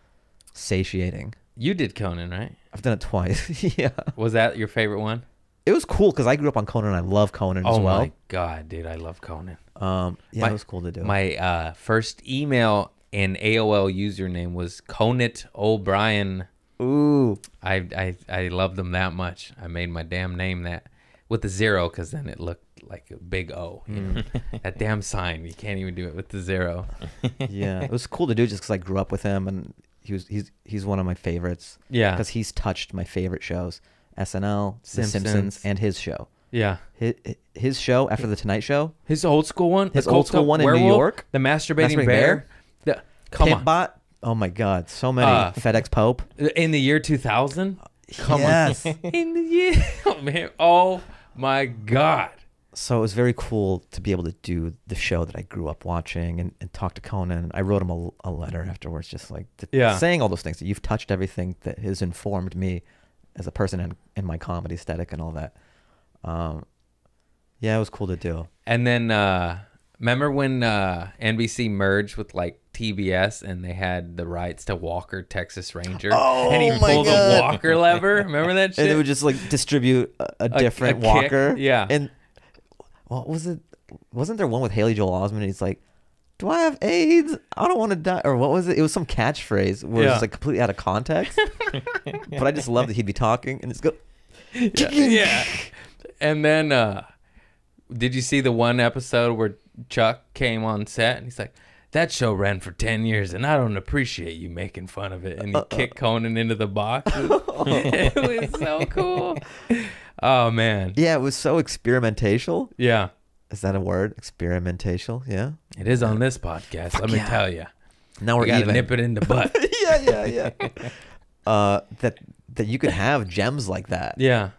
Speaker 6: satiating.
Speaker 4: You did Conan, right?
Speaker 6: I've done it twice. Yeah.
Speaker 4: Was that your favorite one?
Speaker 6: It was cool because I grew up on Conan and I love Conan as
Speaker 4: Oh
Speaker 6: well.
Speaker 4: my God, dude. I love Conan.
Speaker 6: Yeah, it was cool to do.
Speaker 4: My first email and AOL username was Conant O'Brien.
Speaker 6: Ooh.
Speaker 4: I loved them that much. I made my damn name that with the 0 because then it looked like a big O. You know? That damn sign. You can't even do it with the 0.
Speaker 6: Yeah, it was cool to do just because I grew up with him, and he's one of my favorites.
Speaker 4: Yeah.
Speaker 6: Because he's touched my favorite shows, SNL, The
Speaker 4: Simpsons.
Speaker 6: Simpsons, and his show.
Speaker 4: Yeah.
Speaker 6: His show after the Tonight Show.
Speaker 4: His old school one.
Speaker 6: His
Speaker 4: the
Speaker 6: old school
Speaker 4: coked up
Speaker 6: one in New
Speaker 4: werewolf,
Speaker 6: York.
Speaker 4: The masturbating
Speaker 6: Masturbating
Speaker 4: bear. Come on.
Speaker 6: Pitbot. Oh my God, so many. FedEx Pope.
Speaker 4: In the year 2000? Come
Speaker 6: Yes.
Speaker 4: on. In the year. Oh, man. Oh, my God.
Speaker 6: So it was very cool to be able to do the show that I grew up watching and talk to Conan. I wrote him a letter afterwards, just like saying all those things. That you've touched everything that has informed me as a person in my comedy aesthetic and all that. Yeah, it was cool to do.
Speaker 4: And then remember when NBC merged with like TBS and they had the rights to Walker Texas Ranger?
Speaker 6: Oh,
Speaker 4: and he
Speaker 6: my
Speaker 4: pulled
Speaker 6: God.
Speaker 4: the Walker lever. Remember that shit?
Speaker 6: And it would just like distribute a different
Speaker 4: kick.
Speaker 6: Walker.
Speaker 4: Yeah.
Speaker 6: And what was it? Wasn't there one with Haley Joel Osment? And he's like, "Do I have AIDS? I don't want to die." Or what was it? It was some catchphrase where it was like completely out of context. But I just love that he'd be talking and just go.
Speaker 4: Yeah. And then did you see the one episode where Chuck came on set and he's like, "That show ran for 10 years and I don't appreciate you making fun of it." And he kicked Conan into the box. It was so cool. Oh, man.
Speaker 6: Yeah, it was so experimental.
Speaker 4: Yeah.
Speaker 6: Is that a word? Experimental? Yeah.
Speaker 4: It is on this podcast, let me tell you.
Speaker 6: Now
Speaker 4: We
Speaker 6: we're
Speaker 4: got to
Speaker 6: even.
Speaker 4: nip it in the butt.
Speaker 6: Yeah. That you could have gems like that.
Speaker 4: Yeah.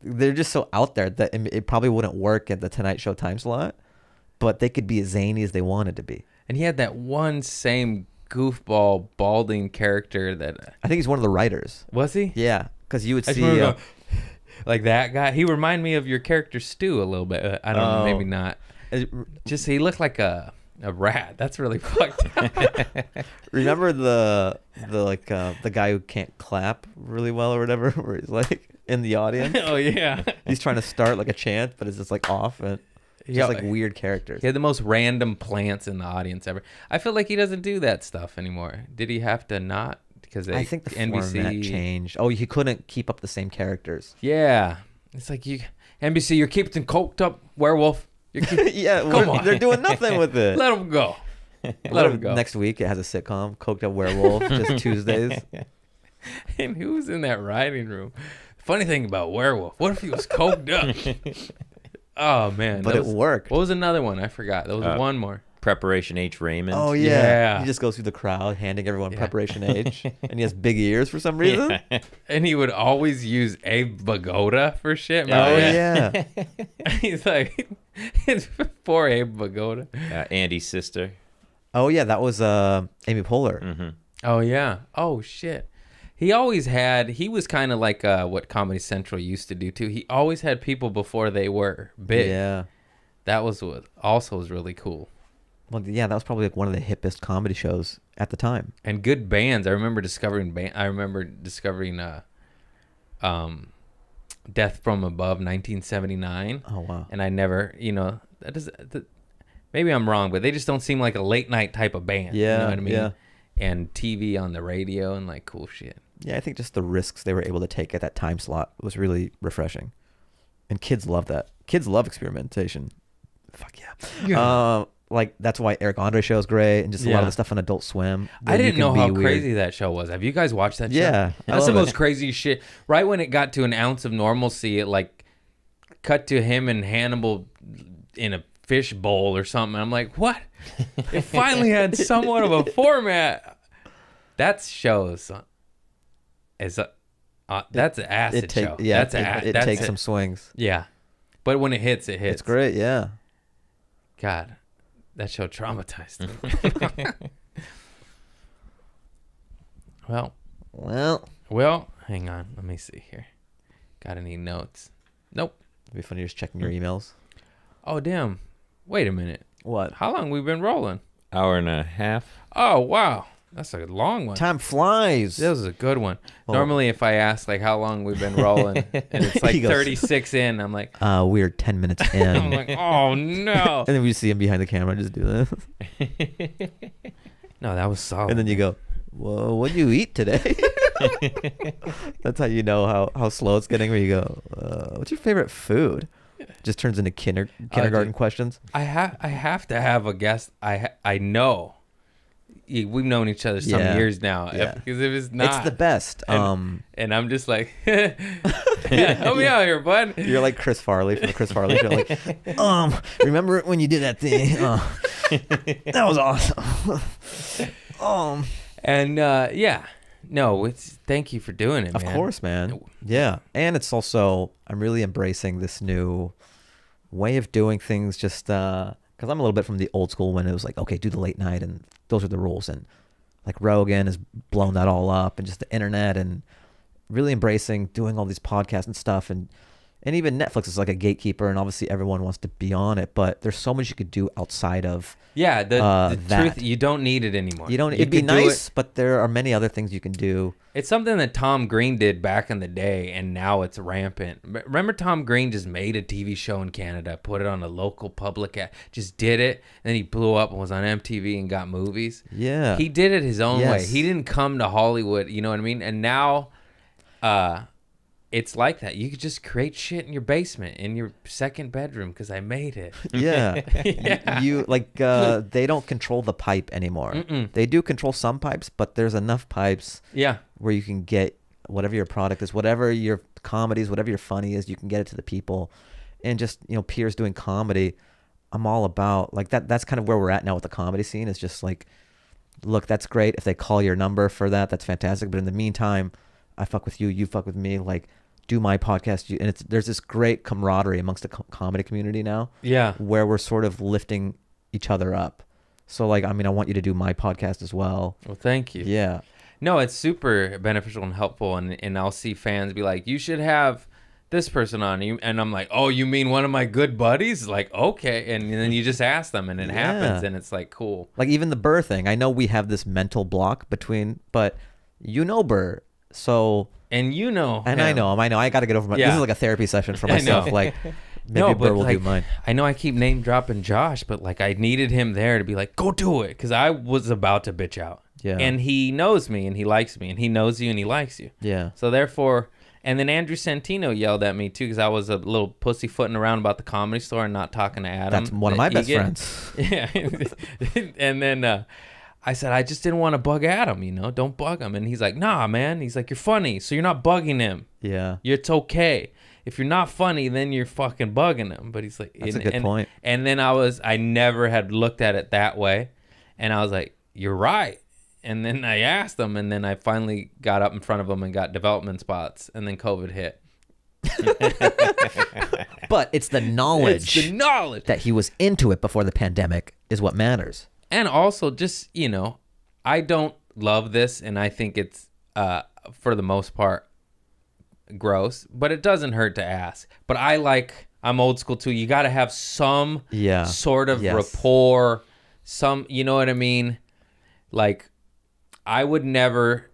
Speaker 6: They're just so out there that it probably wouldn't work at the Tonight Show time slot, but they could be as zany as they wanted to be.
Speaker 4: And he had that one same goofball balding character that
Speaker 6: I think he's one of the writers.
Speaker 4: was he?
Speaker 6: Yeah, because you would
Speaker 4: I just
Speaker 6: see.
Speaker 4: remember going, like that guy. He reminded me of your character Stu a little bit. I don't know, maybe not. Just he looked like a rat. That's really fucked up.
Speaker 6: Remember the guy who can't clap really well or whatever, where he's like in the audience.
Speaker 4: Oh yeah.
Speaker 6: He's trying to start like a chant, but it's just like off and just like weird characters.
Speaker 4: He had the most random plants in the audience ever. I feel like he doesn't do that stuff anymore. Did he have to not? Because
Speaker 6: I think the
Speaker 4: NBC
Speaker 6: format changed. Oh, he couldn't keep up the same characters.
Speaker 4: Yeah, it's like NBC. You're keeping coked up werewolf.
Speaker 6: Yeah,
Speaker 4: Come on.
Speaker 6: they're doing nothing with it.
Speaker 4: Let him go. Let him go.
Speaker 6: Next week it has a sitcom, Coked Up Werewolf, just Tuesdays.
Speaker 4: And who's in that writing room? Funny thing about werewolf. What if he was coked up? Oh man,
Speaker 6: But it worked.
Speaker 4: What was another one? I forgot. There was one more.
Speaker 1: Preparation H. Raymond.
Speaker 6: Oh
Speaker 4: Yeah.
Speaker 6: yeah. He just goes through the crowd handing everyone Preparation H, and he has big ears for some reason.
Speaker 4: And he would always use Abe Vigoda for shit.
Speaker 6: Oh
Speaker 4: Remember that?
Speaker 6: yeah.
Speaker 4: He's like, it's poor Abe Vigoda.
Speaker 1: Andy's sister.
Speaker 6: Oh yeah, that was Amy Poehler.
Speaker 1: Mm-hmm.
Speaker 4: Oh yeah. Oh shit. He was kind of like what Comedy Central used to do too. He always had people before they were big.
Speaker 6: Yeah.
Speaker 4: That was what also was really cool.
Speaker 6: Well, yeah, that was probably like one of the hippest comedy shows at the time.
Speaker 4: And good bands. I remember discovering Death from Above 1979.
Speaker 6: Oh wow.
Speaker 4: And I never, maybe I'm wrong, but they just don't seem like a late night type of band.
Speaker 6: Yeah.
Speaker 4: You know what I mean?
Speaker 6: Yeah.
Speaker 4: And TV on the radio and like cool shit.
Speaker 6: Yeah, I think just the risks they were able to take at that time slot was really refreshing. And kids love that. Kids love experimentation. Fuck yeah. Like that's why Eric Andre show is great, and just a lot of the stuff on Adult Swim.
Speaker 4: I didn't know how crazy that show was. Have you guys watched that show?
Speaker 6: Yeah,
Speaker 4: That's the most crazy shit. Right when it got to an ounce of normalcy, it like cut to him and Hannibal in a fish bowl or something. I'm like, what? It finally had somewhat of a format. That show is that's an acid show.
Speaker 6: Yeah,
Speaker 4: that's
Speaker 6: it takes some swings.
Speaker 4: Yeah, but when it hits, it hits.
Speaker 6: It's great. Yeah.
Speaker 4: God, that show traumatized me. Well, hang on. Let me see here. Got any notes? Nope.
Speaker 6: It'd be funny just checking your emails.
Speaker 4: Oh, damn. Wait a minute.
Speaker 6: What?
Speaker 4: How long we been rolling?
Speaker 1: Hour and a half.
Speaker 4: Oh, wow. That's a long one.
Speaker 6: Time flies.
Speaker 4: This was a good one.
Speaker 6: Well,
Speaker 4: normally, if I ask, like, how long we've been rolling, and it's like
Speaker 6: He goes,
Speaker 4: 36 in, I'm like,
Speaker 6: we're 10 minutes in.
Speaker 4: I'm like, oh, no.
Speaker 6: And then we see him behind the camera just do this.
Speaker 4: No, that was solid.
Speaker 6: And then you go, well, what do you eat today? That's how you know how slow it's getting, where you go, what's your favorite food? Just turns into kindergarten questions.
Speaker 4: I have to have a guest. I know. We've known each other some years now.
Speaker 6: Yeah.
Speaker 4: Because if it's not,
Speaker 6: It's the best.
Speaker 4: And I'm just like, help me out here, bud.
Speaker 6: You're like Chris Farley from the Chris Farley show. Like, remember when you did that thing? That was awesome.
Speaker 4: And no, it's thank you for doing it,
Speaker 6: Of
Speaker 4: man.
Speaker 6: course, man. Yeah. And it's also, I'm really embracing this new way of doing things, just because I'm a little bit from the old school when it was like, okay, do the late night and those are the rules. And like Rogan has blown that all up, and just the internet, and really embracing doing all these podcasts and stuff. And even Netflix is like a gatekeeper, and obviously everyone wants to be on it, but there's so much you could do outside of
Speaker 4: the
Speaker 6: that.
Speaker 4: truth, you don't need it anymore.
Speaker 6: You don't. It'd be
Speaker 4: could do
Speaker 6: nice, but there are many other things you can do.
Speaker 4: It's something that Tom Green did back in the day, and now it's rampant. Remember, Tom Green just made a TV show in Canada, put it on a local public, just did it, and then he blew up and was on MTV and got movies.
Speaker 6: Yeah.
Speaker 4: He did it his own way.
Speaker 6: Yes.
Speaker 4: He didn't come to Hollywood, you know what I mean? And now, it's like that. You could just create shit in your basement, in your second bedroom, because I made it.
Speaker 6: Yeah.
Speaker 4: Yeah.
Speaker 6: You like they don't control the pipe anymore.
Speaker 4: Mm-mm.
Speaker 6: They do control some pipes, but there's enough pipes
Speaker 4: Yeah.
Speaker 6: where you can get whatever your product is, whatever your comedy is, whatever your funny is, you can get it to the people. And just, peers doing comedy, I'm all about like that. That's kind of where we're at now with the comedy scene. Is just like, look, that's great. If they call your number for that, that's fantastic. But in the meantime, I fuck with you, you fuck with me. Like, do my podcast, and there's this great camaraderie amongst the comedy community now.
Speaker 4: Yeah.
Speaker 6: Where we're sort of lifting each other up. So like, I mean, I want you to do my podcast as well.
Speaker 4: Well, thank you.
Speaker 6: Yeah.
Speaker 4: No, it's super beneficial and helpful, and I'll see fans be like, you should have this person on you, and I'm like, oh, you mean one of my good buddies? Like, okay. And then you just ask them, and it happens, and it's like, cool.
Speaker 6: Like even the Burr thing, I know we have this mental block between, but Burr, so.
Speaker 4: And
Speaker 6: And I know him. I got to get over my.
Speaker 4: Yeah.
Speaker 6: This is like a therapy session for
Speaker 4: I
Speaker 6: myself.
Speaker 4: know.
Speaker 6: Like, maybe Burr will do mine.
Speaker 4: I know I keep name dropping Josh, but like I needed him there to be like, go do it, because I was about to bitch out.
Speaker 6: Yeah.
Speaker 4: And he knows me, and he likes me, and he knows you, and he likes you.
Speaker 6: Yeah.
Speaker 4: So therefore, and then Andrew Santino yelled at me too, because I was a little pussyfooting around about the Comedy Store and not talking to Adam.
Speaker 6: That's one of my best friends.
Speaker 4: Yeah. And then I said, I just didn't want to bug Adam, don't bug him. And he's like, nah, man. He's like, you're funny, so you're not bugging him.
Speaker 6: Yeah.
Speaker 4: It's okay. If you're not funny, then you're fucking bugging him. But he's like,
Speaker 6: That's a good point.
Speaker 4: And then I never had looked at it that way. And I was like, you're right. And then I asked him, and then I finally got up in front of him and got development spots. And then COVID hit.
Speaker 6: But it's the knowledge.
Speaker 4: It's the knowledge
Speaker 6: that he was into it before the pandemic is what matters.
Speaker 4: And also just, I don't love this, and I think it's, for the most part, gross, but it doesn't hurt to ask. But I'm old school too. You got to have some sort of rapport, you know what I mean? Like, I would never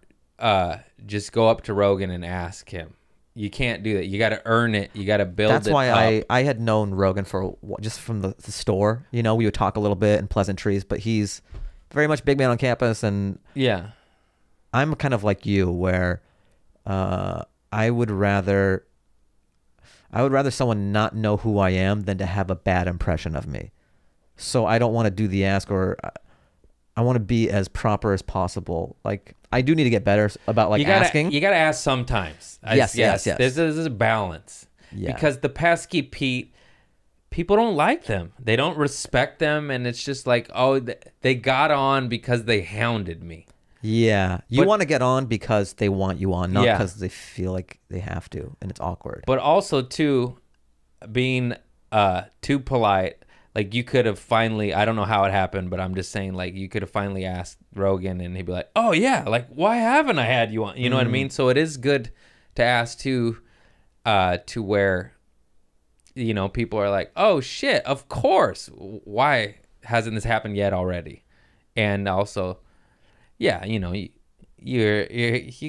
Speaker 4: just go up to Rogan and ask him. You can't do that. You got to earn it. You got to build it up.
Speaker 6: That's why I had known Rogan for just from the store. We would talk a little bit in Pleasantries, but he's very much big man on campus. And
Speaker 4: yeah,
Speaker 6: I'm kind of like you, where I would rather someone not know who I am than to have a bad impression of me. So I don't want to do the ask, or I want to be as proper as possible. Like, I do need to get better about asking.
Speaker 4: You got to ask sometimes.
Speaker 6: Yes.
Speaker 4: There's a balance.
Speaker 6: Yeah.
Speaker 4: Because the pesky Pete, people don't like them. They don't respect them, and it's just like, oh, they got on because they hounded me.
Speaker 6: Yeah. You want to get on because they want you on, not
Speaker 4: Yeah.
Speaker 6: because they feel like they have to, and it's awkward.
Speaker 4: But also, too, being too polite. Like, you could have finally, I don't know how it happened, but I'm just saying, like, you could have finally asked Rogan, and he'd be like, oh, yeah, like, why haven't I had you on? You know what I mean? So it is good to ask, too, to where, people are like, oh, shit, of course. Why hasn't this happened yet already? And also, yeah, you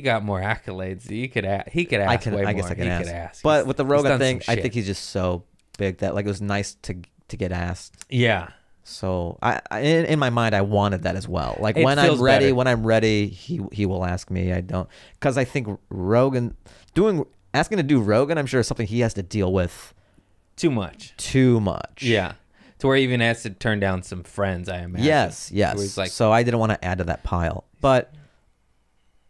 Speaker 4: got more accolades. He could ask way more.
Speaker 6: I guess I can
Speaker 4: He could
Speaker 6: ask. But
Speaker 4: He's-
Speaker 6: with the
Speaker 4: he's
Speaker 6: Rogan
Speaker 4: done
Speaker 6: thing,
Speaker 4: some
Speaker 6: I
Speaker 4: shit.
Speaker 6: think he's just so big that, like, it was nice to get asked.
Speaker 4: Yeah.
Speaker 6: So in my mind, I wanted that as well. Like
Speaker 4: It
Speaker 6: when
Speaker 4: feels better.
Speaker 6: I'm ready, he will ask me. I don't, because I think asking to do Rogan, I'm sure is something he has to deal with
Speaker 4: Too much.
Speaker 6: too much.
Speaker 4: Yeah. To where he even has to turn down some friends, I imagine.
Speaker 6: Yes.
Speaker 4: Where he's like,
Speaker 6: So I didn't want to add to that pile, but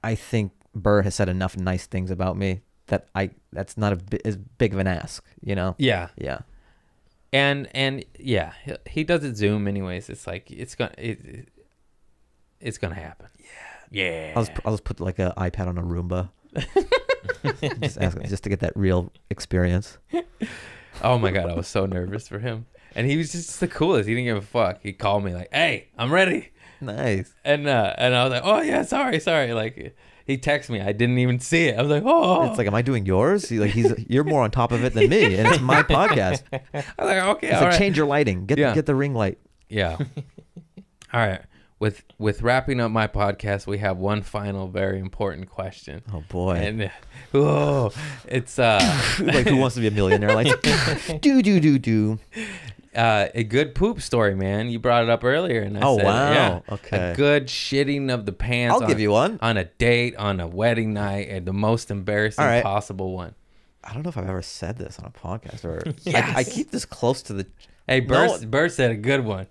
Speaker 6: I think Burr has said enough nice things about me that that's not as big of an ask, you know?
Speaker 4: yeah.
Speaker 6: Yeah.
Speaker 4: And yeah, he does it Zoom anyways. It's like it's gonna happen. Yeah.
Speaker 6: I'll just put like an iPad on a Roomba. just to get that real experience.
Speaker 4: Oh my god, I was so nervous for him. And he was just the coolest. He didn't give a fuck. He called me like, "Hey, I'm ready."
Speaker 6: Nice.
Speaker 4: And I was like, "Oh yeah, sorry." Like he texted me. I didn't even see it. I was like, "Oh."
Speaker 6: It's like, am I doing yours? You're more on top of it than me, and it's my podcast.
Speaker 4: I was like, "Okay,
Speaker 6: It's
Speaker 4: all
Speaker 6: like
Speaker 4: right."
Speaker 6: change your lighting. Get the ring light.
Speaker 4: Yeah. All right. With wrapping up my podcast, we have one final very important question.
Speaker 6: Oh boy.
Speaker 4: And it's
Speaker 6: Like Who Wants to Be a Millionaire? Like do.
Speaker 4: a good poop story, man. You brought it up earlier, and I
Speaker 6: Oh,
Speaker 4: said,
Speaker 6: wow.
Speaker 4: yeah,
Speaker 6: Okay.
Speaker 4: a good shitting of the pants.
Speaker 6: I'll give you one.
Speaker 4: on a date, on a wedding night, and the most embarrassing
Speaker 6: All right.
Speaker 4: possible one.
Speaker 6: I don't know if I've ever said this on a podcast or
Speaker 4: Yes.
Speaker 6: I keep this close to the.
Speaker 4: Hey,
Speaker 6: No.
Speaker 4: Burr said a good one.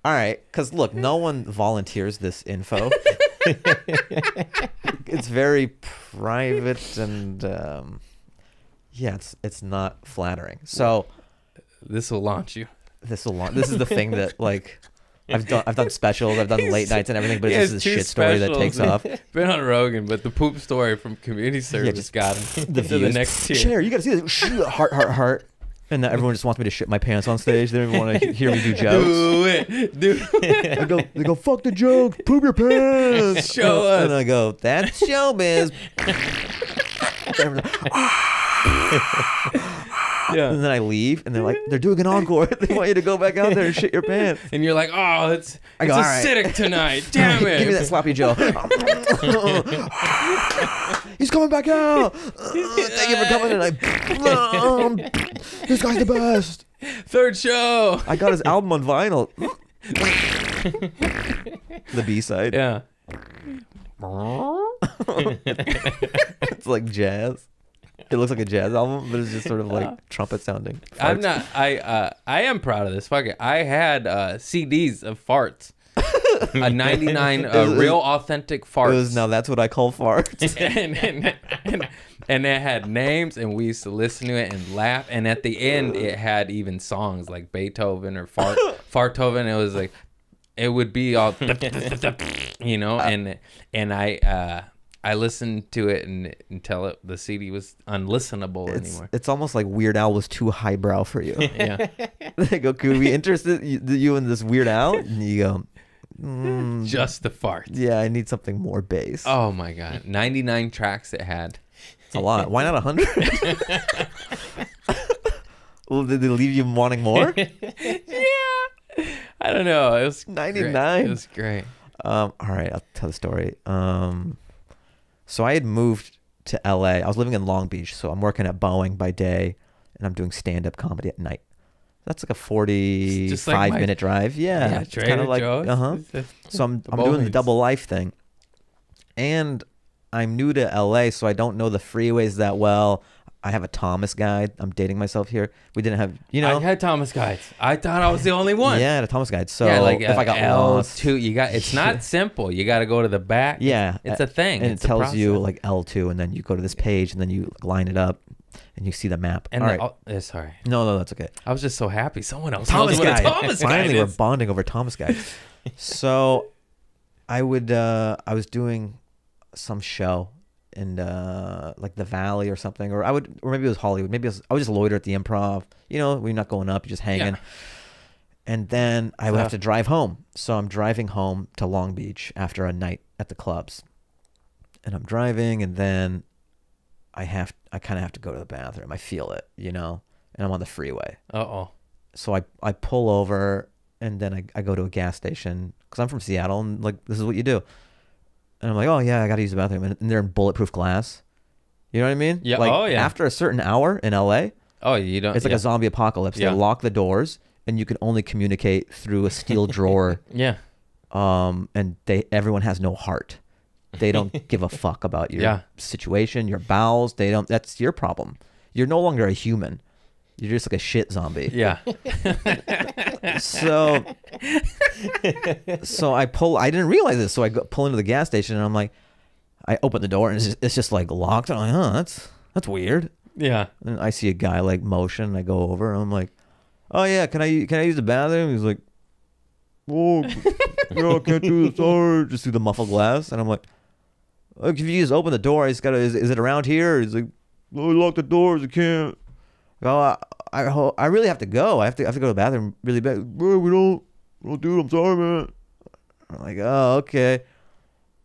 Speaker 6: All right, because look, no one volunteers this info. It's very private and yeah, it's not flattering. So
Speaker 4: This will launch you.
Speaker 6: this is the thing that like I've done specials, I've done late nights and everything, but
Speaker 4: He
Speaker 6: this
Speaker 4: has
Speaker 6: is a
Speaker 4: two
Speaker 6: shit story that
Speaker 4: specials.
Speaker 6: takes off.
Speaker 4: Been on Rogan, but the poop story from community service
Speaker 6: just
Speaker 4: got him
Speaker 6: The
Speaker 4: to the
Speaker 6: views.
Speaker 4: next tier.
Speaker 6: Share, you gotta see this. Heart. And now everyone just wants me to shit my pants on stage. They don't even want to hear me do jokes.
Speaker 4: Do it. Do it.
Speaker 6: They go, fuck the joke, poop your pants.
Speaker 4: Show us.
Speaker 6: And I go, that's showbiz.
Speaker 4: Yeah.
Speaker 6: And then I leave, and they're like, they're doing an encore. They want you to go back out there and shit your pants.
Speaker 4: And you're like, oh, it's
Speaker 6: I go, all right.
Speaker 4: acidic tonight. Damn it.
Speaker 6: Give me that sloppy Joe. He's coming back out. Thank you for coming. And this guy's the best.
Speaker 4: Third show.
Speaker 6: I got his album on vinyl. The B-side.
Speaker 4: Yeah.
Speaker 6: It's like jazz. It looks like a jazz album, but it's just sort of like trumpet sounding.
Speaker 4: I'm
Speaker 6: farts.
Speaker 4: not. I am proud of this. Fuck it. I had CDs of farts. A 99 real authentic farts.
Speaker 6: Now that's what I call farts.
Speaker 4: and it had names, and we used to listen to it and laugh. And at the end, it had even songs like Beethoven or Farthoven. It was like, it would be all, you know. And I listened to it until the CD was unlistenable anymore.
Speaker 6: It's almost like Weird Al was too highbrow for you.
Speaker 4: Yeah.
Speaker 6: They go, could we interested you in this Weird Al? And you go,
Speaker 4: Just the farts.
Speaker 6: yeah, I need something more bass.
Speaker 4: Oh my God. 99 tracks it had.
Speaker 6: It's a lot. Why not 100? Well, did they leave you wanting more?
Speaker 4: Yeah. I don't know. It was
Speaker 6: 99.
Speaker 4: Great. It was great.
Speaker 6: All right, I'll tell the story. So I had moved to LA. I was living in Long Beach, so I'm working at Boeing by day, and I'm doing stand-up comedy at night. That's like a 45-minute drive. Yeah, it's
Speaker 4: Trader
Speaker 6: like
Speaker 4: Joe's.
Speaker 6: So I'm doing the double life thing, and I'm new to LA, so I don't know the freeways that well. I have a Thomas guide. I'm dating myself here. We didn't have,
Speaker 4: I had Thomas guides. I thought I was the only one.
Speaker 6: Yeah, I had a Thomas guide. So
Speaker 4: yeah, like
Speaker 6: if I got lost,
Speaker 4: L2, it's not simple. You got to go to the back.
Speaker 6: yeah,
Speaker 4: It's a thing.
Speaker 6: and
Speaker 4: It's
Speaker 6: it
Speaker 4: a
Speaker 6: tells you
Speaker 4: process.
Speaker 6: like L2, and then you go to this page, and then you line it up, and you see the map.
Speaker 4: And
Speaker 6: All right.
Speaker 4: sorry.
Speaker 6: No, that's okay.
Speaker 4: I was just so happy. Someone else
Speaker 6: Thomas
Speaker 4: knows what
Speaker 6: guide.
Speaker 4: a Thomas
Speaker 6: Finally,
Speaker 4: guide
Speaker 6: we're
Speaker 4: is.
Speaker 6: bonding over Thomas guide. So, I was doing some show in like the Valley or something, or maybe it was Hollywood. Maybe I would just loiter at the Improv. We're not going up, you're just hanging.
Speaker 4: Yeah.
Speaker 6: And then I would have to drive home. So I'm driving home to Long Beach after a night at the clubs, and I'm driving, and then I kind of have to go to the bathroom. I feel it, and I'm on the freeway.
Speaker 4: Uh-oh.
Speaker 6: So I pull over, and then I go to a gas station because I'm from Seattle, and like this is what you do. And I'm like, oh yeah, I gotta use the bathroom, and they're in bulletproof glass. You know what I mean?
Speaker 4: Yeah.
Speaker 6: Like,
Speaker 4: Oh, yeah.
Speaker 6: After a certain hour in LA,
Speaker 4: Oh, you don't.
Speaker 6: it's like a zombie apocalypse.
Speaker 4: Yeah.
Speaker 6: They lock the doors, and you can only communicate through a steel drawer.
Speaker 4: Yeah.
Speaker 6: And everyone has no heart. They don't give a fuck about your
Speaker 4: Yeah.
Speaker 6: situation, your bowels. They don't. That's your problem. You're no longer a human. You're just like a shit zombie.
Speaker 4: Yeah.
Speaker 6: So I pull. I didn't realize this. So I pull into the gas station, and I'm like, I open the door, and it's just like locked. I'm like, that's weird.
Speaker 4: Yeah.
Speaker 6: And I see a guy like motion. And I go over, and I'm like, oh yeah, can I use the bathroom? He's like, oh, no, I can't do this. Sorry. Just through the muffled glass, and I'm like, if you just open the door, I just gotta. Is it around here? He's like, oh, lock the doors. I can't. Oh, I really have to go. I have to go to the bathroom really bad. Bro, we don't do it. I'm sorry, man. I'm like, oh, okay.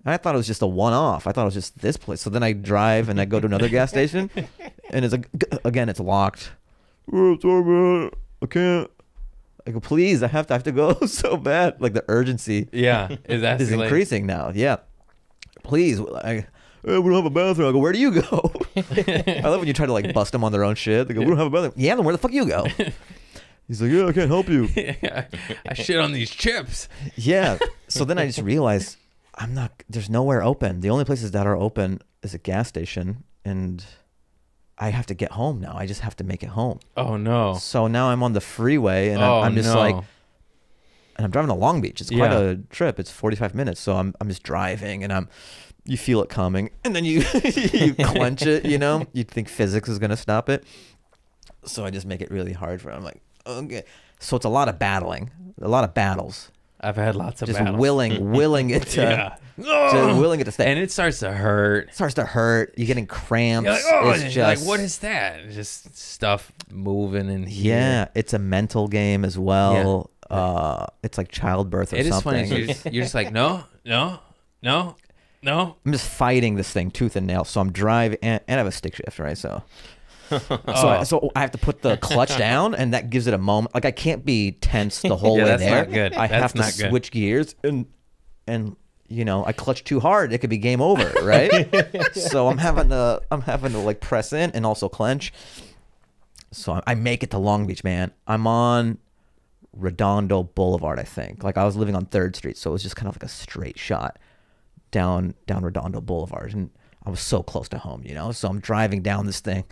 Speaker 6: I thought it was just a one-off. I thought it was just this place. So then I drive and I go to another gas station, and it's like, again, it's locked. Oh, I'm sorry, man. I can't. I go, please. I have to go so bad. Like the urgency.
Speaker 4: Yeah.
Speaker 6: Is increasing now. Yeah. Please. Hey, we don't have a bathroom. I go, where do you go? I love when you try to like bust them on their own shit. They go, we don't have a bathroom. Yeah, then where the fuck you go? He's like, yeah, I can't help you.
Speaker 4: I shit on these chips.
Speaker 6: Yeah. So then I just realized there's nowhere open. The only places that are open is a gas station, and I have to get home now. I just have to make it home.
Speaker 4: Oh no.
Speaker 6: So now I'm on the freeway, and I'm just like, and I'm driving to Long Beach. It's quite a trip. It's 45 minutes. So I'm just driving, and you feel it coming, and then you clench it, you know? You think physics is going to stop it. So I just make it really hard for it. I'm like, okay. So it's a lot of battling, a lot of battles.
Speaker 4: I've had lots of
Speaker 6: just
Speaker 4: battles.
Speaker 6: willing it to, willing it to stay.
Speaker 4: And it starts to hurt.
Speaker 6: It starts to hurt. You're getting cramps.
Speaker 4: You're like, oh,
Speaker 6: it's
Speaker 4: and
Speaker 6: just
Speaker 4: you're like, what is that? Just stuff moving in here.
Speaker 6: Yeah, it's a mental game as well. Yeah. It's like childbirth or something.
Speaker 4: It is funny. You're just like, no.
Speaker 6: I'm just fighting this thing tooth and nail. So I'm driving, and I have a stick shift, right? So I have to put the clutch down, and that gives it a moment. Like I can't be tense the whole way
Speaker 4: that's
Speaker 6: there.
Speaker 4: Not good.
Speaker 6: I have to switch gears, and you know, I clutch too hard, it could be game over, right? So I'm having to like press in and also clench. So I make it to Long Beach, man. I'm on Redondo Boulevard, I think. Like I was living on 3rd Street, so it was just kind of like a straight shot down Redondo Boulevard, and I was so close to home, you know. So I'm driving down this thing,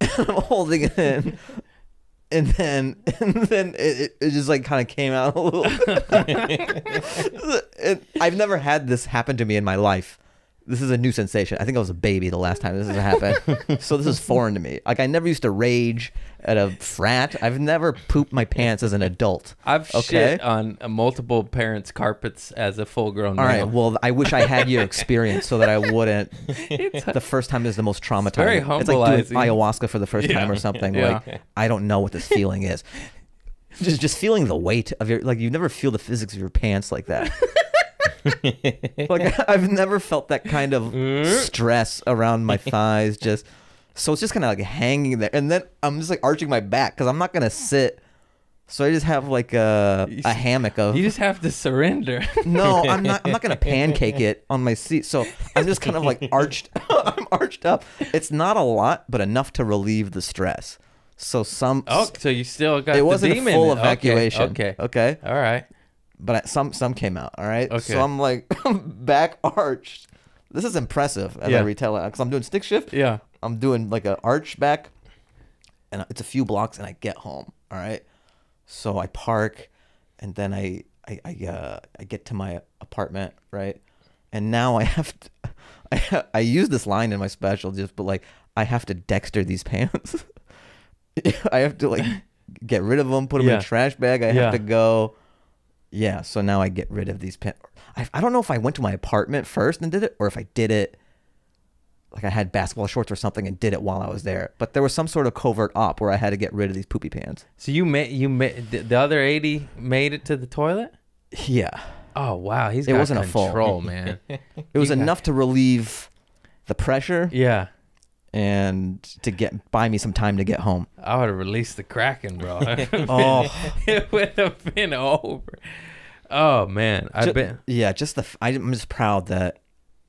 Speaker 6: and I'm holding it in, and then it just like kind of came out a little. I've never had this happen to me in my life. This is a new sensation. I think I was a baby the last time this has happened. So this is foreign to me. Like I never used to rage at a frat. I've never pooped my pants as an adult.
Speaker 4: I've shit on multiple parents' carpets as a full-grown male.
Speaker 6: All right. Well, I wish I had your experience so that I wouldn't. The first time is the most traumatizing.
Speaker 4: Very
Speaker 6: It's like doing
Speaker 4: humbleizing.
Speaker 6: ayahuasca for the first time or something.
Speaker 4: Yeah.
Speaker 6: Like I don't know what this feeling is. Just feeling the weight of your, like you never feel the physics of your pants like that. Like I've never felt that kind of stress around my thighs. So it's just kind of like hanging there, and then I'm just like arching my back because I'm not gonna sit. So I just have like a hammock of.
Speaker 4: You just have to surrender.
Speaker 6: No, I'm not gonna pancake it on my seat. So I'm just kind of like arched. I'm arched up. It's not a lot, but enough to relieve the stress. So so
Speaker 4: you still got.
Speaker 6: It wasn't a
Speaker 4: demon.
Speaker 6: full evacuation.
Speaker 4: Okay. All right.
Speaker 6: But some came out. All right.
Speaker 4: Okay.
Speaker 6: So I'm like back arched. This is impressive as I retell it because I'm doing stick shift.
Speaker 4: Yeah.
Speaker 6: I'm doing like an arch back, and it's a few blocks, and I get home. All right. So I park, and then I get to my apartment, right? And now I have to. I use this line in my special but like I have to Dexter these pants. I have to like get rid of them, put them in a trash bag. I have to go. Yeah, so now I get rid of these pants. I don't know if I went to my apartment first and did it, or if I did it, like I had basketball shorts or something and did it while I was there. But there was some sort of covert op where I had to get rid of these poopy pants.
Speaker 4: So you made the other 80 made it to the toilet?
Speaker 6: Yeah.
Speaker 4: Oh wow, he's
Speaker 6: it
Speaker 4: got
Speaker 6: wasn't
Speaker 4: control,
Speaker 6: a full,
Speaker 4: man.
Speaker 6: It was enough to relieve the pressure.
Speaker 4: Yeah.
Speaker 6: And to buy me some time to get home.
Speaker 4: I would have released the Kraken, bro. It would have been over. Oh man, I'm
Speaker 6: just proud that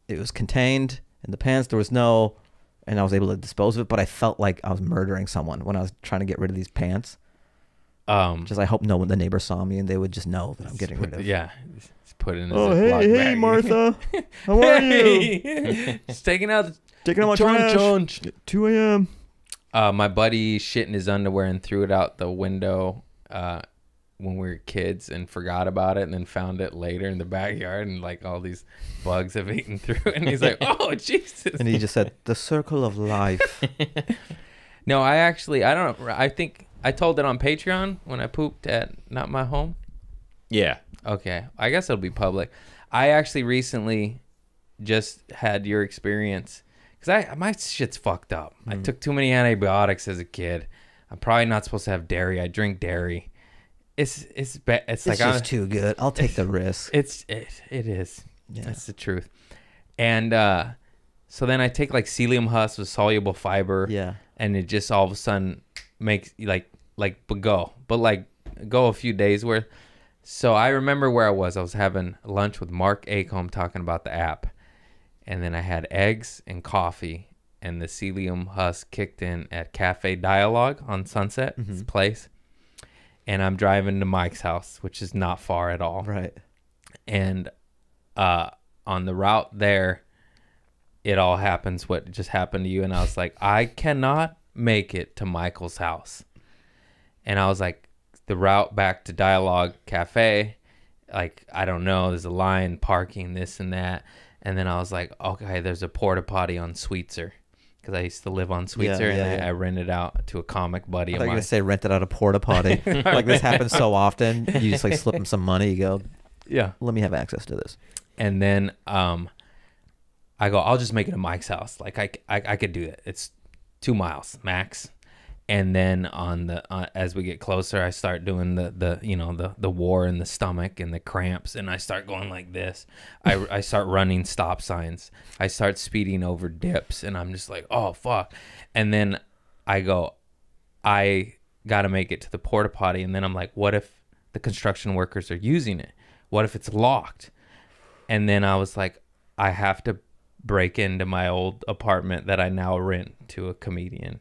Speaker 6: it was contained in the pants. There was and I was able to dispose of it. But I felt like I was murdering someone when I was trying to get rid of these pants. Just I hope no one, the neighbor saw me and they would just know that I'm getting rid of.
Speaker 4: Yeah. Just put it in his
Speaker 6: Oh,
Speaker 4: Ziploc
Speaker 6: hey,
Speaker 4: bag.
Speaker 6: Martha. How are you?
Speaker 4: Hey. Just taking out
Speaker 6: Taking out my trash. 2 a.m.
Speaker 4: My buddy shit in his underwear and threw it out the window when we were kids and forgot about it, and then found it later in the backyard, and like all these bugs have eaten through it. And he's like, oh, Jesus.
Speaker 6: And he just said, the circle of life.
Speaker 4: No, I don't know. I think I told it on Patreon when I pooped at Not My Home.
Speaker 1: Yeah.
Speaker 4: Okay. I guess it'll be public. I actually recently just had your experience because my shit's fucked up. I took too many antibiotics as a kid. I'm probably not supposed to have dairy. I drink dairy. It's like
Speaker 6: It's just too good. I'll take the risk.
Speaker 4: it is.
Speaker 6: Yeah.
Speaker 4: That's the truth. And so then I take like psyllium husk with soluble fiber.
Speaker 6: Yeah.
Speaker 4: And it just all of a sudden makes go a few days worth. So I remember where I was. I was having lunch with Mark Acomb talking about the app. And then I had eggs and coffee, and the psyllium husk kicked in at Cafe Dialogue on Sunset, this place. And I'm driving to Mike's house, which is not far at all.
Speaker 6: Right.
Speaker 4: And on the route there, it all happens what just happened to you. And I was like, I cannot make it to Michael's house. And I was like, the route back to Dialogue Cafe, like, I don't know, there's a line, parking, this and that. And then I was like, okay, there's a porta potty on Sweetser, because I used to live on Sweetser, and I rented out to a comic buddy
Speaker 6: I
Speaker 4: of
Speaker 6: thought you were
Speaker 4: mine.
Speaker 6: going to say rented out a porta potty. Like this happens so often. You just like slip them some money. You go,
Speaker 4: Yeah.
Speaker 6: let me have access to this.
Speaker 4: And then I go, I'll just make it to Mike's house. Like I could do that. It's 2 miles max. And then as we get closer, I start doing the war in the stomach and the cramps, and I start going like this. I start running stop signs. I start speeding over dips, and I'm just like, oh fuck. And then I go, I got to make it to the porta potty, and then I'm like, what if the construction workers are using it? What if it's locked? And then I was like, I have to break into my old apartment that I now rent to a comedian.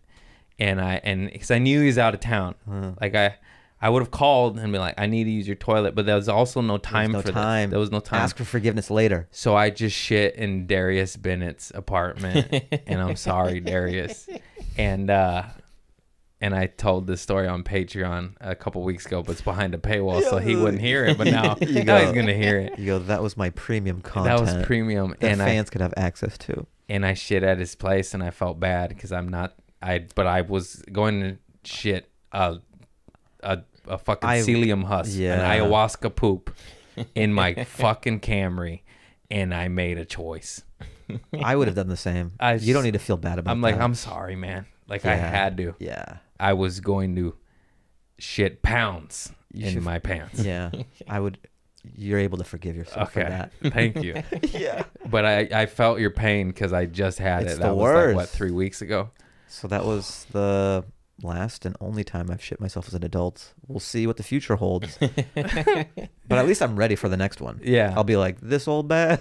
Speaker 4: And because I knew he was out of town, like I would have called and be like, I need to use your toilet, but there was also no time for that. There was no time.
Speaker 6: Ask for forgiveness later.
Speaker 4: So I just shit in Darius Bennett's apartment, and I'm sorry, Darius. And I told this story on Patreon a couple weeks ago, but it's behind a paywall, so he wouldn't hear it. But now, now he's gonna hear it.
Speaker 6: You go, that was my premium content.
Speaker 4: That was premium,
Speaker 6: that
Speaker 4: and
Speaker 6: fans could have access to.
Speaker 4: And I shit at his place, and I felt bad because but I was going to shit a fucking psyllium husk, an ayahuasca poop in my fucking Camry, and I made a choice.
Speaker 6: I would have done the same. You don't need to feel bad about that.
Speaker 4: I'm like, I'm sorry, man. Like I had to.
Speaker 6: Yeah.
Speaker 4: I was going to shit pounds in my pants.
Speaker 6: Yeah. You're able to forgive yourself for that.
Speaker 4: Thank you.
Speaker 6: Yeah.
Speaker 4: But I felt your pain because I just had
Speaker 6: It's
Speaker 4: it.
Speaker 6: the
Speaker 4: That was
Speaker 6: worst.
Speaker 4: like, 3 weeks ago?
Speaker 6: So that was the last and only time I've shit myself as an adult. We'll see what the future holds. But at least I'm ready for the next one.
Speaker 4: Yeah.
Speaker 6: I'll be like, this old bag.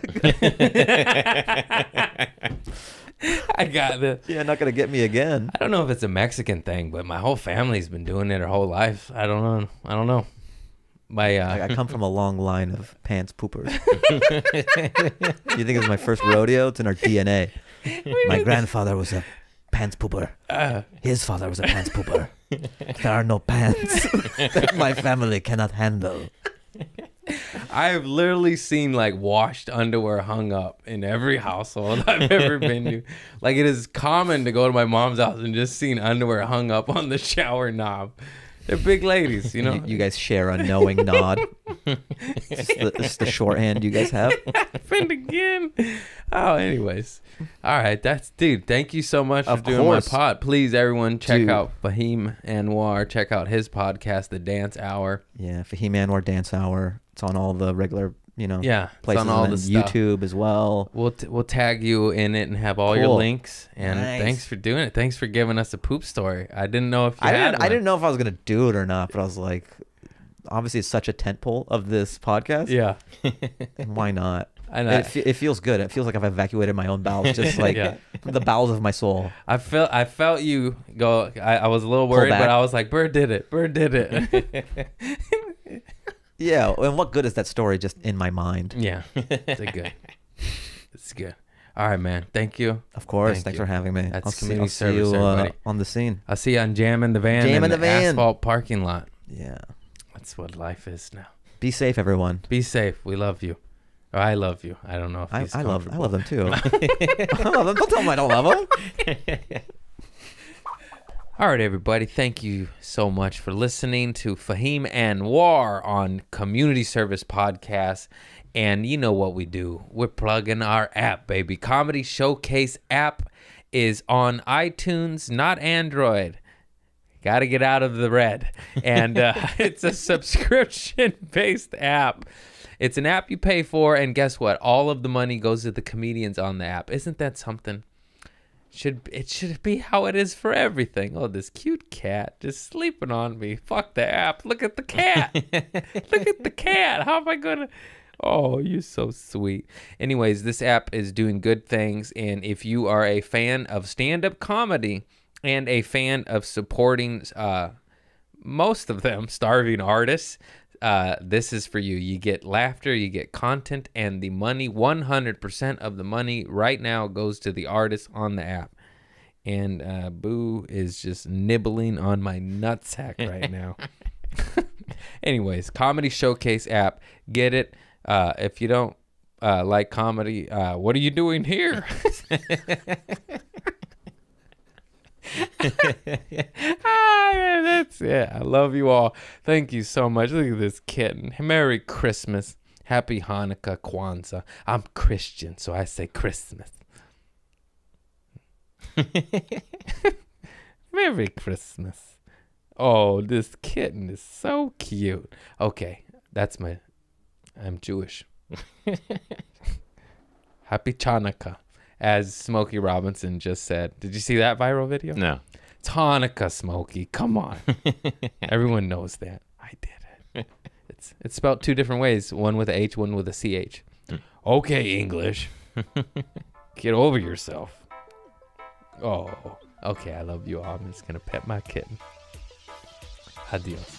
Speaker 4: I got this.
Speaker 6: Yeah, not going to get me again.
Speaker 4: I don't know if it's a Mexican thing, but my whole family's been doing it their whole life. I don't know.
Speaker 6: I come from a long line of pants poopers. You think it's my first rodeo? It's in our DNA. My grandfather was a pants pooper. His father was a pants pooper. There are no pants that my family cannot handle.
Speaker 4: I've literally seen like washed underwear hung up in every household I've ever been to. Like, it is common to go to my mom's house and just seen underwear hung up on the shower knob. They're big ladies, you know.
Speaker 6: You guys share a knowing nod. It's the shorthand you guys have.
Speaker 4: Happened again. Oh, anyways. All right, dude. Thank you so much for doing
Speaker 6: course.
Speaker 4: my pod. Please, everyone, check out Fahim Anwar. Check out his podcast, The Dance Hour.
Speaker 6: Yeah, Fahim Anwar Dance Hour. It's on all the regular,
Speaker 4: it's
Speaker 6: places
Speaker 4: on all
Speaker 6: and
Speaker 4: the
Speaker 6: then
Speaker 4: stuff.
Speaker 6: YouTube as well.
Speaker 4: We'll tag you in it and have all your
Speaker 6: Cool.
Speaker 4: links. And
Speaker 6: Nice.
Speaker 4: thanks for doing it. Thanks for giving us a poop story. I didn't know if you
Speaker 6: I
Speaker 4: had
Speaker 6: didn't know if I was gonna do it or not, but I was like, obviously it's such a tentpole of this podcast.
Speaker 4: Yeah.
Speaker 6: And why not?
Speaker 4: And
Speaker 6: It feels good. It feels like I've evacuated my own bowels, just like
Speaker 4: Yeah.
Speaker 6: the bowels of my soul.
Speaker 4: I felt you go. I was a little worried,
Speaker 6: back.
Speaker 4: but I was like, Bird did it. Bird did it.
Speaker 6: Yeah, and what good is that story just in my mind?
Speaker 4: Yeah, it's good. It's good. All right, man. Thank you.
Speaker 6: Of course.
Speaker 4: Thank
Speaker 6: Thanks
Speaker 4: you.
Speaker 6: for having me.
Speaker 4: That's
Speaker 6: I'll
Speaker 4: community
Speaker 6: see
Speaker 4: service,
Speaker 6: you
Speaker 4: everybody.
Speaker 6: on the scene.
Speaker 4: I'll see you on Jam in the Van
Speaker 6: Jam
Speaker 4: in
Speaker 6: in the
Speaker 4: the
Speaker 6: Van.
Speaker 4: asphalt parking lot.
Speaker 6: Yeah.
Speaker 4: That's what life is now.
Speaker 6: Be safe, everyone.
Speaker 4: Be safe. We love you. Or I love you. I don't know if he's
Speaker 6: I love
Speaker 4: comfortable.
Speaker 6: them too. I love them. Don't tell them I don't love them.
Speaker 4: All right, everybody. Thank you so much for listening to Fahim Anwar on Community Service Podcast. And you know what we do. We're plugging our app, baby. Comedy Showcase app is on iTunes, not Android. Got to get out of the red. And it's a subscription-based app. It's an app you pay for, and guess what? All of the money goes to the comedians on the app. Isn't that something? It should be how it is for everything. Oh, this cute cat just sleeping on me. Fuck the app. Look at the cat. Look at the cat. How am I going to... Oh, you're so sweet. Anyways, this app is doing good things, and if you are a fan of stand-up comedy and a fan of supporting most of them starving artists, this is for you. You get laughter, you get content, and the money, 100% of the money right now goes to the artists on the app. And Boo is just nibbling on my nutsack right now. Anyways, Comedy Showcase app, get it. If you don't like comedy, what are you doing here? That's it. I love you all. Thank you so much. Look at this kitten. Merry Christmas. Happy Hanukkah, Kwanzaa. I'm Christian, so I say Christmas. Merry Christmas. Oh, this kitten is so cute. Okay, I'm Jewish. Happy Chanukah, as Smokey Robinson just said. Did you see that viral video?
Speaker 1: No.
Speaker 4: It's Hanukkah, Smokey. Come on. Everyone knows that. I did it. It's spelled two different ways. One with a H, one with a CH. Okay, English. Get over yourself. Oh, okay. I love you all. I'm just going to pet my kitten. Adios.